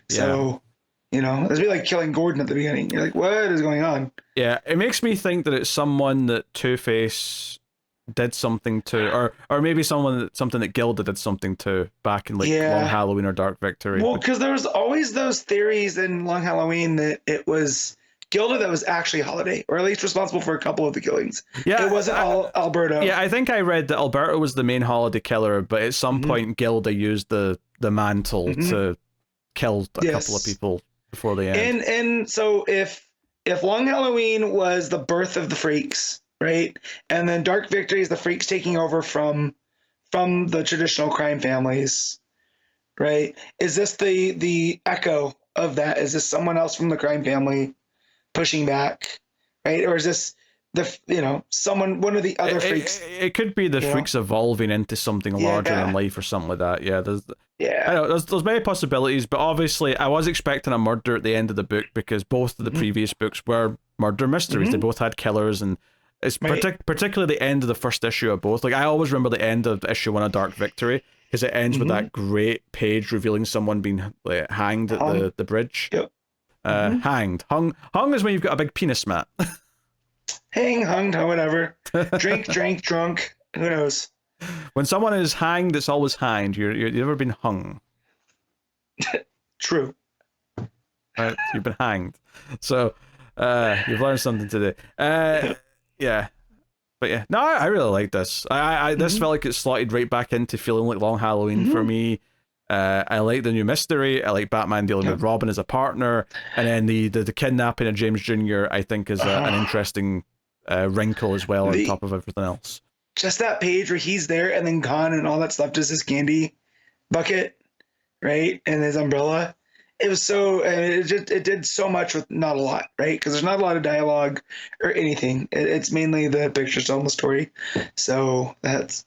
So, you know, it'd be like killing Gordon at the beginning. You're like, what is going on? Yeah, it makes me think that it's someone that Two-Face did something to, or maybe something that Gilda did something to back in like Long Halloween or Dark Victory. Well, because there was always those theories in Long Halloween that it was Gilda that was actually Holiday, or at least responsible for a couple of the killings. Yeah, It wasn't all Alberto. Yeah, I think I read that Alberto was the main Holiday killer, but at some point Gilda used the mantle to kill a couple of people before the end. And so if Long Halloween was the birth of the Freaks, right, and then Dark Victory is the Freaks taking over from the traditional crime families, right? Is this the echo of that? Is this someone else from the crime family pushing back, right? Or is this one of the other Freaks? It could be the Freaks evolving into something larger than life or something like that. Yeah, I know there's many possibilities, but obviously I was expecting a murder at the end of the book because both of the previous books were murder mysteries. They both had killers, and it's particularly the end of the first issue of both. Like, I always remember the end of issue 1 of Dark Victory because it ends with that great page revealing someone being hanged at the bridge. Yep. Hanged. Hung is when you've got a big penis, Matt. Hung, whatever. Drink, drank, drunk. Who knows? When someone is hanged, it's always hanged. You've never been hung. True. You've been hanged. So, you've learned something today. Yeah. But yeah, no, I really like this. This felt like it slotted right back into feeling like Long Halloween for me. I like the new mystery. I like Batman dealing with Robin as a partner, and then the kidnapping of James Jr. I think is an interesting wrinkle as well on top of everything else. Just that page where he's there and then gone and all that's left is his candy bucket, right, and his umbrella. It was so it did so much with not a lot, right? Because there's not a lot of dialogue or anything. It's mainly the pictures telling the story. So that's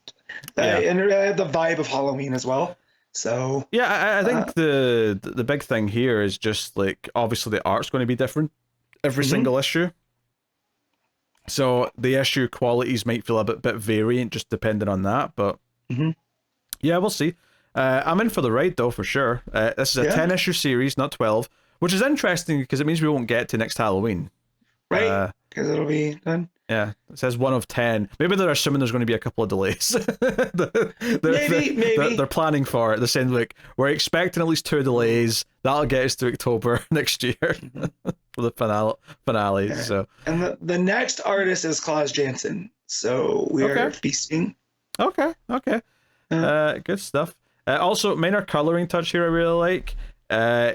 and it had the vibe of Halloween as well. So yeah, I think the big thing here is just like obviously the art's going to be different every single issue. So the issue qualities might feel a bit variant just depending on that, but yeah, we'll see. I'm in for the ride though, for sure. This is a 10-issue series, not 12, which is interesting because it means we won't get to next Halloween. Right, because it'll be done. Yeah, it says 1 of 10. Maybe they're assuming there's going to be a couple of delays. Maybe. They're planning for it. They're saying, like, we're expecting at least 2 delays. That'll get us to October next year for the finale. Yeah. So, and the next artist is Klaus Janson. So we are feasting. Okay. Good stuff. Also, minor coloring touch here I really like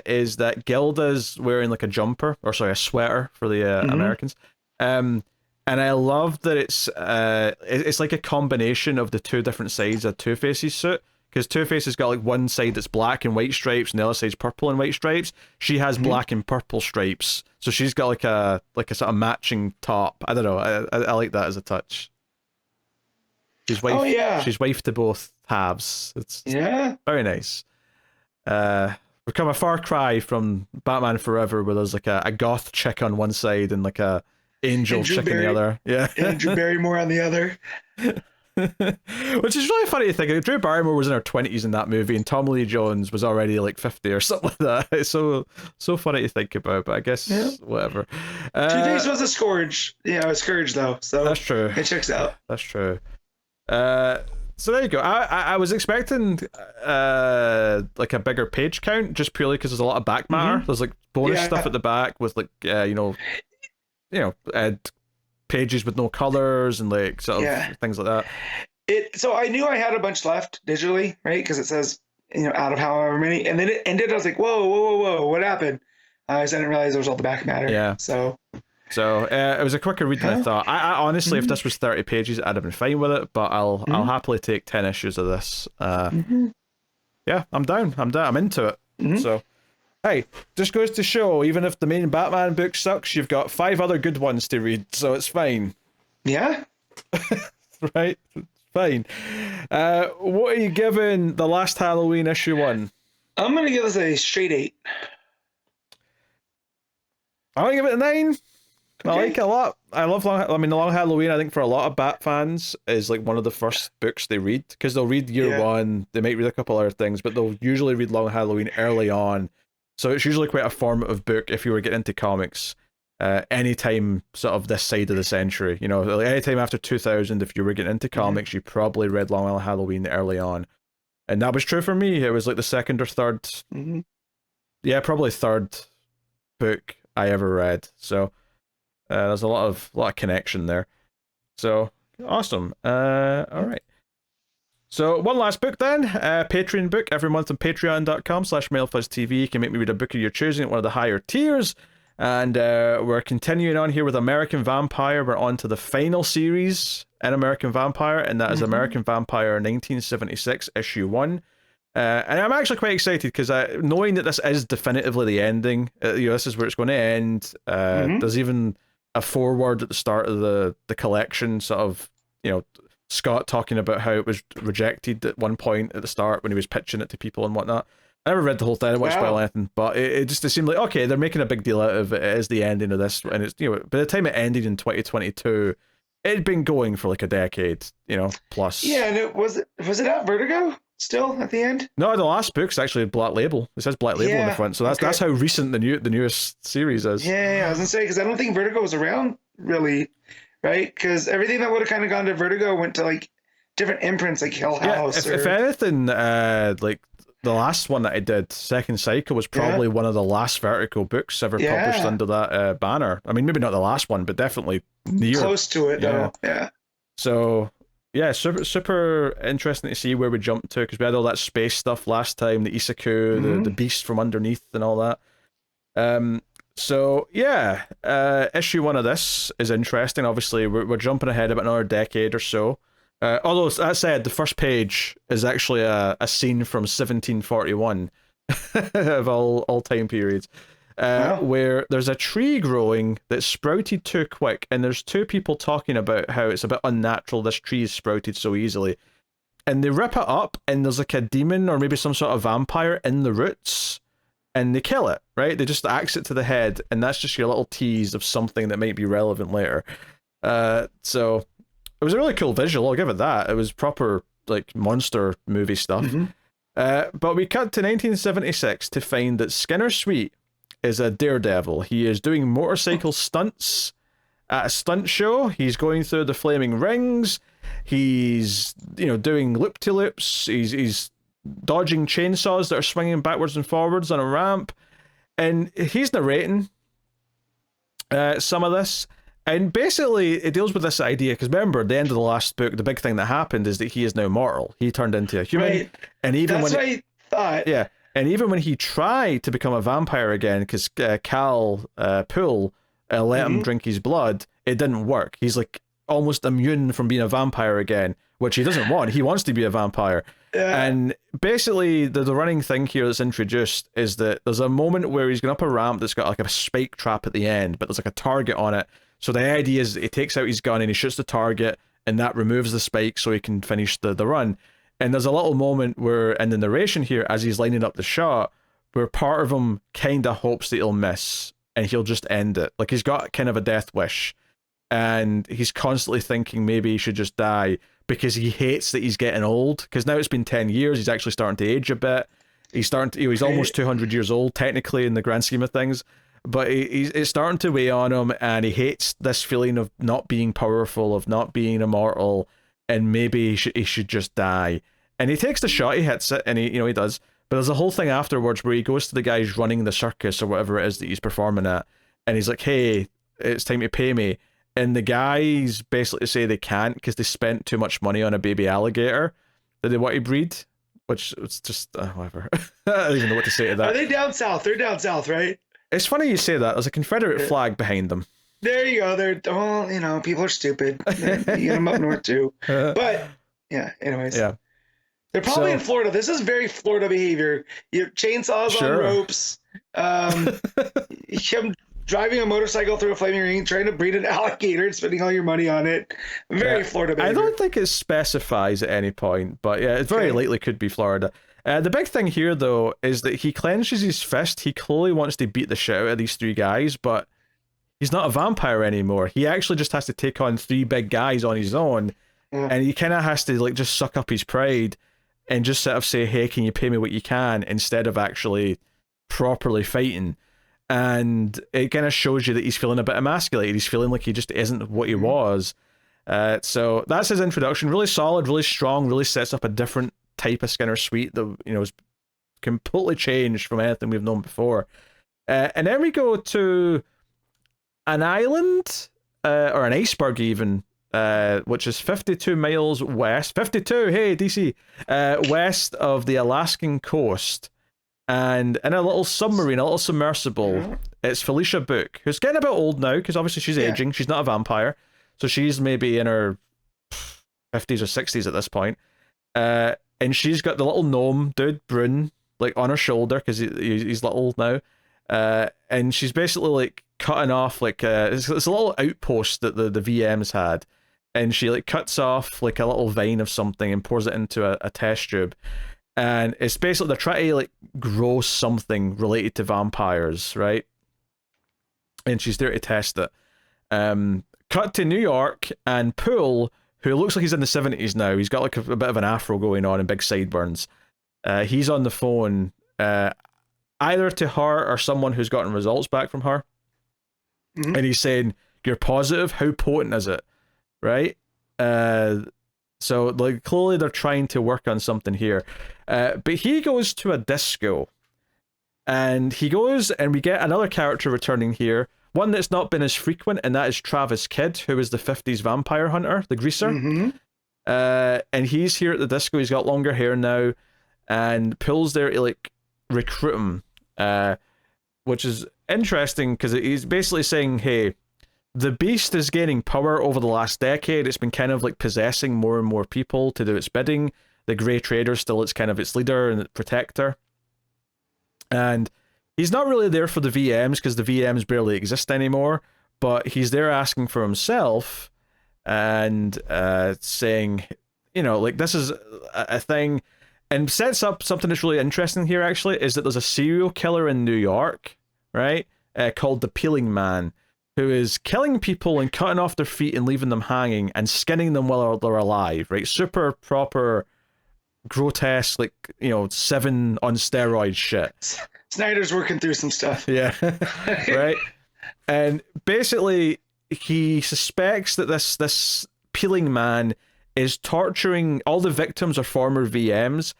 is that Gilda's wearing like a jumper, or sorry, a sweater for the Americans. And I love that it's like a combination of the 2 different sides of Two-Face's suit, because Two-Face has got like one side that's black and white stripes and the other side's purple and white stripes. She has black and purple stripes, so she's got like a sort of matching top. I don't know, I like that as a touch. She's wife. She's wife to both halves. It's very nice. We've come a far cry from Batman Forever, where there's like a goth chick on one side and like a angel chick on the other. Yeah, Drew Barrymore on the other. Which is really funny to think. Drew Barrymore was in her 20s in that movie, and Tommy Lee Jones was already like 50 or something like that. It's so funny to think about, but I guess whatever. Two-Face was a scourge. Yeah, a scourge though. So that's true. It checks out. That's true. So there you go. I was expecting like a bigger page count, just purely because there's a lot of back matter. There's like bonus stuff at the back with like pages with no colors and like sort of things like that. So I knew I had a bunch left digitally, right? Because it says out of however many, and then it ended. I was like, whoa, what happened? I didn't realize there was all the back matter. Yeah. So it was a quicker read than I thought. I honestly, if this was 30 pages, I'd have been fine with it, but I'll happily take 10 issues of this. Yeah, I'm down. I'm into it. So, hey, just goes to show, even if the main Batman book sucks, you've got 5 other good ones to read, so it's fine. Yeah. Right? It's fine. What are you giving the last Halloween issue 1? I'm going to give this a straight 8. I'm going to give it a 9. I like it a lot. I love The Long Halloween, I think for a lot of Bat fans, is like one of the first books they read, because they'll read year 1, they might read a couple other things, but they'll usually read Long Halloween early on. So it's usually quite a formative book if you were getting into comics anytime sort of this side of the century. Like anytime after 2000, if you were getting into comics, you probably read Long Halloween early on. And that was true for me. It was like the second or third, probably third book I ever read. So There's a lot of connection there. So awesome. All right. So one last book then, Patreon book every month on patreon.com/MailFuzzTV. You can make me read a book of your choosing at one of the higher tiers. And we're continuing on here with American Vampire. We're on to the final series in American Vampire, and that is American Vampire 1976, issue 1. And I'm actually quite excited because knowing that this is definitively the ending, this is where it's going to end. There's even a foreword at the start of the collection, sort of, Scott talking about how it was rejected at one point at the start when he was pitching it to people and whatnot. I never read the whole thing, I didn't spoil anything, but it just seemed like, okay, they're making a big deal out of it. It is the ending of this, and it's, by the time it ended in 2022, it had been going for like a decade, plus. Yeah, and was it at Vertigo still at the end? No, the last book's actually Black Label. It says Black Label on the front, so that's how recent the newest series is. Yeah, I was gonna say, because I don't think Vertigo was around really, right? Because everything that would have kind of gone to Vertigo went to like different imprints, like Hill House. If anything, like the last one that I did, Second Cycle, was probably one of the last Vertigo books ever published under that banner. I mean, maybe not the last one, but definitely near. Close to it, though. Yeah. So, yeah, super interesting to see where we jump to, because we had all that space stuff last time, the Isaku, the beast from underneath and all that. So, yeah, issue 1 of this is interesting. Obviously, we're jumping ahead about another decade or so. Although, that said, the first page is actually a scene from 1741 of all time periods, where there's a tree growing that sprouted too quick, and there's two people talking about how it's a bit unnatural this tree is sprouted so easily. And they rip it up, and there's like a demon or maybe some sort of vampire in the roots, and they kill it, right? They just axe it to the head, and that's just your little tease of something that might be relevant later. So it was a really cool visual, I'll give it that. It was proper, like, monster movie stuff. But we cut to 1976 to find that Skinner Sweet is a daredevil. He is doing motorcycle stunts at a stunt show. He's going through the flaming rings. He's, doing loop-to-loops. He's dodging chainsaws that are swinging backwards and forwards on a ramp. And he's narrating some of this. And basically, it deals with this idea, because remember, at the end of the last book, the big thing that happened is that he is now mortal. He turned into a human. Right. And even That's what I thought. Yeah. And even when he tried to become a vampire again, because Cal Poole let him drink his blood, it didn't work. He's like almost immune from being a vampire again, which he doesn't want. He wants to be a vampire. Yeah. And basically, the running thing here that's introduced is that there's a moment where he's going up a ramp that's got like a spike trap at the end, but there's like a target on it. So the idea is he takes out his gun and he shoots the target, and that removes the spike so he can finish the run. And there's a little moment where, in the narration here, as he's lining up the shot, where part of him kind of hopes that he'll miss and he'll just end it. Like, he's got kind of a death wish, and he's constantly thinking maybe he should just die because he hates that he's getting old. Because now it's been 10 years, he's actually starting to age a bit. He's almost 200 years old, technically, in the grand scheme of things. But it's starting to weigh on him, and he hates this feeling of not being powerful, of not being immortal, and maybe he should just die. And he takes the shot, he hits it, and he does. But there's a whole thing afterwards where he goes to the guys running the circus or whatever it is that he's performing at, and he's like, "Hey, it's time to pay me." And the guys basically say they can't because they spent too much money on a baby alligator that they want to breed, which was just whatever. I don't even know what to say to that. Are they down south? They're down south, right? It's funny you say that. There's a Confederate flag behind them. There you go. They're people are stupid. You get them up north too. But yeah, anyways. Yeah. They're probably in Florida. This is very Florida behavior. You have chainsaws on ropes. Him driving a motorcycle through a flaming ring, trying to breed an alligator and spending all your money on it. Very Florida behavior. I don't think it specifies at any point, but yeah, it very likely could be Florida. The big thing here, though, is that he clenches his fist. He clearly wants to beat the shit out of these three guys, but he's not a vampire anymore. He actually just has to take on three big guys on his own, and he kind of has to like just suck up his pride and just sort of say, "Hey, can you pay me what you can?" instead of actually properly fighting. And it kind of shows you that he's feeling a bit emasculated. He's feeling like he just isn't what he was. So that's his introduction. Really solid, really strong, really sets up a different type of Skinner Sweet that is completely changed from anything we've known before. And then we go to an island, or an iceberg even, which is 52 miles west. 52, hey, DC, west of the Alaskan coast. And in a little submarine, a little submersible, it's Felicia Book, who's getting a bit old now, because obviously she's aging. She's not a vampire. So she's maybe in her 50s or 60s at this point. And she's got the little gnome dude, Brune, like on her shoulder, because he's little now. And she's basically like cutting off like it's a little outpost that the VMs had, and she like cuts off like a little vine of something and pours it into a test tube, and it's basically they're trying to like grow something related to vampires, right? And she's there to test it. Cut to New York, and Poole, who looks like he's in the 70s now, he's got like a bit of an afro going on and big sideburns. He's on the phone, either to her or someone who's gotten results back from her. And he's saying, "You're positive? How potent is it?" Right? So like clearly they're trying to work on something here. But he goes to a disco. And he goes, and we get another character returning here. One that's not been as frequent, and that is Travis Kidd, who is the 50s vampire hunter, the greaser. And he's here at the disco. He's got longer hair now. And Pill's there to like recruit him. Which is interesting because he's basically saying, hey, the beast is gaining power over the last decade. It's been kind of like possessing more and more people to do its bidding. The Grey Trader still it's kind of its leader and protector. And he's not really there for the VMs because the VMs barely exist anymore, but he's there asking for himself and saying, you know, like this is a thing, and sets up something that's really interesting here actually, is that there's a serial killer in New York, right, called the Peeling Man, who is killing people and cutting off their feet and leaving them hanging and skinning them while they're alive, right? Super proper grotesque, like, you know, Seven on steroids shit. Snyder's working through some stuff. Yeah. Right? And basically he suspects that this Peeling Man is torturing all the victims are former VMs,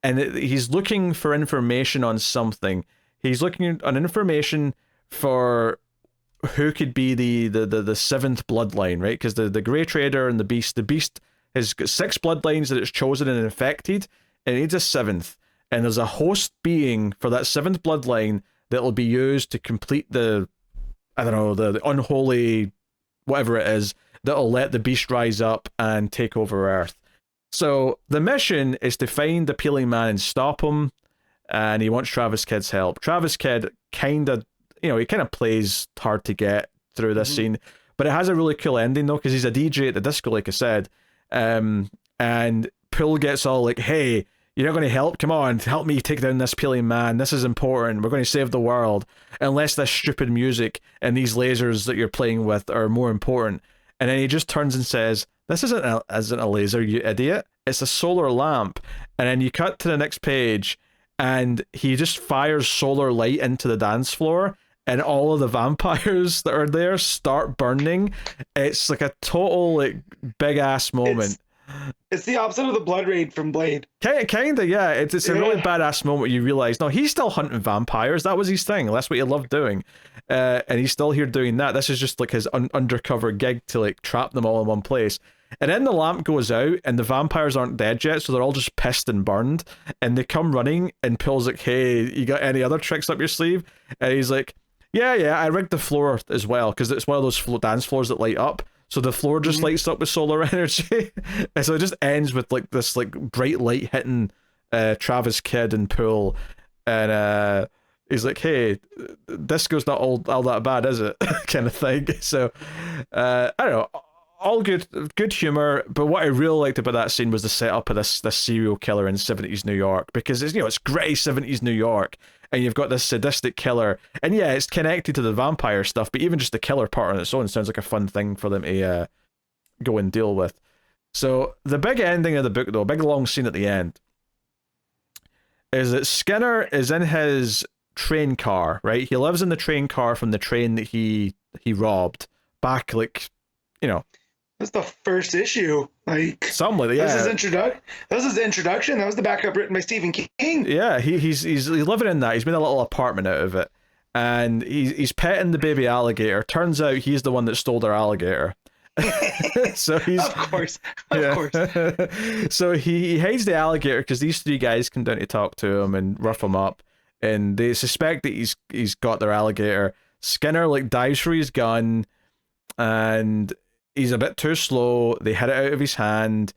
and he's looking for information on something. He's looking on information for who could be the seventh bloodline, right? Because the Grey Trader and the Beast has got 6 bloodlines that it's chosen and infected, and it needs a 7th. And there's a host being for that 7th bloodline that'll be used to complete the unholy whatever it is that'll let the Beast rise up and take over Earth. So the mission is to find the Peeling Man and stop him, and he wants Travis Kidd's help. Travis Kidd kind of plays hard to get through this scene, but it has a really cool ending though, because he's a DJ at the disco, like I said, and Poole gets all like, hey, you're not going to help me take down this Peeling Man, this is important, we're going to save the world, unless this stupid music and these lasers that you're playing with are more important. And then he just turns and says, this isn't a laser, you idiot, it's a solar lamp. And then you cut to the next page and he just fires solar light into the dance floor, and all of the vampires that are there start burning. It's like a total like big ass moment. It's the opposite of the blood raid from Blade. Kinda, yeah. It's a really badass moment. You realize, no, he's still hunting vampires. That was his thing. That's what he loved doing. And he's still here doing that. This is just like his undercover gig to like trap them all in one place. And then the lamp goes out and the vampires aren't dead yet, so they're all just pissed and burned. And they come running and Pill's like, hey, you got any other tricks up your sleeve? And he's like, yeah, I rigged the floor as well, because it's one of those dance floors that light up. So the floor just lights up with solar energy. And so it just ends with like this like bright light hitting Travis Kidd and Poole. And he's like, hey, disco's not all that bad, is it? kind of thing. So I don't know. All good humor, but what I really liked about that scene was the setup of this serial killer in 70s New York, because it's gritty 70s New York, and you've got this sadistic killer, and yeah, it's connected to the vampire stuff, but even just the killer part on its own sounds like a fun thing for them to go and deal with. So the big ending of the book, though, a big long scene at the end, is that Skinner is in his train car, right? He lives in the train car from the train that he robbed back, like, That's the first issue. Like something like that. Yeah. This is the introduction. That was the backup written by Stephen King. Yeah, he's living in that. He's made a little apartment out of it, and he's petting the baby alligator. Turns out he's the one that stole their alligator. So he's of course. So he hates the alligator because these three guys come down to talk to him and rough him up, and they suspect that he's got their alligator. Skinner like dives for his gun, and he's a bit too slow. They hit it out of his hand,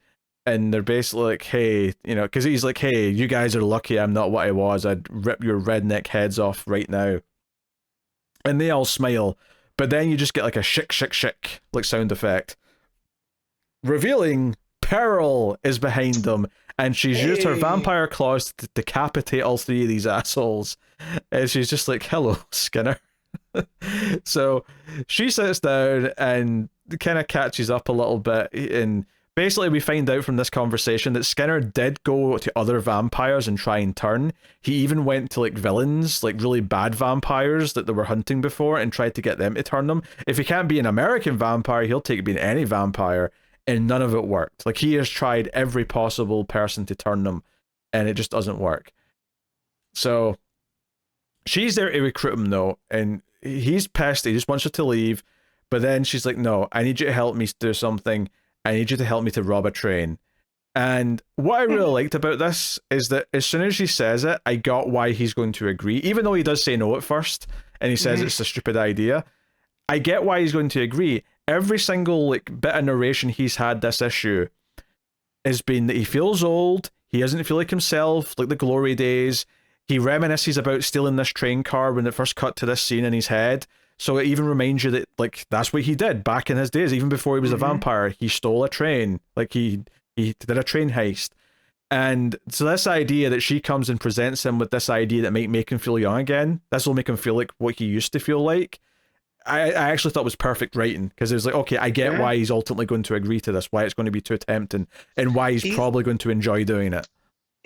and they're basically like, hey, because he's like, hey, you guys are lucky I'm not what I was. I'd rip your redneck heads off right now. And they all smile, but then you just get like a shick, shick, shick, like sound effect, revealing Pearl is behind them, and she's used her vampire claws to decapitate all three of these assholes. And she's just like, hello, Skinner. So she sits down and kind of catches up a little bit, and basically we find out from this conversation that Skinner did go to other vampires and try and turn. He even went to like villains, like really bad vampires that they were hunting before, and tried to get them to turn them. If he can't be an American vampire, he'll take being any vampire, and none of it worked. Like, he has tried every possible person to turn them, and it just doesn't work. So she's there to recruit him though, and he's pissed. He just wants her to leave, but then she's like, no, I need you to help me do something. I need you to help me to rob a train. And what I really liked about this is that as soon as she says it, I got why he's going to agree, even though he does say no at first, and he says it's a stupid idea. I get why he's going to agree. Every single like bit of narration he's had this issue has been that he feels old, he doesn't feel like himself, like the glory days. He reminisces about stealing this train car when it first cut to this scene in his head. So it even reminds you that, like, that's what he did back in his days. Even before he was a vampire, he stole a train. Like, he did a train heist. And so this idea that she comes and presents him with this idea that might make him feel young again, this will make him feel like what he used to feel like. I actually thought was perfect writing, because it was like, okay, I get why he's ultimately going to agree to this, why it's going to be too tempting, and why he's probably going to enjoy doing it.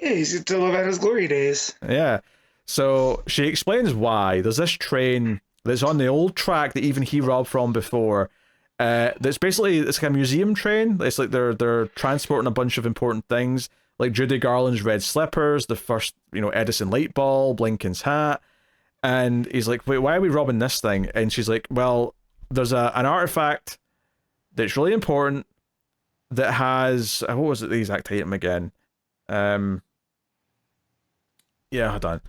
Yeah, he's going to live out his glory days. Yeah. So she explains why. There's this train that's on the old track that even he robbed from before. That's basically, it's like a museum train. It's like they're transporting a bunch of important things, like Judy Garland's red slippers, the first, Edison light bulb, Lincoln's hat. And he's like, wait, why are we robbing this thing? And she's like, well, there's an artifact that's really important that has, what was it, the exact item again? Yeah, hold on.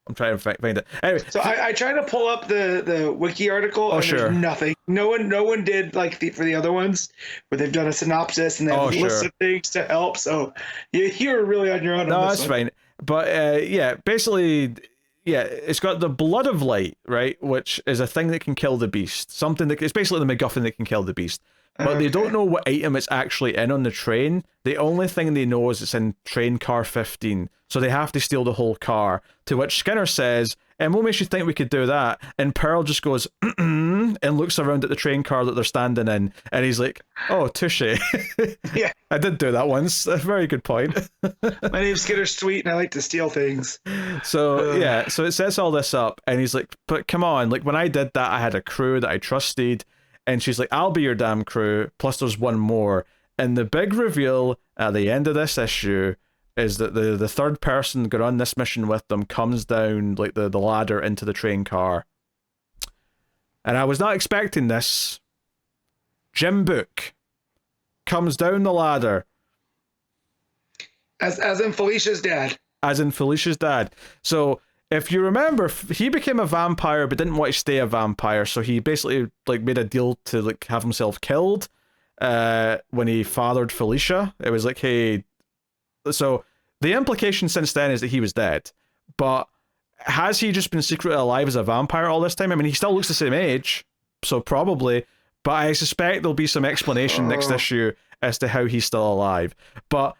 I'm trying to find it. Anyway, so I tried to pull up the wiki article, and there's nothing. No one did like for the other ones where they've done a synopsis and they have lists of things to help. So you're really on your own. No, that's fine. But yeah, basically, yeah, it's got the blood of light, right, which is a thing that can kill the beast. Something that it's basically the MacGuffin that can kill the beast. But they don't know what item it's actually in on the train. The only thing they know is it's in train car 15. So they have to steal the whole car. To which Skinner says, and what makes you think we could do that? And Pearl just goes, and looks around at the train car that they're standing in. And he's like, oh, touche. Yeah. I did do that once. A very good point. My name's Skinner Sweet, and I like to steal things. So, yeah. So it sets all this up. And he's like, but come on. Like, when I did that, I had a crew that I trusted. And she's like, I'll be your damn crew, plus there's one more. And the big reveal at the end of this issue is that the third person got on this mission with them comes down like the ladder into the train car. And I was not expecting this. Jim Book comes down the ladder. As in Felicia's dad. As in Felicia's dad. So if you remember, he became a vampire but didn't want to stay a vampire, so he basically like made a deal to like have himself killed when he fathered Felicia. It was like, hey, so the implication since then is that he was dead. But has he just been secretly alive as a vampire all this time? I mean, he still looks the same age, so probably, but I suspect there'll be some explanation next issue as to how he's still alive. But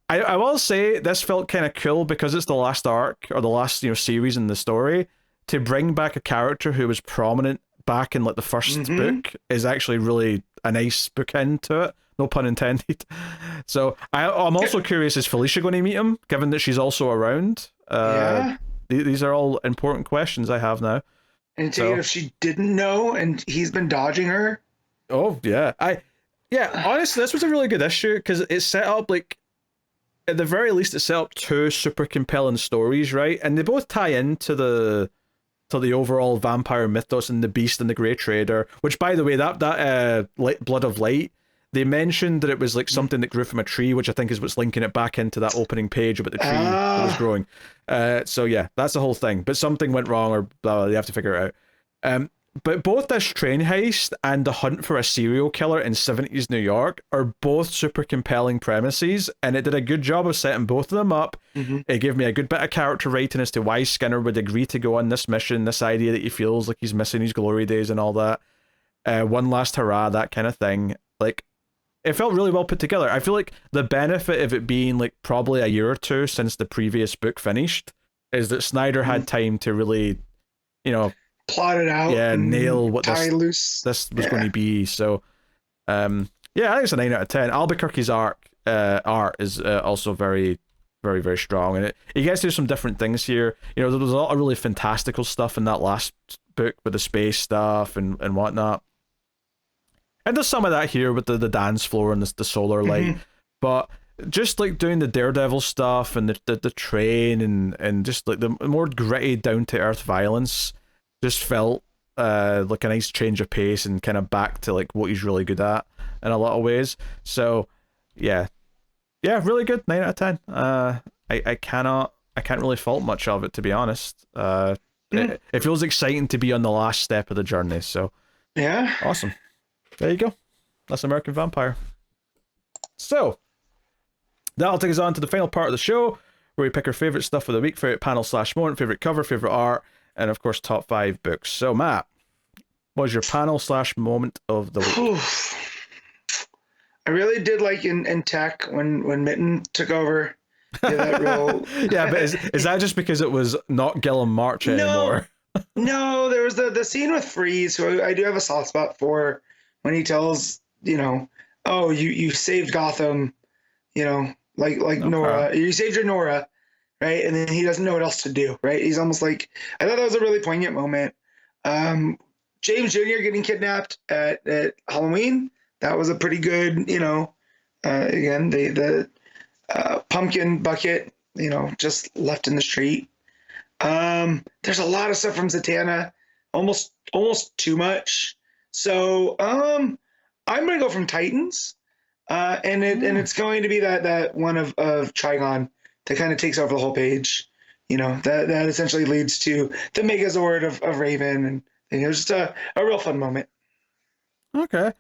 I will say this felt kind of cool because it's the last arc or the last series in the story. To bring back a character who was prominent back in like the first book is actually really a nice bookend to it. No pun intended. So I'm also curious, is Felicia going to meet him, given that she's also around? Yeah. These are all important questions I have now. And if she didn't know and he's been dodging her. Oh yeah, honestly, this was a really good issue because it set up like, at the very least, it set up two super compelling stories, right? And they both tie into the to the overall vampire mythos and the Beast and the Grey Trader. Which, by the way, that Blood of Light, they mentioned that it was like something that grew from a tree, which I think is what's linking it back into that opening page about the tree that was growing. So yeah, that's the whole thing. But something went wrong, or blah, blah, you have to figure it out. But both this train heist and the hunt for a serial killer in 70s New York are both super compelling premises, and it did a good job of setting both of them up. It gave me a good bit of character writing as to why Skinner would agree to go on this mission, this idea that he feels like he's missing his glory days and all that. One last hurrah, that kind of thing. Like, it felt really well put together. I feel like the benefit of it being like probably a year or two since the previous book finished is that Snyder had time to really, plot it out. Yeah, nail what this was going to be. So, yeah, I think it's a 9 out of 10. Albuquerque's art is also very, very, very strong, and it gets to some different things here. There was a lot of really fantastical stuff in that last book with the space stuff and whatnot. And there's some of that here with the dance floor and the solar light, but just like doing the Daredevil stuff and the train and just like the more gritty, down to earth violence just felt like a nice change of pace and kind of back to like what he's really good at in a lot of ways. So yeah, really good. 9 out of 10. I can't really fault much of it, to be honest. It feels exciting to be on the last step of the journey. So yeah, awesome. There you go. That's American Vampire. So, that'll take us on to the final part of the show, where we pick our favourite stuff of the week, favourite panel / moment, favourite cover, favourite art, and of course, top 5 books. So, Matt, what was your panel / moment of the week? I really did like in Tech when Mitten took over. That role. Yeah, but is that just because it was not Guillem March anymore? No, there was the scene with Freeze, who I do have a soft spot for, when he tells, oh, you saved Gotham, like okay. Nora, you saved your Nora, right? And then he doesn't know what else to do, right? He's almost like, I thought that was a really poignant moment. James Jr. getting kidnapped at Halloween, that was a pretty good, again, the pumpkin bucket, just left in the street. There's a lot of stuff from Zatanna, almost too much. So I'm gonna go from Titans, and it's going to be that one of Trigon that kind of takes over the whole page. That essentially leads to the Megazord of Raven, and it was just a real fun moment. Okay.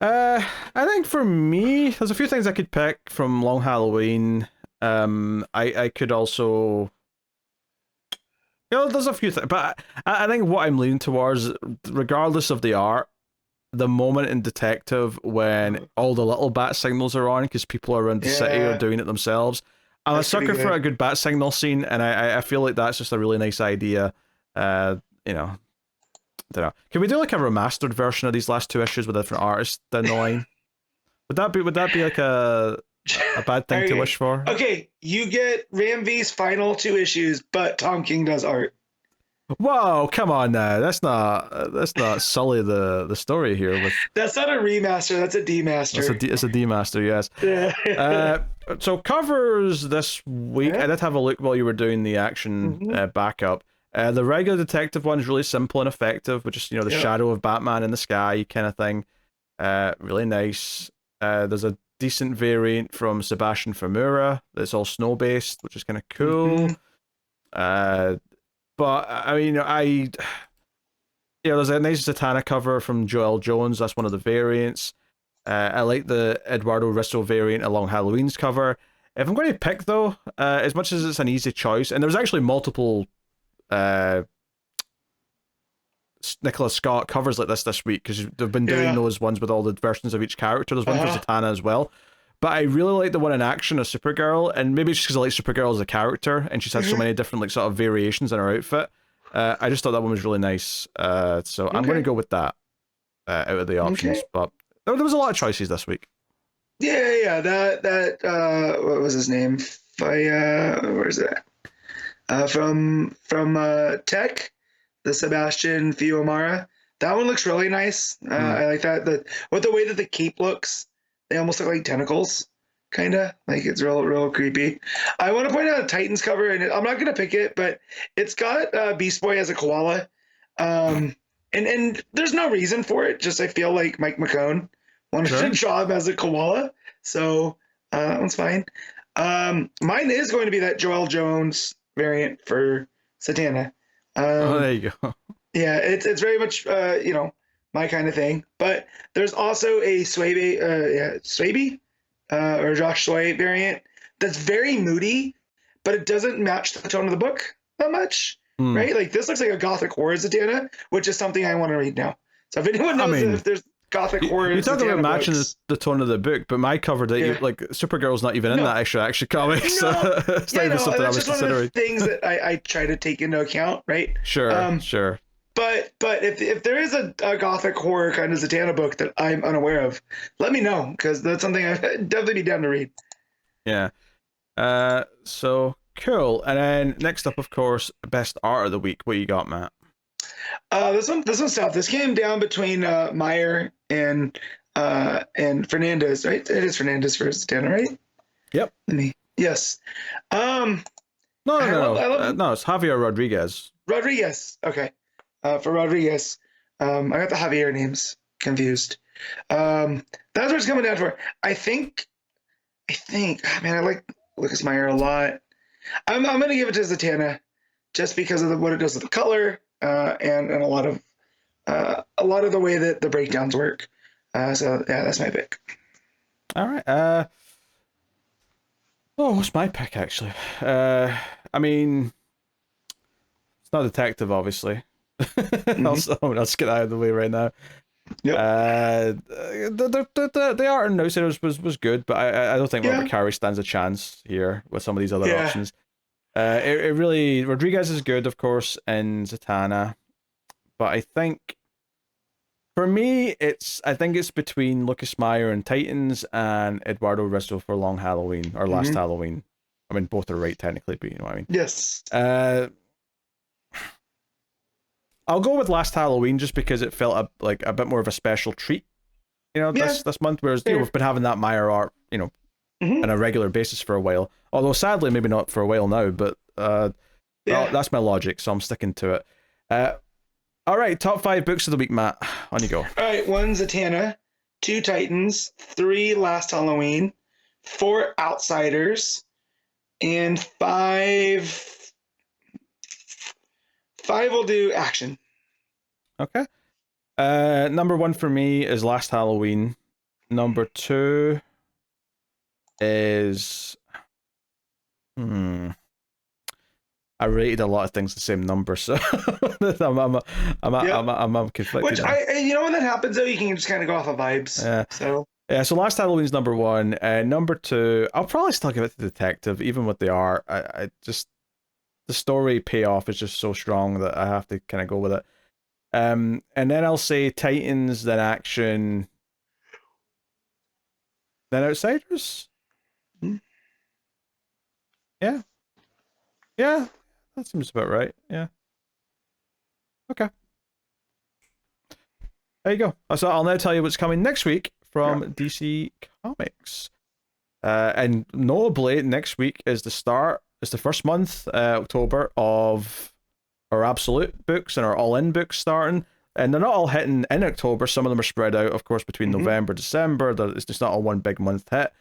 I think for me, there's a few things I could pick from Long Halloween. I could also. There's a few things, but I think what I'm leaning towards, regardless of the art, the moment in Detective when all the little bat signals are on because people around the city are doing it themselves. I'm a sucker for a good bat signal scene, and I feel like that's just a really nice idea. Don't know. Can we do like a remastered version of these last 2 issues with a different artist down the line? Would that be like a bad thing to wish for? Okay, you get Ram V's final 2 issues, but Tom King does art. Whoa, come on now. That's not sully the story here. That's not a remaster, that's a demaster. It's a demaster, yes. Yeah. So covers this week. I did have a look while you were doing the action backup. The regular Detective one is really simple and effective, with just the shadow of Batman in the sky kind of thing. Really nice. There's a decent variant from Sebastian Famura that's all snow based, which is kind of cool. But I mean, there's a nice Zatanna cover from Joel Jones. That's one of the variants. I like the Eduardo Risso variant along Halloween's cover. If I'm going to pick though, as much as it's an easy choice, and there's actually multiple Nicholas Scott covers like this week, because they've been doing those ones with all the versions of each character. There's one for Zatanna as well. But I really like the one in action of Supergirl, and maybe it's just because I like Supergirl as a character, and she's had so many different like sort of variations in her outfit. I just thought that one was really nice. So I'm going to go with that out of the options. Okay. But there was a lot of choices this week. Yeah. That what was his name? Where is that? From Tech, the Sebastian Fiumara. That one looks really nice. I like that. The way that the cape looks, they almost look like tentacles. kind of like it's real creepy. I want to point out a Titans cover, and I'm not gonna pick it, but it's got Beast Boy as a koala, and there's no reason for it. Just I feel like Mike McCone wanted to draw him as a koala, so that one's fine. Mine is going to be that Joel Jones variant for Zatanna. There you go. Yeah, it's very much my kind of thing. But there's also a Swaby, or Josh Sway variant that's very moody, but it doesn't match the tone of the book that much, right? Like this looks like a gothic horror Zatanna, which is something I want to read now. So if anyone knows if there's gothic horror, you talk about matching books, the tone of the book, but my cover that you like, Supergirl's not even in that extra comic, so it's not even something I was considering. One of the things that I try to take into account, right? Sure. But if there is a gothic horror kind of Zatanna book that I'm unaware of, let me know, because that's something I'd definitely be down to read. Yeah. So cool. And then next up, of course, best art of the week. What you got, Matt? This one's tough. This came down between Meyer and Fernandez, right? It is Fernandez for Zatanna, right? Yep. Yes. No, it's Javier Rodríguez. Rodríguez. Okay. For Rodríguez, I got the Javier names confused. That's what it's coming down for. I think, man, I like Lucas Meyer a lot. I'm gonna give it to Zatanna, just because of what it does with the color, and a lot of the way that the breakdowns work. So yeah, that's my pick. All right. What's my pick actually? I mean, it's not Detective, obviously. Let's get out of the way right now. Yep. The art in Outsiders was good, but I don't think Robert Cary stands a chance here with some of these other options. It really, Rodríguez is good, of course, in Zatanna, but I think for me I think it's between Lucas Meyer and Titans and Eduardo Risso for Long Halloween or Last Halloween. I mean, both are right technically, but you know what I mean. Yes. I'll go with Last Halloween just because it felt like a bit more of a special treat, this month. Whereas we've been having that Meyer art, on a regular basis for a while. Although sadly, maybe not for a while now. But well, that's my logic, so I'm sticking to it. All right, top 5 books of the week, Matt. On you go. All right, 1 Zatanna, 2 Titans, 3 Last Halloween, 4 Outsiders, and 5 will do action. Okay. Number 1 for me is Last Halloween. Number 2 is I rated a lot of things the same number, so I'm conflicted. Which when that happens though, you can just kind of go off of vibes. So Last Halloween's number 1. Number 2, I'll probably still give it to Detective, even with the art. I just, the story payoff is just so strong that I have to kind of go with it. And then I'll say Titans, then action, then Outsiders. Yeah, that seems about right. Yeah. Okay. There you go. So I'll now tell you what's coming next week from DC Comics. And notably, next week is the first month, October, of our Absolute books and our All-In books starting. And they're not all hitting in October. Some of them are spread out, of course, between November, December. It's just not all one big month hit.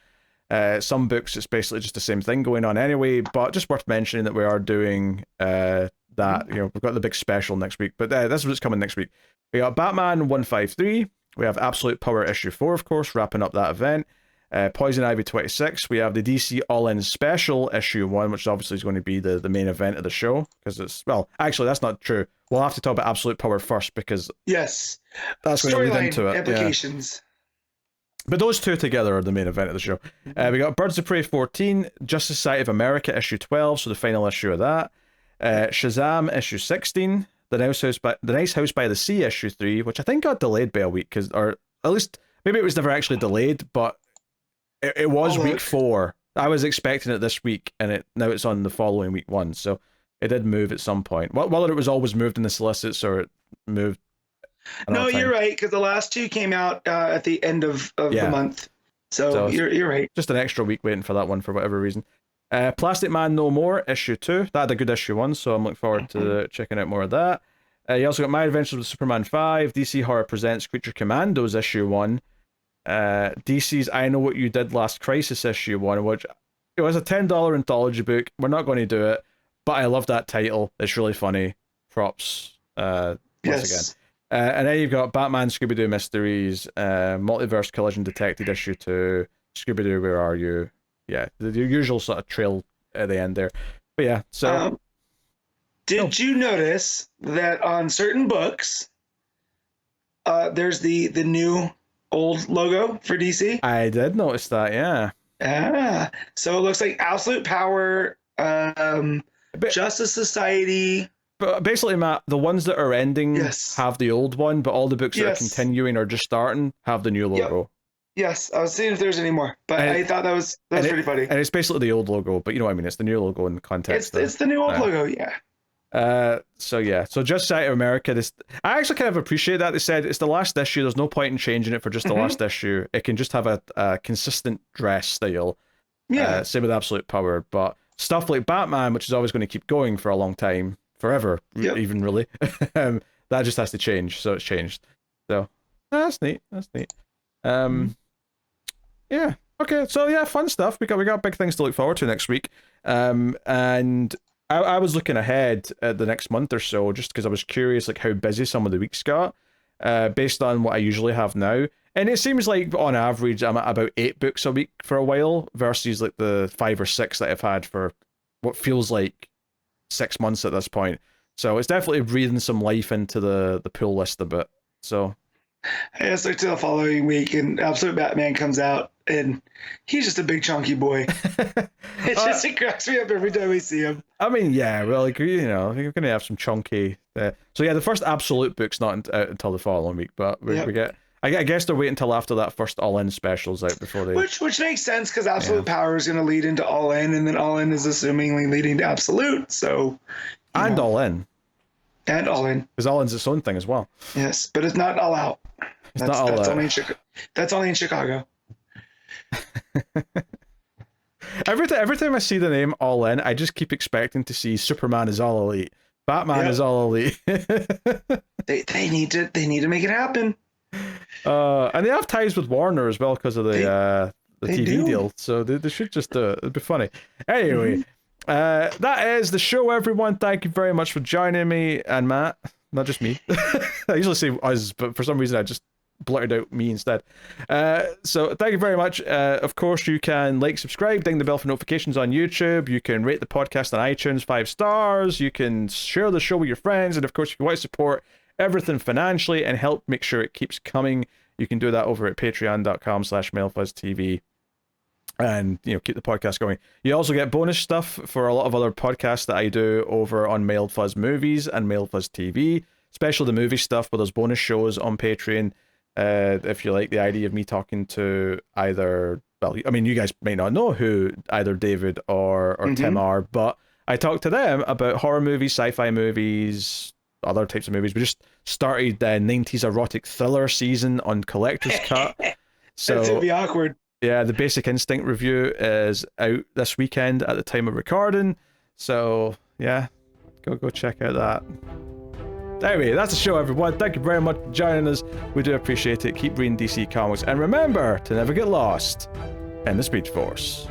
Some books, it's basically just the same thing going on anyway, but just worth mentioning that we are doing that. We've got the big special next week, but this is what's coming next week. We got Batman 153. We have Absolute Power issue 4, of course, wrapping up that event. Poison Ivy 26. We have the DC All-In Special issue 1, which obviously is going to be the main event of the show, because it's, well, actually, that's not true. We'll have to talk about Absolute Power first, because that's going to lead into it. Implications. But those two together are the main event of the show. We got Birds of Prey 14, Justice Society of America issue 12, so the final issue of that. Shazam issue 16, The Nice House by the Sea issue 3, which I think got delayed by a week, or at least maybe it was never actually delayed, but it was week 4. I was expecting it this week, and now it's on the following week 1, so it did move at some point. Whether it was always moved in the solicits or it moved. No, you're right, because the last 2 came out at the end of the month. So you're right. Just an extra week waiting for that one for whatever reason. Plastic Man No More, issue 2. That had a good issue 1, so I'm looking forward to checking out more of that. You also got My Adventures with Superman 5, DC Horror Presents Creature Commandos issue 1, DC's I Know What You Did Last Crisis issue 1, which it was a $10 anthology book. We're not going to do it, but I love that title. It's really funny. Props once again. And then you've got Batman Scooby-Doo Mysteries, Multiverse Collision Detected issue 2, Scooby-Doo Where Are You? Yeah, the usual sort of trail at the end there. But yeah, so... Did you notice that on certain books, there's the new old logo for DC? I did notice that, yeah. So it looks like Absolute Power, Justice Society... But basically, Matt, the ones that are ending have the old one, but all the books that are continuing or just starting have the new logo. Yep. Yes, I was seeing if there's any more, but I thought that was pretty funny. And it's basically the old logo, but you know what I mean? It's the new logo in the context. It's the new old logo, yeah. So just South of America, I actually kind of appreciate that. They said it's the last issue. There's no point in changing it for just the last issue. It can just have a consistent dress style. Yeah. Same with Absolute Power, but stuff like Batman, which is always going to keep going for a long time. Forever, even really. That just has to change, so it's changed. So that's neat. Yeah. Okay. So yeah, fun stuff. We got big things to look forward to next week. And I was looking ahead at the next month or so, just because I was curious, like how busy some of the weeks got, based on what I usually have now. And it seems like on average, I'm at about 8 books a week for a while, versus like the 5 or 6 that I've had for what feels like 6 months at this point. So it's definitely breathing some life into the pull list a bit. So I just looked to the following week and Absolute Batman comes out and he's just a big chunky boy. It cracks me up every time we see him. I mean, yeah, well, like, you know, you're gonna have some chunky so yeah, the first Absolute book's not out until the following week, but we get I guess they're waiting until after that first All In special's out before they... Which makes sense, because Absolute Power is going to lead into All In, and then All In is assumingly leading to Absolute, so... And All In. And All In. Because All In's its own thing as well. Yes, but it's not All Out. That's only in Chicago. Every time I see the name All In, I just keep expecting to see Superman is All Elite. Batman is All Elite. they need to make it happen. And they have ties with Warner as well because of the TV deal, so they should just it'd be funny. Anyway, that is the show, everyone. Thank you very much for joining me and Matt, not just me. I usually say us, but for some reason I just blurted out me instead. So thank you very much. Of course, you can like, subscribe, ding the bell for notifications on YouTube. You can rate the podcast on iTunes 5 stars. You can share the show with your friends, and of course, if you want to support everything financially and help make sure it keeps coming, you can do that over at patreon.com/MailFuzzTV, and you know, keep the podcast going. You also get bonus stuff for a lot of other podcasts that I do over on Mail Fuzz Movies and Mail Fuzz TV, especially the movie stuff, where there's bonus shows on Patreon. If you like the idea of me talking to either, well, I mean, you guys may not know who either David or Tim are, but I talk to them about horror movies, sci-fi movies, other types of movies. We just started the 90s erotic thriller season on Collector's Cut. So that's gonna be awkward. Yeah, the Basic Instinct review is out this weekend at the time of recording. So yeah, go check out that. Anyway, that's the show, everyone. Thank you very much for joining us. We do appreciate it. Keep reading DC Comics, and remember to never get lost in the Speed Force.